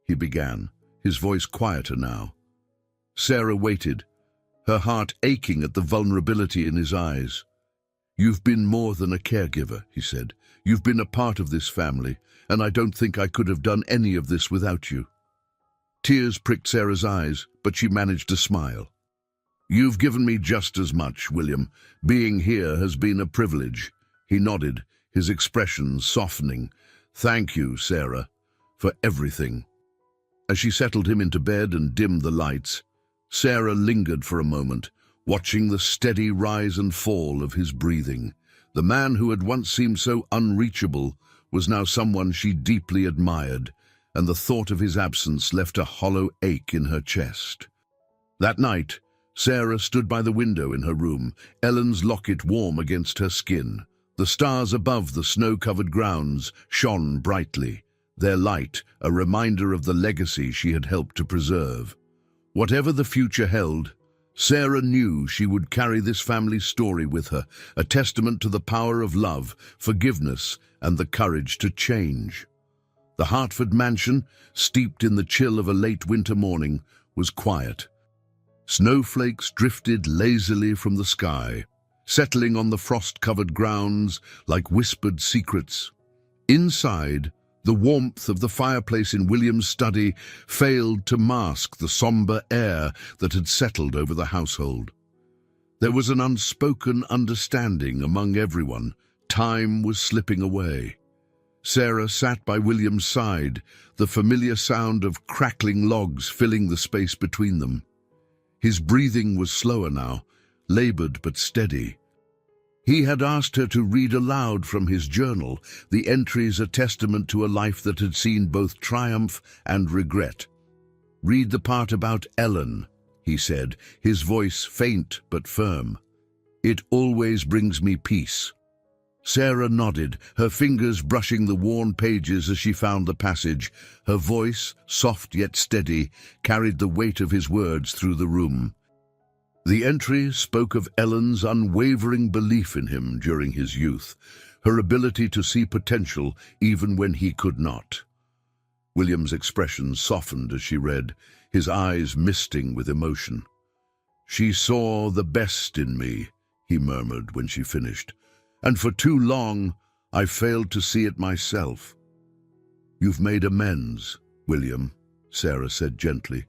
he began, his voice quieter now. Sarah waited, her heart aching at the vulnerability in his eyes. "You've been more than a caregiver," he said. "You've been a part of this family, and I don't think I could have done any of this without you." Tears pricked Sarah's eyes, but she managed to smile. "You've given me just as much, William. Being here has been a privilege." He nodded, his expression softening. "Thank you, Sarah, for everything." As she settled him into bed and dimmed the lights, Sarah lingered for a moment, watching the steady rise and fall of his breathing. The man who had once seemed so unreachable was now someone she deeply admired, and the thought of his absence left a hollow ache in her chest. That night, Sarah stood by the window in her room, Ellen's locket warm against her skin. The stars above the snow-covered grounds shone brightly, their light a reminder of the legacy she had helped to preserve. Whatever the future held, Sarah knew she would carry this family's story with her, a testament to the power of love, forgiveness, and the courage to change. The Hartford mansion, steeped in the chill of a late winter morning, was quiet. Snowflakes drifted lazily from the sky, settling on the frost-covered grounds like whispered secrets. Inside, the warmth of the fireplace in William's study failed to mask the somber air that had settled over the household. There was an unspoken understanding among everyone. Time was slipping away. Sarah sat by William's side, the familiar sound of crackling logs filling the space between them. His breathing was slower now, labored but steady. He had asked her to read aloud from his journal, the entries a testament to a life that had seen both triumph and regret. "Read the part about Ellen," he said, his voice faint but firm. "It always brings me peace." Sarah nodded, her fingers brushing the worn pages as she found the passage. Her voice, soft yet steady, carried the weight of his words through the room. The entry spoke of Ellen's unwavering belief in him during his youth, her ability to see potential even when he could not. William's expression softened as she read, his eyes misting with emotion. "She saw the best in me," he murmured when she finished, "and for too long I failed to see it myself." "You've made amends, William," Sarah said gently.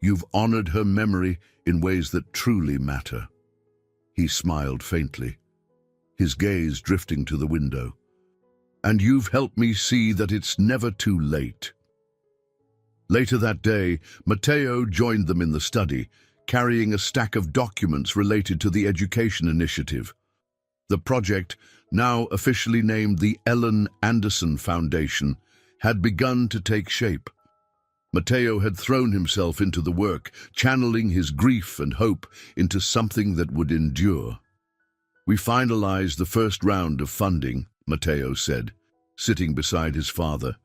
"You've honored her memory in ways that truly matter." He smiled faintly, his gaze drifting to the window. "And you've helped me see that it's never too late." Later that day, Matteo joined them in the study, carrying a stack of documents related to the education initiative. The project, now officially named the Ellen Anderson Foundation, had begun to take shape. Matteo had thrown himself into the work, channeling his grief and hope into something that would endure. "We finalized the first round of funding," Matteo said, sitting beside his father.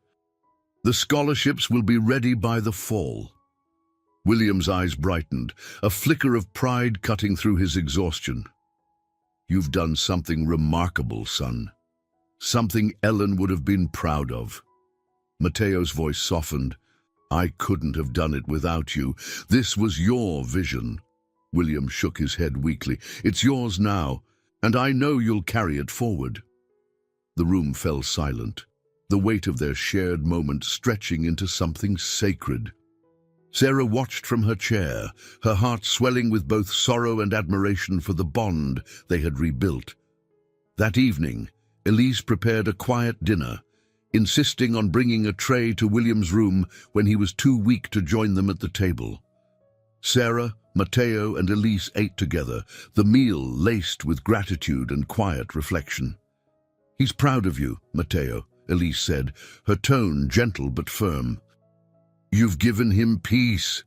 "The scholarships will be ready by the fall." William's eyes brightened, a flicker of pride cutting through his exhaustion. "You've done something remarkable, son. Something Ellen would have been proud of." Matteo's voice softened. "I couldn't have done it without you. This was your vision." William shook his head weakly. "It's yours now, and I know you'll carry it forward." The room fell silent, the weight of their shared moment stretching into something sacred. Sarah watched from her chair, her heart swelling with both sorrow and admiration for the bond they had rebuilt. That evening, Elise prepared a quiet dinner, insisting on bringing a tray to William's room when he was too weak to join them at the table. Sarah, Matteo, and Elise ate together, the meal laced with gratitude and quiet reflection. "He's proud of you, Matteo," Elise said, her tone gentle but firm. You've given him peace.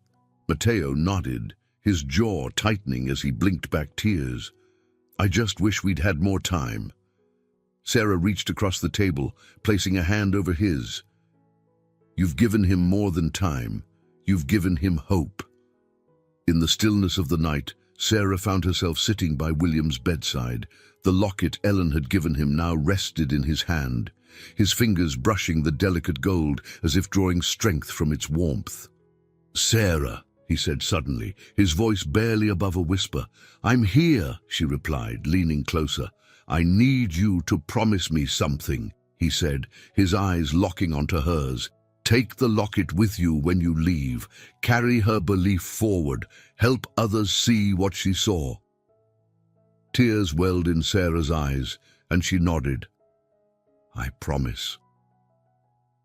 Matteo nodded, his jaw tightening as he blinked back tears. I just wish we'd had more time. Sarah reached across the table, placing a hand over his. You've given him more than time. You've given him hope. In the stillness of the night, Sarah found herself sitting by William's bedside. The locket Ellen had given him now rested in his hand, his fingers brushing the delicate gold as if drawing strength from its warmth. Sarah, he said suddenly, his voice barely above a whisper. I'm here, she replied, leaning closer. I need you to promise me something, he said, his eyes locking onto hers. Take the locket with you when you leave. Carry her belief forward. Help others see what she saw. Tears welled in Sarah's eyes, and she nodded. I promise.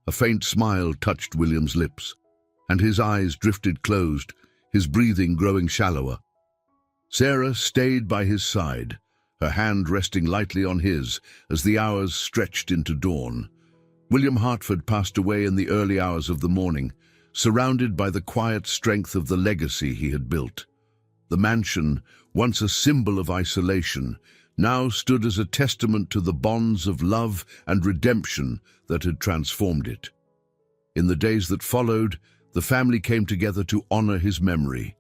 A faint smile touched William's lips, and his eyes drifted closed, his breathing growing shallower. Sarah stayed by his side, her hand resting lightly on his as the hours stretched into dawn. William Hartford passed away in the early hours of the morning, surrounded by the quiet strength of the legacy he had built. The mansion, once a symbol of isolation, now stood as a testament to the bonds of love and redemption that had transformed it. In the days that followed, the family came together to honor his memory.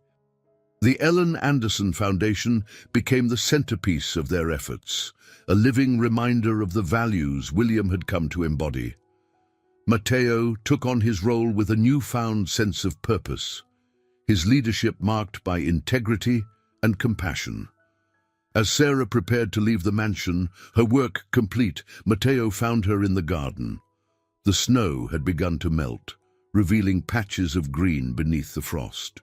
The Ellen Anderson Foundation became the centerpiece of their efforts, a living reminder of the values William had come to embody. Matteo took on his role with a newfound sense of purpose, his leadership marked by integrity and compassion. As Sarah prepared to leave the mansion, her work complete, Matteo found her in the garden. The snow had begun to melt, revealing patches of green beneath the frost.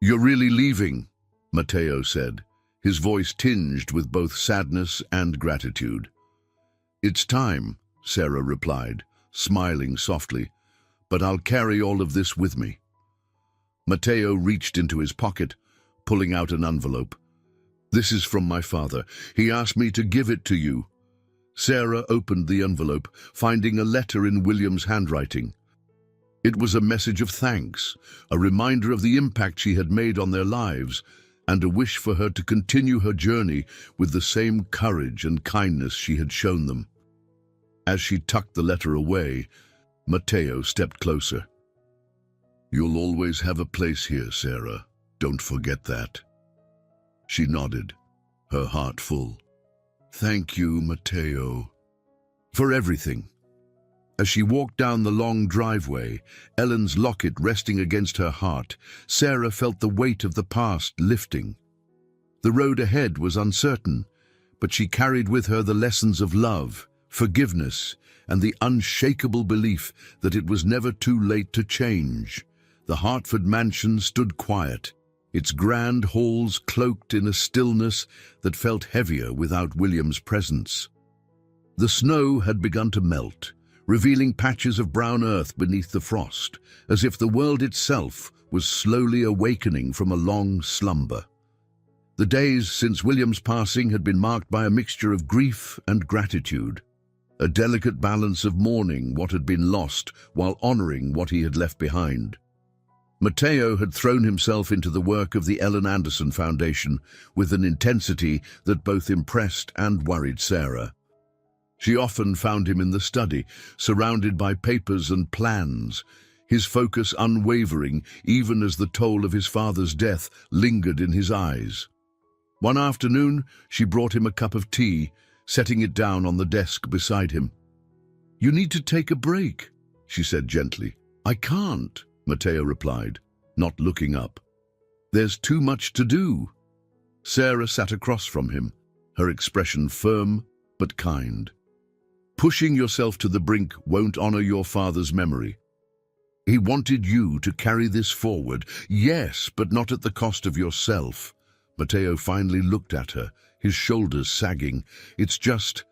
You're really leaving, Matteo said, his voice tinged with both sadness and gratitude. It's time, Sarah replied, smiling softly, but I'll carry all of this with me. Matteo reached into his pocket, pulling out an envelope. This is from my father. He asked me to give it to you. Sarah opened the envelope, finding a letter in William's handwriting. It was a message of thanks, a reminder of the impact she had made on their lives, and a wish for her to continue her journey with the same courage and kindness she had shown them. As she tucked the letter away, Matteo stepped closer. You'll always have a place here, Sarah. Don't forget that. She nodded, her heart full. Thank you, Matteo, for everything. As she walked down the long driveway, Ellen's locket resting against her heart, Sarah felt the weight of the past lifting. The road ahead was uncertain, but she carried with her the lessons of love, forgiveness, and the unshakable belief that it was never too late to change. The Hartford mansion stood quiet, its grand halls cloaked in a stillness that felt heavier without William's presence. The snow had begun to melt, revealing patches of brown earth beneath the frost, as if the world itself was slowly awakening from a long slumber. The days since William's passing had been marked by a mixture of grief and gratitude, a delicate balance of mourning what had been lost while honoring what he had left behind. Matteo had thrown himself into the work of the Ellen Anderson Foundation with an intensity that both impressed and worried Sarah. She often found him in the study, surrounded by papers and plans, his focus unwavering even as the toll of his father's death lingered in his eyes. One afternoon, she brought him a cup of tea, setting it down on the desk beside him. You need to take a break, she said gently. I can't, Matteo replied, not looking up. There's too much to do. Sarah sat across from him, her expression firm but kind. Pushing yourself to the brink won't honor your father's memory. He wanted you to carry this forward, yes, but not at the cost of yourself. Matteo finally looked at her, his shoulders sagging. It's just,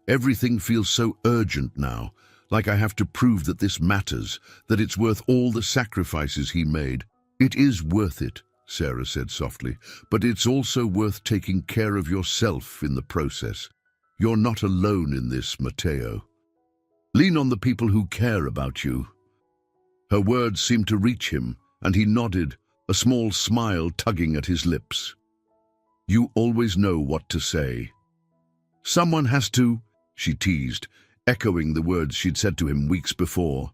everything feels so urgent now, like I have to prove that this matters, that it's worth all the sacrifices he made. It is worth it, Sarah said softly, but it's also worth taking care of yourself in the process. You're not alone in this, Matteo. Lean on the people who care about you. Her words seemed to reach him, and he nodded, a small smile tugging at his lips. "You always know what to say." "Someone has to," she teased, echoing the words she'd said to him weeks before.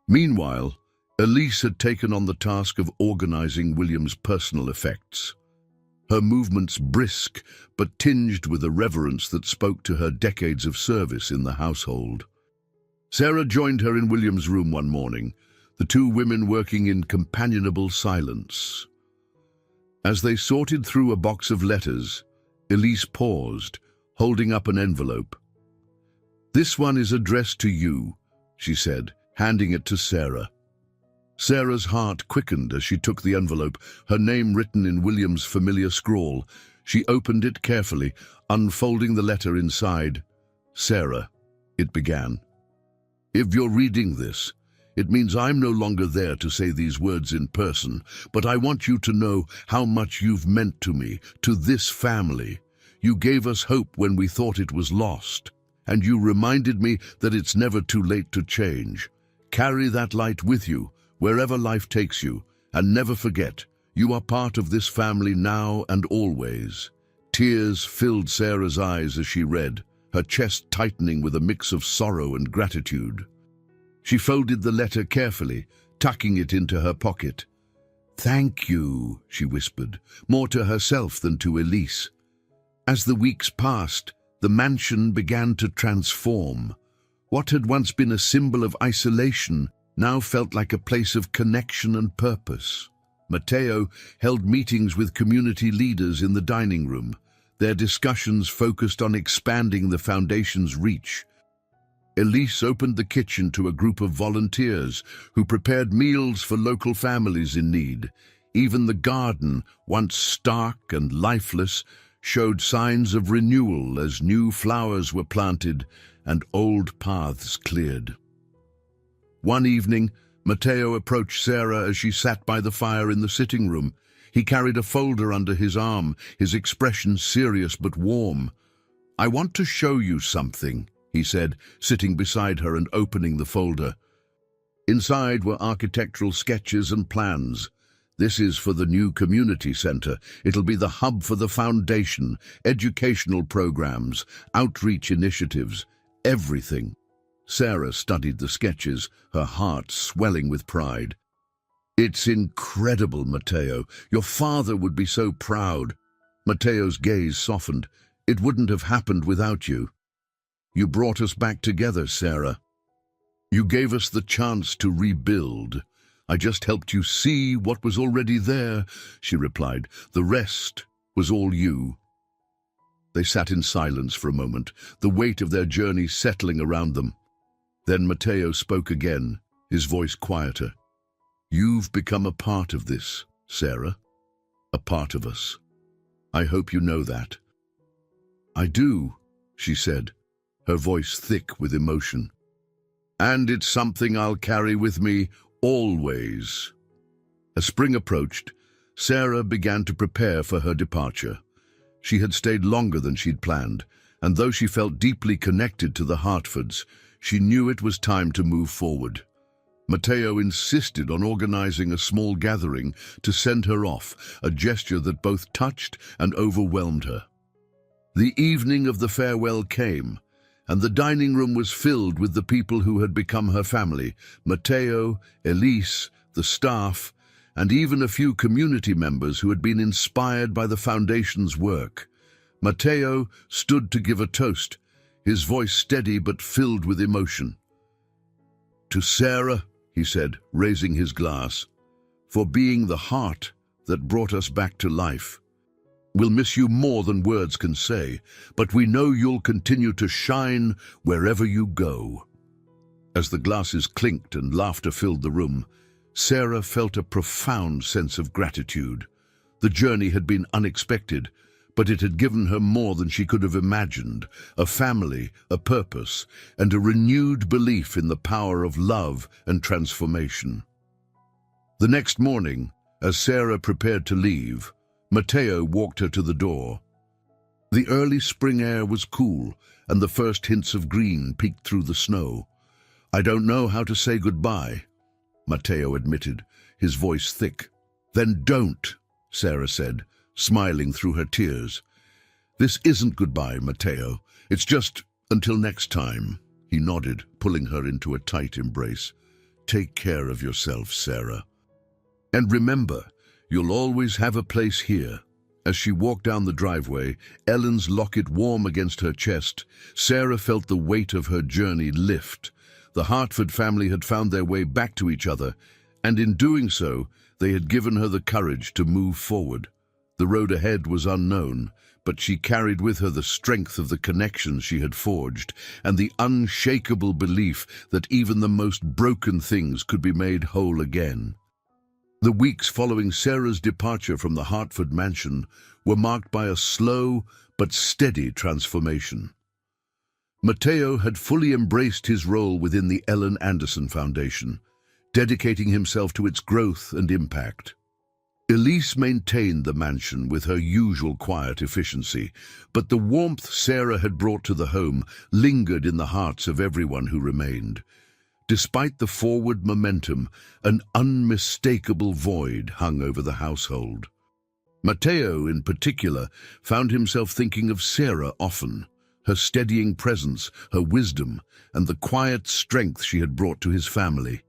Meanwhile, Elise had taken on the task of organizing William's personal effects. Her movements brisk, but tinged with a reverence that spoke to her decades of service in the household. Sarah joined her in William's room one morning, the two women working in companionable silence. As they sorted through a box of letters, Elise paused, holding up an envelope. "This one is addressed to you," she said, handing it to Sarah. Sarah's heart quickened as she took the envelope, her name written in William's familiar scrawl. She opened it carefully, unfolding the letter inside. "Sarah," it began, "if you're reading this, it means I'm no longer there to say these words in person, but I want you to know how much you've meant to me, to this family. You gave us hope when we thought it was lost, and you reminded me that it's never too late to change. Carry that light with you, wherever life takes you, and never forget, you are part of this family now and always." Tears filled Sarah's eyes as she read, her chest tightening with a mix of sorrow and gratitude. She folded the letter carefully, tucking it into her pocket. "Thank you," she whispered, more to herself than to Elise. As the weeks passed, the mansion began to transform. What had once been a symbol of isolation now felt like a place of connection and purpose. Matteo held meetings with community leaders in the dining room. Their discussions focused on expanding the foundation's reach. Elise opened the kitchen to a group of volunteers who prepared meals for local families in need. Even the garden, once stark and lifeless, showed signs of renewal as new flowers were planted and old paths cleared. One evening, Matteo approached Sarah as she sat by the fire in the sitting room. He carried a folder under his arm, his expression serious but warm. "I want to show you something," he said, sitting beside her and opening the folder. Inside were architectural sketches and plans. "This is for the new community center. It'll be the hub for the foundation, educational programs, outreach initiatives, everything." Sarah studied the sketches, her heart swelling with pride. "It's incredible, Matteo. Your father would be so proud." Matteo's gaze softened. "It wouldn't have happened without you. You brought us back together, Sarah. You gave us the chance to rebuild. I just helped you see what was already there," she replied. "The rest was all you." They sat in silence for a moment, the weight of their journey settling around them. Then Matteo spoke again, his voice quieter. "You've become a part of this, Sarah. A part of us. I hope you know that." "I do," she said, her voice thick with emotion. "And it's something I'll carry with me always." As spring approached, Sarah began to prepare for her departure. She had stayed longer than she'd planned, and though she felt deeply connected to the Hartfords, she knew it was time to move forward. Matteo insisted on organizing a small gathering to send her off, a gesture that both touched and overwhelmed her. The evening of the farewell came, and the dining room was filled with the people who had become her family: Matteo, Elise, the staff, and even a few community members who had been inspired by the foundation's work. Matteo stood to give a toast, his voice steady but filled with emotion. "To Sarah," he said, raising his glass, "for being the heart that brought us back to life. We'll miss you more than words can say, but we know you'll continue to shine wherever you go." As the glasses clinked and laughter filled the room, Sarah felt a profound sense of gratitude. The journey had been unexpected, but it had given her more than she could have imagined: a family, a purpose, and a renewed belief in the power of love and transformation. The next morning, as Sarah prepared to leave, Matteo walked her to the door. The early spring air was cool, and the first hints of green peeked through the snow. "I don't know how to say goodbye," Matteo admitted, his voice thick. Then don't, Sarah said, smiling through her tears. This isn't goodbye, Matteo. It's just until next time. He nodded, pulling her into a tight embrace. Take care of yourself, Sarah. And remember, you'll always have a place here. As she walked down the driveway, Ellen's locket warm against her chest, Sarah felt the weight of her journey lift. The Hartford family had found their way back to each other, and in doing so, they had given her the courage to move forward. The road ahead was unknown, but she carried with her the strength of the connections she had forged, and the unshakable belief that even the most broken things could be made whole again. The weeks following Sarah's departure from the Hartford mansion were marked by a slow but steady transformation. Matteo had fully embraced his role within the Ellen Anderson Foundation, dedicating himself to its growth and impact. Elise maintained the mansion with her usual quiet efficiency, but the warmth Sarah had brought to the home lingered in the hearts of everyone who remained. Despite the forward momentum, an unmistakable void hung over the household. Matteo, in particular, found himself thinking of Sarah often, her steadying presence, her wisdom, and the quiet strength she had brought to his family.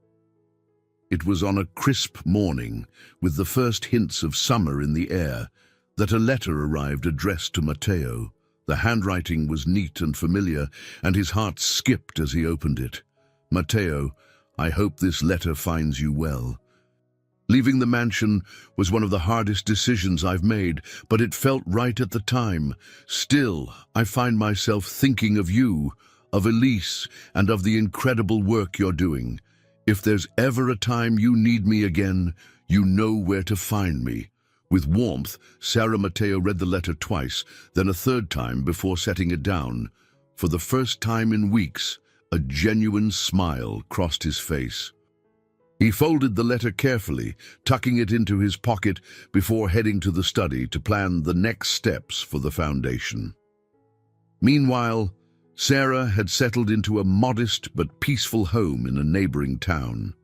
It was on a crisp morning, with the first hints of summer in the air, that a letter arrived addressed to Matteo. The handwriting was neat and familiar, and his heart skipped as he opened it. Matteo, I hope this letter finds you well. Leaving the mansion was one of the hardest decisions I've made, but it felt right at the time. Still, I find myself thinking of you, of Elise, and of the incredible work you're doing. If there's ever a time you need me again, you know where to find me. With warmth, Sarah Matteo read the letter twice, then a third time before setting it down. For the first time in weeks, a genuine smile crossed his face. He folded the letter carefully, tucking it into his pocket before heading to the study to plan the next steps for the foundation. Meanwhile, Sarah had settled into a modest but peaceful home in a neighboring town.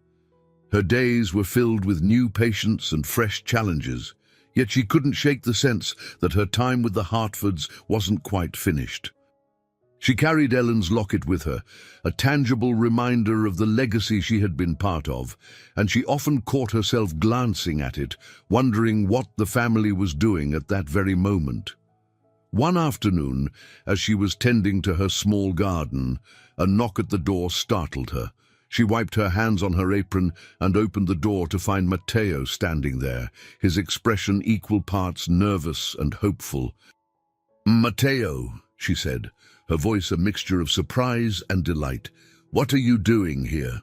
Her days were filled with new patients and fresh challenges, yet she couldn't shake the sense that her time with the Hartfords wasn't quite finished. She carried Ellen's locket with her, a tangible reminder of the legacy she had been part of, and she often caught herself glancing at it, wondering what the family was doing at that very moment. One afternoon, as she was tending to her small garden, a knock at the door startled her. She wiped her hands on her apron and opened the door to find Matteo standing there, his expression equal parts nervous and hopeful. "Matteo," she said, her voice a mixture of surprise and delight. "What are you doing here?"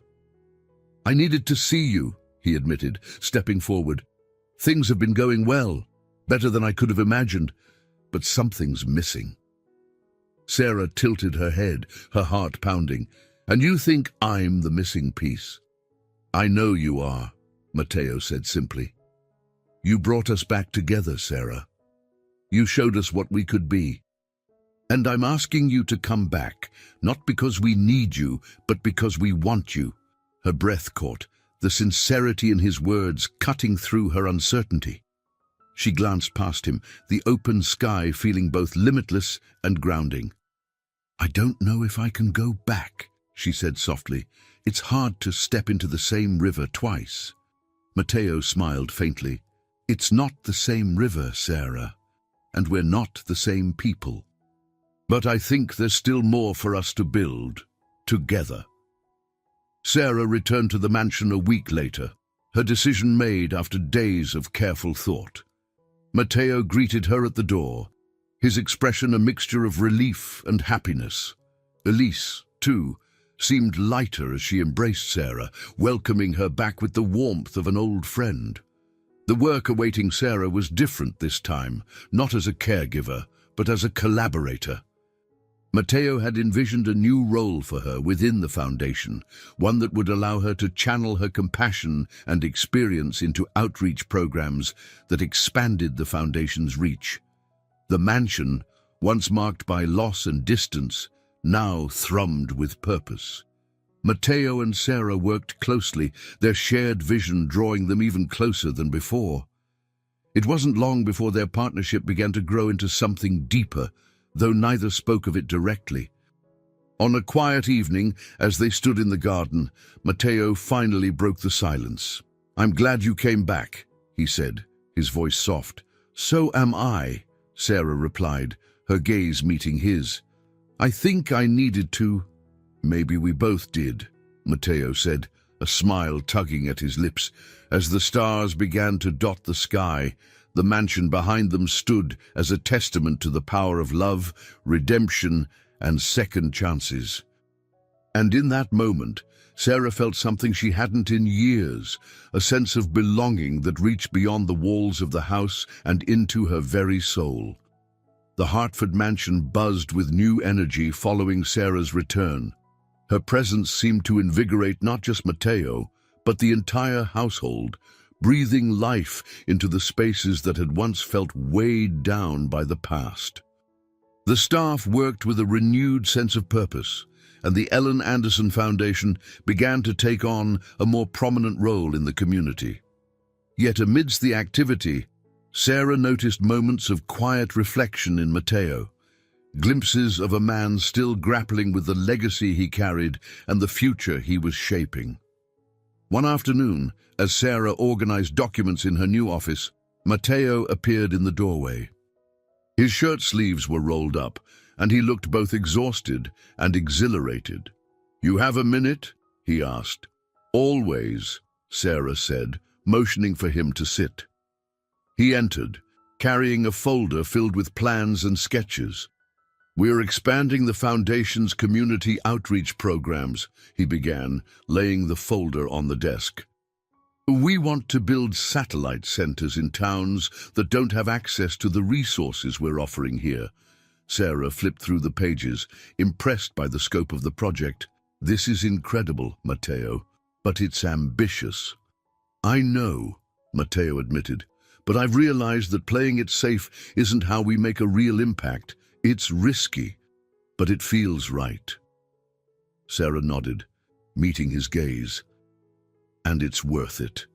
"I needed to see you," he admitted, stepping forward. "Things have been going well, better than I could have imagined, but something's missing." Sarah tilted her head, her heart pounding. "And you think I'm the missing piece?" "I know you are," Matteo said simply. "You brought us back together, Sarah. You showed us what we could be. And I'm asking you to come back, not because we need you, but because we want you." Her breath caught, the sincerity in his words cutting through her uncertainty. She glanced past him, the open sky feeling both limitless and grounding. "I don't know if I can go back," she said softly. "It's hard to step into the same river twice." Matteo smiled faintly. "It's not the same river, Sarah, and we're not the same people. But I think there's still more for us to build, together." Sarah returned to the mansion a week later, her decision made after days of careful thought. Matteo greeted her at the door, his expression a mixture of relief and happiness. Elise, too, seemed lighter as she embraced Sarah, welcoming her back with the warmth of an old friend. The work awaiting Sarah was different this time, not as a caregiver, but as a collaborator. Matteo had envisioned a new role for her within the foundation, one that would allow her to channel her compassion and experience into outreach programs that expanded the foundation's reach. The mansion, once marked by loss and distance, now thrummed with purpose. Matteo and Sarah worked closely, their shared vision drawing them even closer than before. It wasn't long before their partnership began to grow into something deeper, though neither spoke of it directly. On a quiet evening, as they stood in the garden, Matteo finally broke the silence. "I'm glad you came back," he said, his voice soft. "So am I," Sarah replied, her gaze meeting his. "I think I needed to." "Maybe we both did," Matteo said, a smile tugging at his lips. As the stars began to dot the sky, the mansion behind them stood as a testament to the power of love, redemption, and second chances. And in that moment, Sarah felt something she hadn't in years, a sense of belonging that reached beyond the walls of the house and into her very soul. The Hartford mansion buzzed with new energy following Sarah's return. Her presence seemed to invigorate not just Matteo, but the entire household, breathing life into the spaces that had once felt weighed down by the past. The staff worked with a renewed sense of purpose, and the Ellen Anderson Foundation began to take on a more prominent role in the community. Yet amidst the activity, Sarah noticed moments of quiet reflection in Matteo, glimpses of a man still grappling with the legacy he carried and the future he was shaping. One afternoon, as Sarah organized documents in her new office, Matteo appeared in the doorway. His shirt sleeves were rolled up, and he looked both exhausted and exhilarated. "You have a minute?" he asked. "Always," Sarah said, motioning for him to sit. He entered, carrying a folder filled with plans and sketches. "We're expanding the Foundation's community outreach programs," he began, laying the folder on the desk. "We want to build satellite centers in towns that don't have access to the resources we're offering here." Sarah flipped through the pages, impressed by the scope of the project. "This is incredible, Matteo, but it's ambitious." "I know," Matteo admitted, "but I've realized that playing it safe isn't how we make a real impact. It's risky, but it feels right." Sarah nodded, meeting his gaze. "And it's worth it,"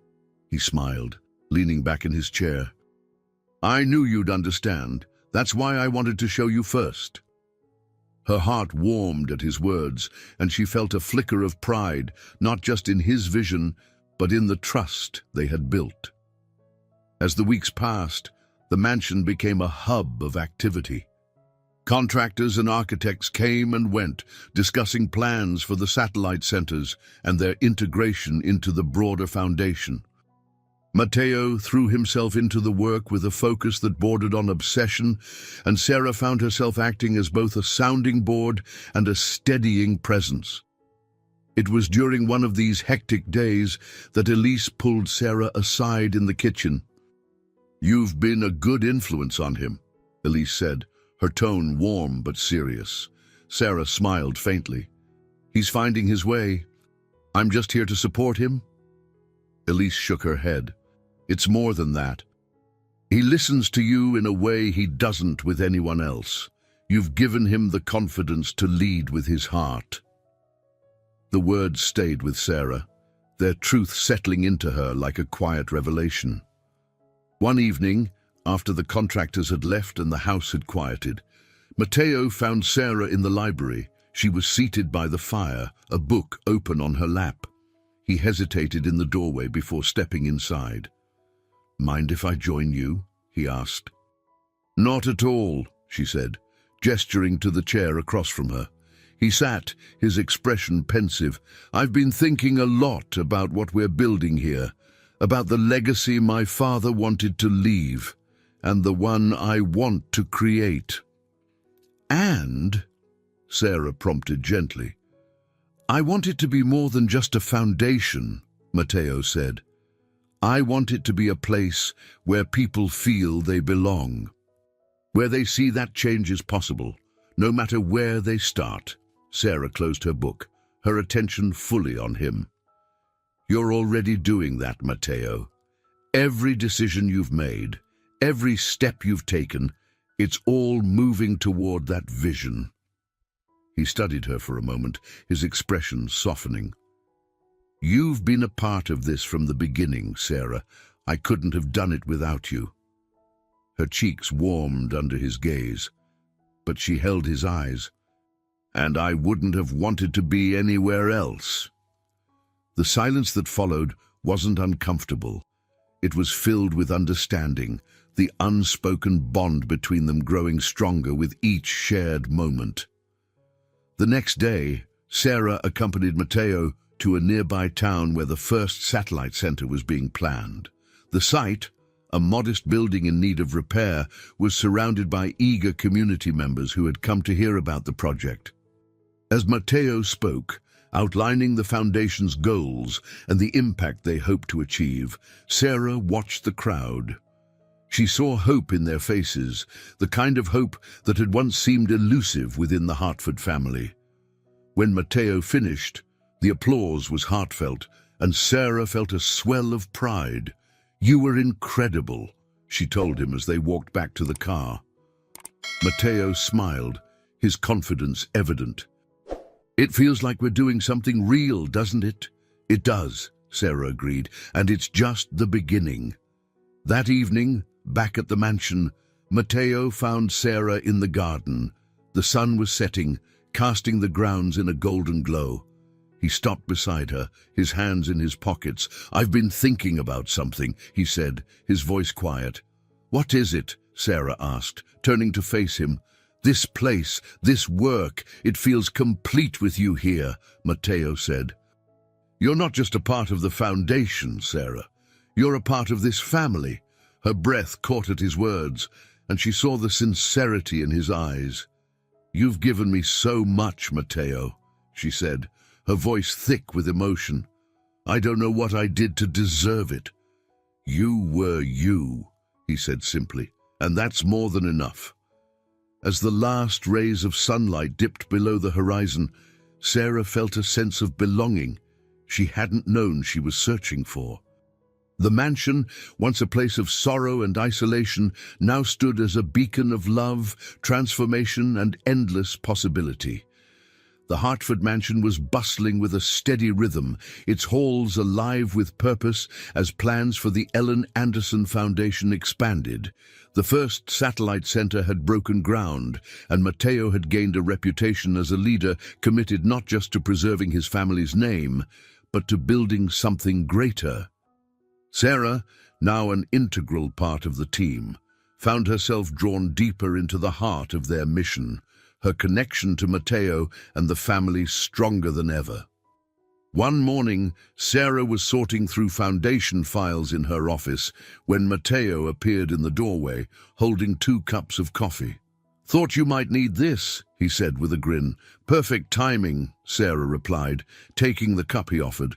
he smiled, leaning back in his chair. "I knew you'd understand. That's why I wanted to show you first." Her heart warmed at his words, and she felt a flicker of pride, not just in his vision, but in the trust they had built. As the weeks passed, the mansion became a hub of activity. Contractors and architects came and went, discussing plans for the satellite centers and their integration into the broader foundation. Matteo threw himself into the work with a focus that bordered on obsession, and Sarah found herself acting as both a sounding board and a steadying presence. It was during one of these hectic days that Elise pulled Sarah aside in the kitchen. "You've been a good influence on him," Elise said, her tone warm but serious. Sarah smiled faintly. "He's finding his way. I'm just here to support him." Elise shook her head. "It's more than that. He listens to you in a way he doesn't with anyone else. You've given him the confidence to lead with his heart." The words stayed with Sarah, their truth settling into her like a quiet revelation. One evening, after the contractors had left and the house had quieted, Matteo found Sarah in the library. She was seated by the fire, a book open on her lap. He hesitated in the doorway before stepping inside. "Mind if I join you?" he asked. "Not at all," she said, gesturing to the chair across from her. He sat, his expression pensive. "I've been thinking a lot about what we're building here, about the legacy my father wanted to leave, and the one I want to create." "And," Sarah prompted gently, "I want it to be more than just a foundation," Matteo said. "I want it to be a place where people feel they belong, where they see that change is possible, no matter where they start." Sarah closed her book, her attention fully on him. "You're already doing that, Matteo. Every decision you've made, every step you've taken, it's all moving toward that vision." He studied her for a moment, his expression softening. "You've been a part of this from the beginning, Sarah. I couldn't have done it without you." Her cheeks warmed under his gaze, but she held his eyes. "And I wouldn't have wanted to be anywhere else." The silence that followed wasn't uncomfortable. It was filled with understanding, the unspoken bond between them growing stronger with each shared moment. The next day, Sarah accompanied Matteo to a nearby town where the first satellite center was being planned. The site, a modest building in need of repair, was surrounded by eager community members who had come to hear about the project. As Matteo spoke, outlining the foundation's goals and the impact they hoped to achieve, Sarah watched the crowd. She saw hope in their faces, the kind of hope that had once seemed elusive within the Hartford family. When Matteo finished, the applause was heartfelt, and Sarah felt a swell of pride. "You were incredible," she told him as they walked back to the car. Matteo smiled, his confidence evident. "It feels like we're doing something real, doesn't it?" "It does," Sarah agreed, "and it's just the beginning." That evening, back at the mansion, Matteo found Sarah in the garden. The sun was setting, casting the grounds in a golden glow. He stopped beside her, his hands in his pockets. "I've been thinking about something," he said, his voice quiet. "What is it?" Sarah asked, turning to face him. "This place, this work, it feels complete with you here," Matteo said. "You're not just a part of the foundation, Sarah. You're a part of this family." Her breath caught at his words, and she saw the sincerity in his eyes. "You've given me so much, Matteo," she said, her voice thick with emotion. "I don't know what I did to deserve it." "You were you," he said simply, "and that's more than enough." As the last rays of sunlight dipped below the horizon, Sarah felt a sense of belonging she hadn't known she was searching for. The mansion, once a place of sorrow and isolation, now stood as a beacon of love, transformation, and endless possibility. The Hartford mansion was bustling with a steady rhythm, its halls alive with purpose as plans for the Ellen Anderson Foundation expanded. The first satellite center had broken ground, and Matteo had gained a reputation as a leader committed not just to preserving his family's name, but to building something greater. Sarah, now an integral part of the team, found herself drawn deeper into the heart of their mission, her connection to Matteo and the family stronger than ever. One morning, Sarah was sorting through foundation files in her office when Matteo appeared in the doorway, holding 2 cups of coffee. "Thought you might need this," he said with a grin. "Perfect timing," Sarah replied, taking the cup he offered.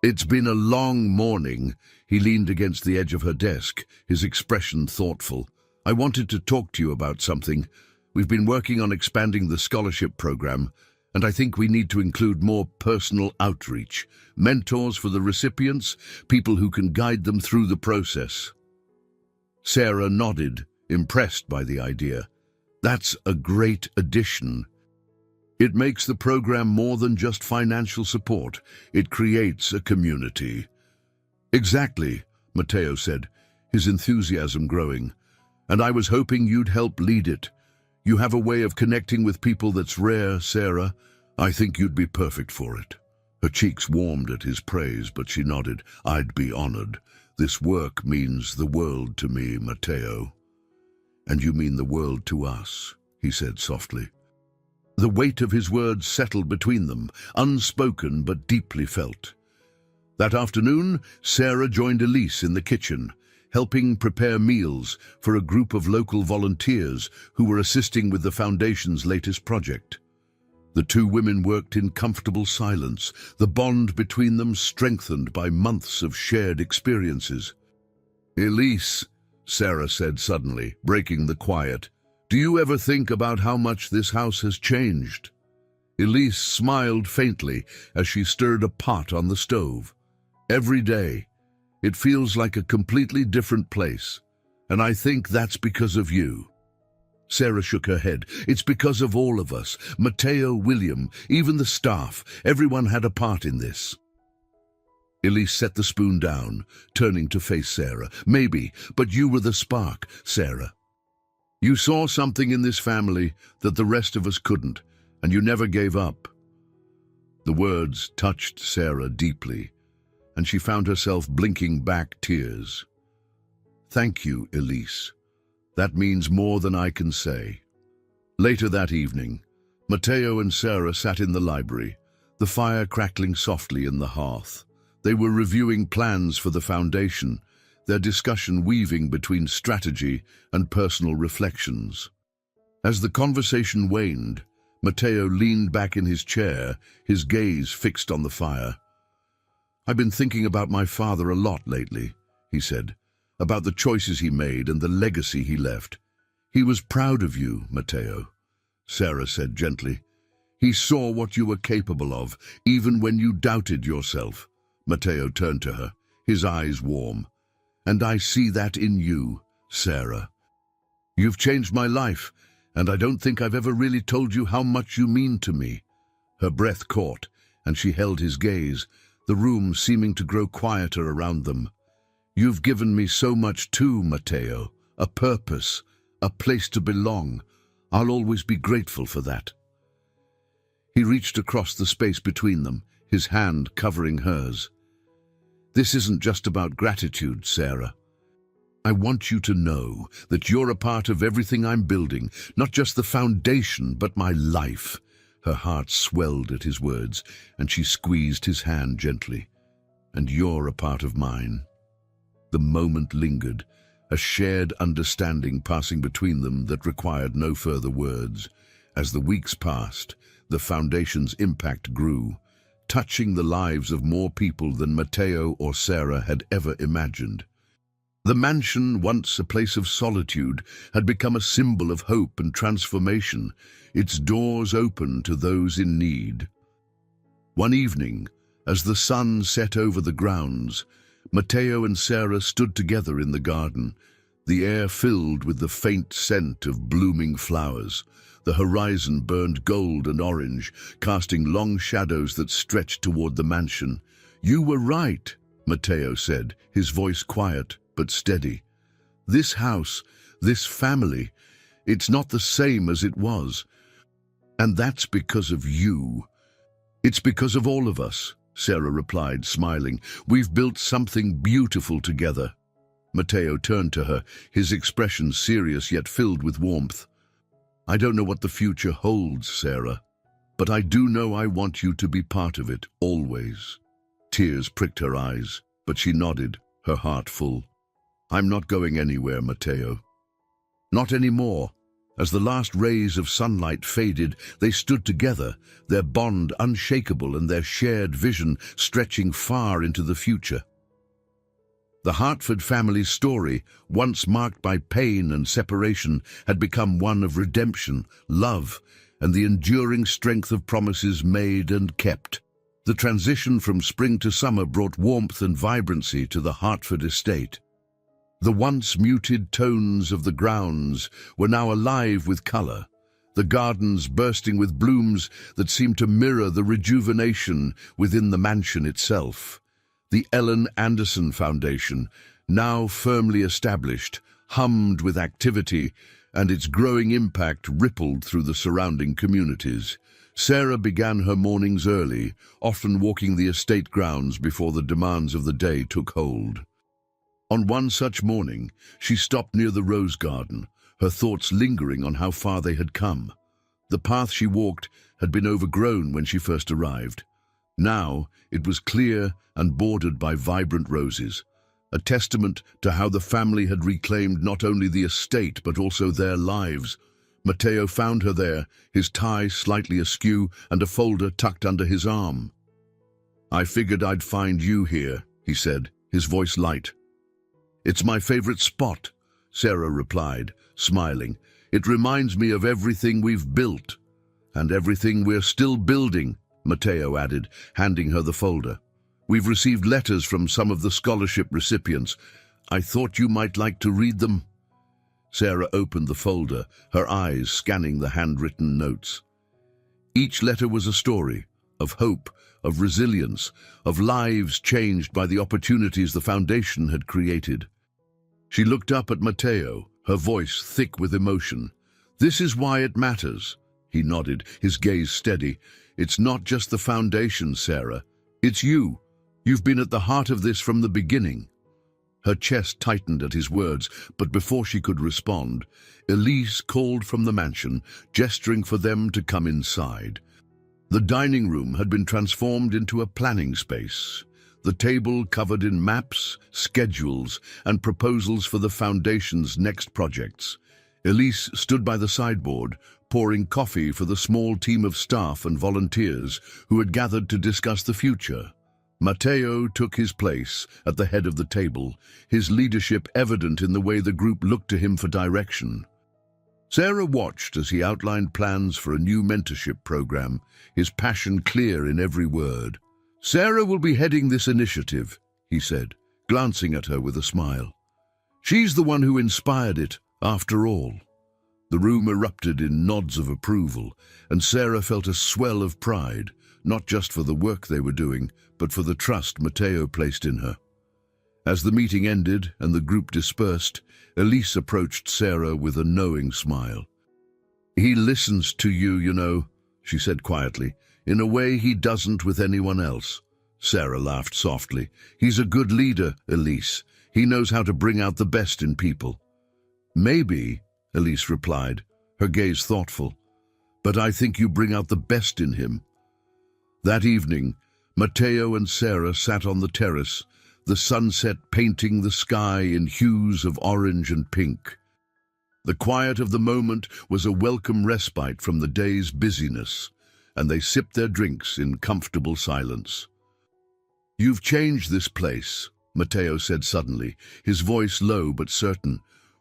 "It's been a long morning." He leaned against the edge of her desk, his expression thoughtful. "I wanted to talk to you about something. We've been working on expanding the scholarship program, and I think we need to include more personal outreach, mentors for the recipients, people who can guide them through the process." Sarah nodded, impressed by the idea. "That's a great addition. It makes the program more than just financial support. It creates a community." "Exactly," Matteo said, his enthusiasm growing. "And I was hoping you'd help lead it. You have a way of connecting with people that's rare, Sarah. I think you'd be perfect for it." Her cheeks warmed at his praise, but she nodded. "I'd be honored. This work means the world to me, Matteo." "And you mean the world to us," he said softly. The weight of his words settled between them, unspoken but deeply felt. That afternoon, Sarah joined Elise in the kitchen, helping prepare meals for a group of local volunteers who were assisting with the Foundation's latest project. The 2 women worked in comfortable silence, the bond between them strengthened by months of shared experiences. "Elise," Sarah said suddenly, breaking the quiet, "do you ever think about how much this house has changed?" Elise smiled faintly as she stirred a pot on the stove. "Every day, it feels like a completely different place, and I think that's because of you." Sarah shook her head. It's because of all of us. Matteo, William, even the staff. Everyone had a part in this. Elise set the spoon down, turning to face Sarah. Maybe, but you were the spark, Sarah. You saw something in this family that the rest of us couldn't, and you never gave up. The words touched Sarah deeply, and she found herself blinking back tears. Thank you, Elise. That means more than I can say. Later that evening, Matteo and Sarah sat in the library, the fire crackling softly in the hearth. They were reviewing plans for the foundation, their discussion weaving between strategy and personal reflections. As the conversation waned, Matteo leaned back in his chair, his gaze fixed on the fire. I've been thinking about my father a lot lately, he said, about the choices he made and the legacy he left. He was proud of you, Matteo, Sarah said gently. He saw what you were capable of, even when you doubted yourself. Matteo turned to her, his eyes warm. And I see that in you, Sarah. You've changed my life, and I don't think I've ever really told you how much you mean to me. Her breath caught, and she held his gaze, the room seeming to grow quieter around them. You've given me so much too, Matteo. A purpose, a place to belong. I'll always be grateful for that. He reached across the space between them, his hand covering hers. This isn't just about gratitude, Sarah. I want you to know that you're a part of everything I'm building, not just the foundation, but my life. Her heart swelled at his words, and she squeezed his hand gently. And you're a part of mine. The moment lingered, a shared understanding passing between them that required no further words. As the weeks passed, the foundation's impact grew, touching the lives of more people than Matteo or Sarah had ever imagined. The mansion, once a place of solitude, had become a symbol of hope and transformation, its doors open to those in need. One evening, as the sun set over the grounds, Matteo and Sarah stood together in the garden, the air filled with the faint scent of blooming flowers. The horizon burned gold and orange, casting long shadows that stretched toward the mansion. You were right, Matteo said, his voice quiet but steady. This house, this family, it's not the same as it was. And that's because of you. It's because of all of us, Sarah replied, smiling. We've built something beautiful together. Matteo turned to her, his expression serious yet filled with warmth. I don't know what the future holds, Sarah, but I do know I want you to be part of it, always. Tears pricked her eyes, but she nodded, her heart full. I'm not going anywhere, Matteo. Not anymore. As the last rays of sunlight faded, they stood together, their bond unshakable and their shared vision stretching far into the future. The Hartford family's story, once marked by pain and separation, had become one of redemption, love, and the enduring strength of promises made and kept. The transition from spring to summer brought warmth and vibrancy to the Hartford estate. The once muted tones of the grounds were now alive with color, the gardens bursting with blooms that seemed to mirror the rejuvenation within the mansion itself. The Ellen Anderson Foundation, now firmly established, hummed with activity, and its growing impact rippled through the surrounding communities. Sarah began her mornings early, often walking the estate grounds before the demands of the day took hold. On one such morning, she stopped near the rose garden, her thoughts lingering on how far they had come. The path she walked had been overgrown when she first arrived. Now, it was clear and bordered by vibrant roses, a testament to how the family had reclaimed not only the estate but also their lives. Matteo found her there, his tie slightly askew and a folder tucked under his arm. I figured I'd find you here, he said, his voice light. It's my favorite spot, Sarah replied, smiling. It reminds me of everything we've built, and everything we're still building, Matteo added, handing her the folder. We've received letters from some of the scholarship recipients. I thought you might like to read them. Sarah opened the folder, her eyes scanning the handwritten notes. Each letter was a story of hope, of resilience, of lives changed by the opportunities the foundation had created. She looked up at Matteo, her voice thick with emotion. "This is why it matters." He nodded, his gaze steady. "It's not just the foundation, Sarah. It's you. You've been at the heart of this from the beginning." Her chest tightened at his words, but before she could respond, Elise called from the mansion, gesturing for them to come inside. The dining room had been transformed into a planning space, the table covered in maps, schedules, and proposals for the foundation's next projects. Elise stood by the sideboard, pouring coffee for the small team of staff and volunteers who had gathered to discuss the future. Matteo took his place at the head of the table, his leadership evident in the way the group looked to him for direction. Sarah watched as he outlined plans for a new mentorship program, his passion clear in every word. "Sarah will be heading this initiative," he said, glancing at her with a smile. "She's the one who inspired it, after all." The room erupted in nods of approval, and Sarah felt a swell of pride, not just for the work they were doing, but for the trust Matteo placed in her. As the meeting ended and the group dispersed, Elise approached Sarah with a knowing smile. "He listens to you, you know," she said quietly, "in a way he doesn't with anyone else." Sarah laughed softly. "He's a good leader, Elise. He knows how to bring out the best in people." "Maybe," Elise replied, her gaze thoughtful, "but I think you bring out the best in him." That evening, Matteo and Sarah sat on the terrace, the sunset painting the sky in hues of orange and pink. The quiet of the moment was a welcome respite from the day's busyness, and they sipped their drinks in comfortable silence. "You've changed this place," Matteo said suddenly, his voice low but certain.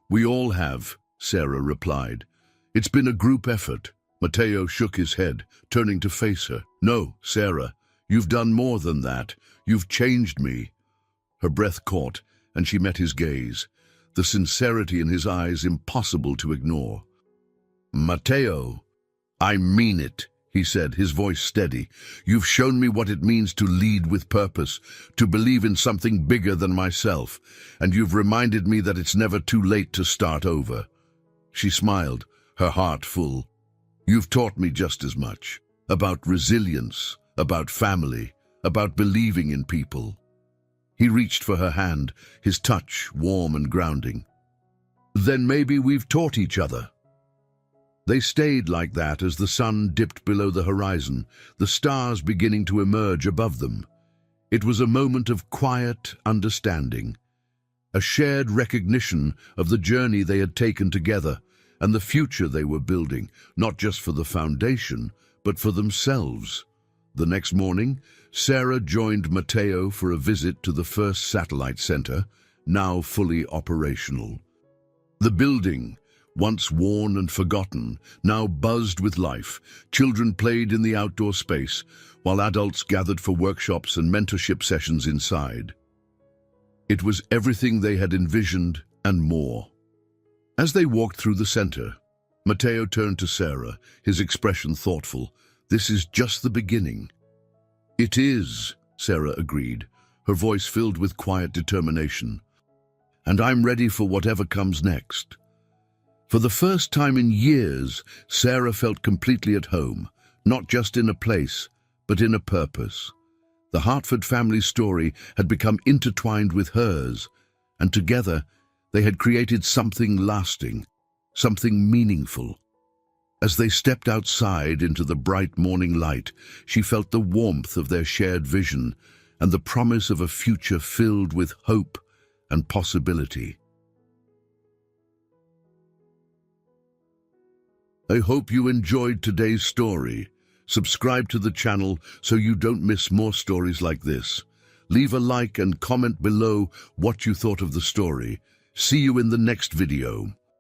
"We all have," Sarah replied. "It's been a group effort." Matteo shook his head, turning to face her. "No, Sarah, you've done more than that. You've changed me." Her breath caught, and she met his gaze, the sincerity in his eyes impossible to ignore. "Matteo, I mean it," he said, his voice steady. "You've shown me what it means to lead with purpose, to believe in something bigger than myself, and you've reminded me that it's never too late to start over." She smiled, her heart full. "You've taught me just as much, about resilience, about family, about believing in people." He reached for her hand, his touch warm and grounding. "Then maybe we've taught each other." They stayed like that as the sun dipped below the horizon, the stars beginning to emerge above them. It was a moment of quiet understanding, a shared recognition of the journey they had taken together and the future they were building, not just for the foundation, but for themselves. The next morning, Sarah joined Matteo for a visit to the first satellite center, now fully operational. The building, once worn and forgotten, now buzzed with life. Children played in the outdoor space, while adults gathered for workshops and mentorship sessions inside. It was everything they had envisioned and more. As they walked through the center, Matteo turned to Sarah, his expression thoughtful. "This is just the beginning." "It is," Sarah agreed, her voice filled with quiet determination. "And I'm ready for whatever comes next." For the first time in years, Sarah felt completely at home, not just in a place, but in a purpose. The Hartford family story had become intertwined with hers, and together they had created something lasting, something meaningful. As they stepped outside into the bright morning light, she felt the warmth of their shared vision and the promise of a future filled with hope and possibility. I hope you enjoyed today's story. Subscribe to the channel so you don't miss more stories like this. Leave a like and comment below what you thought of the story. See you in the next video.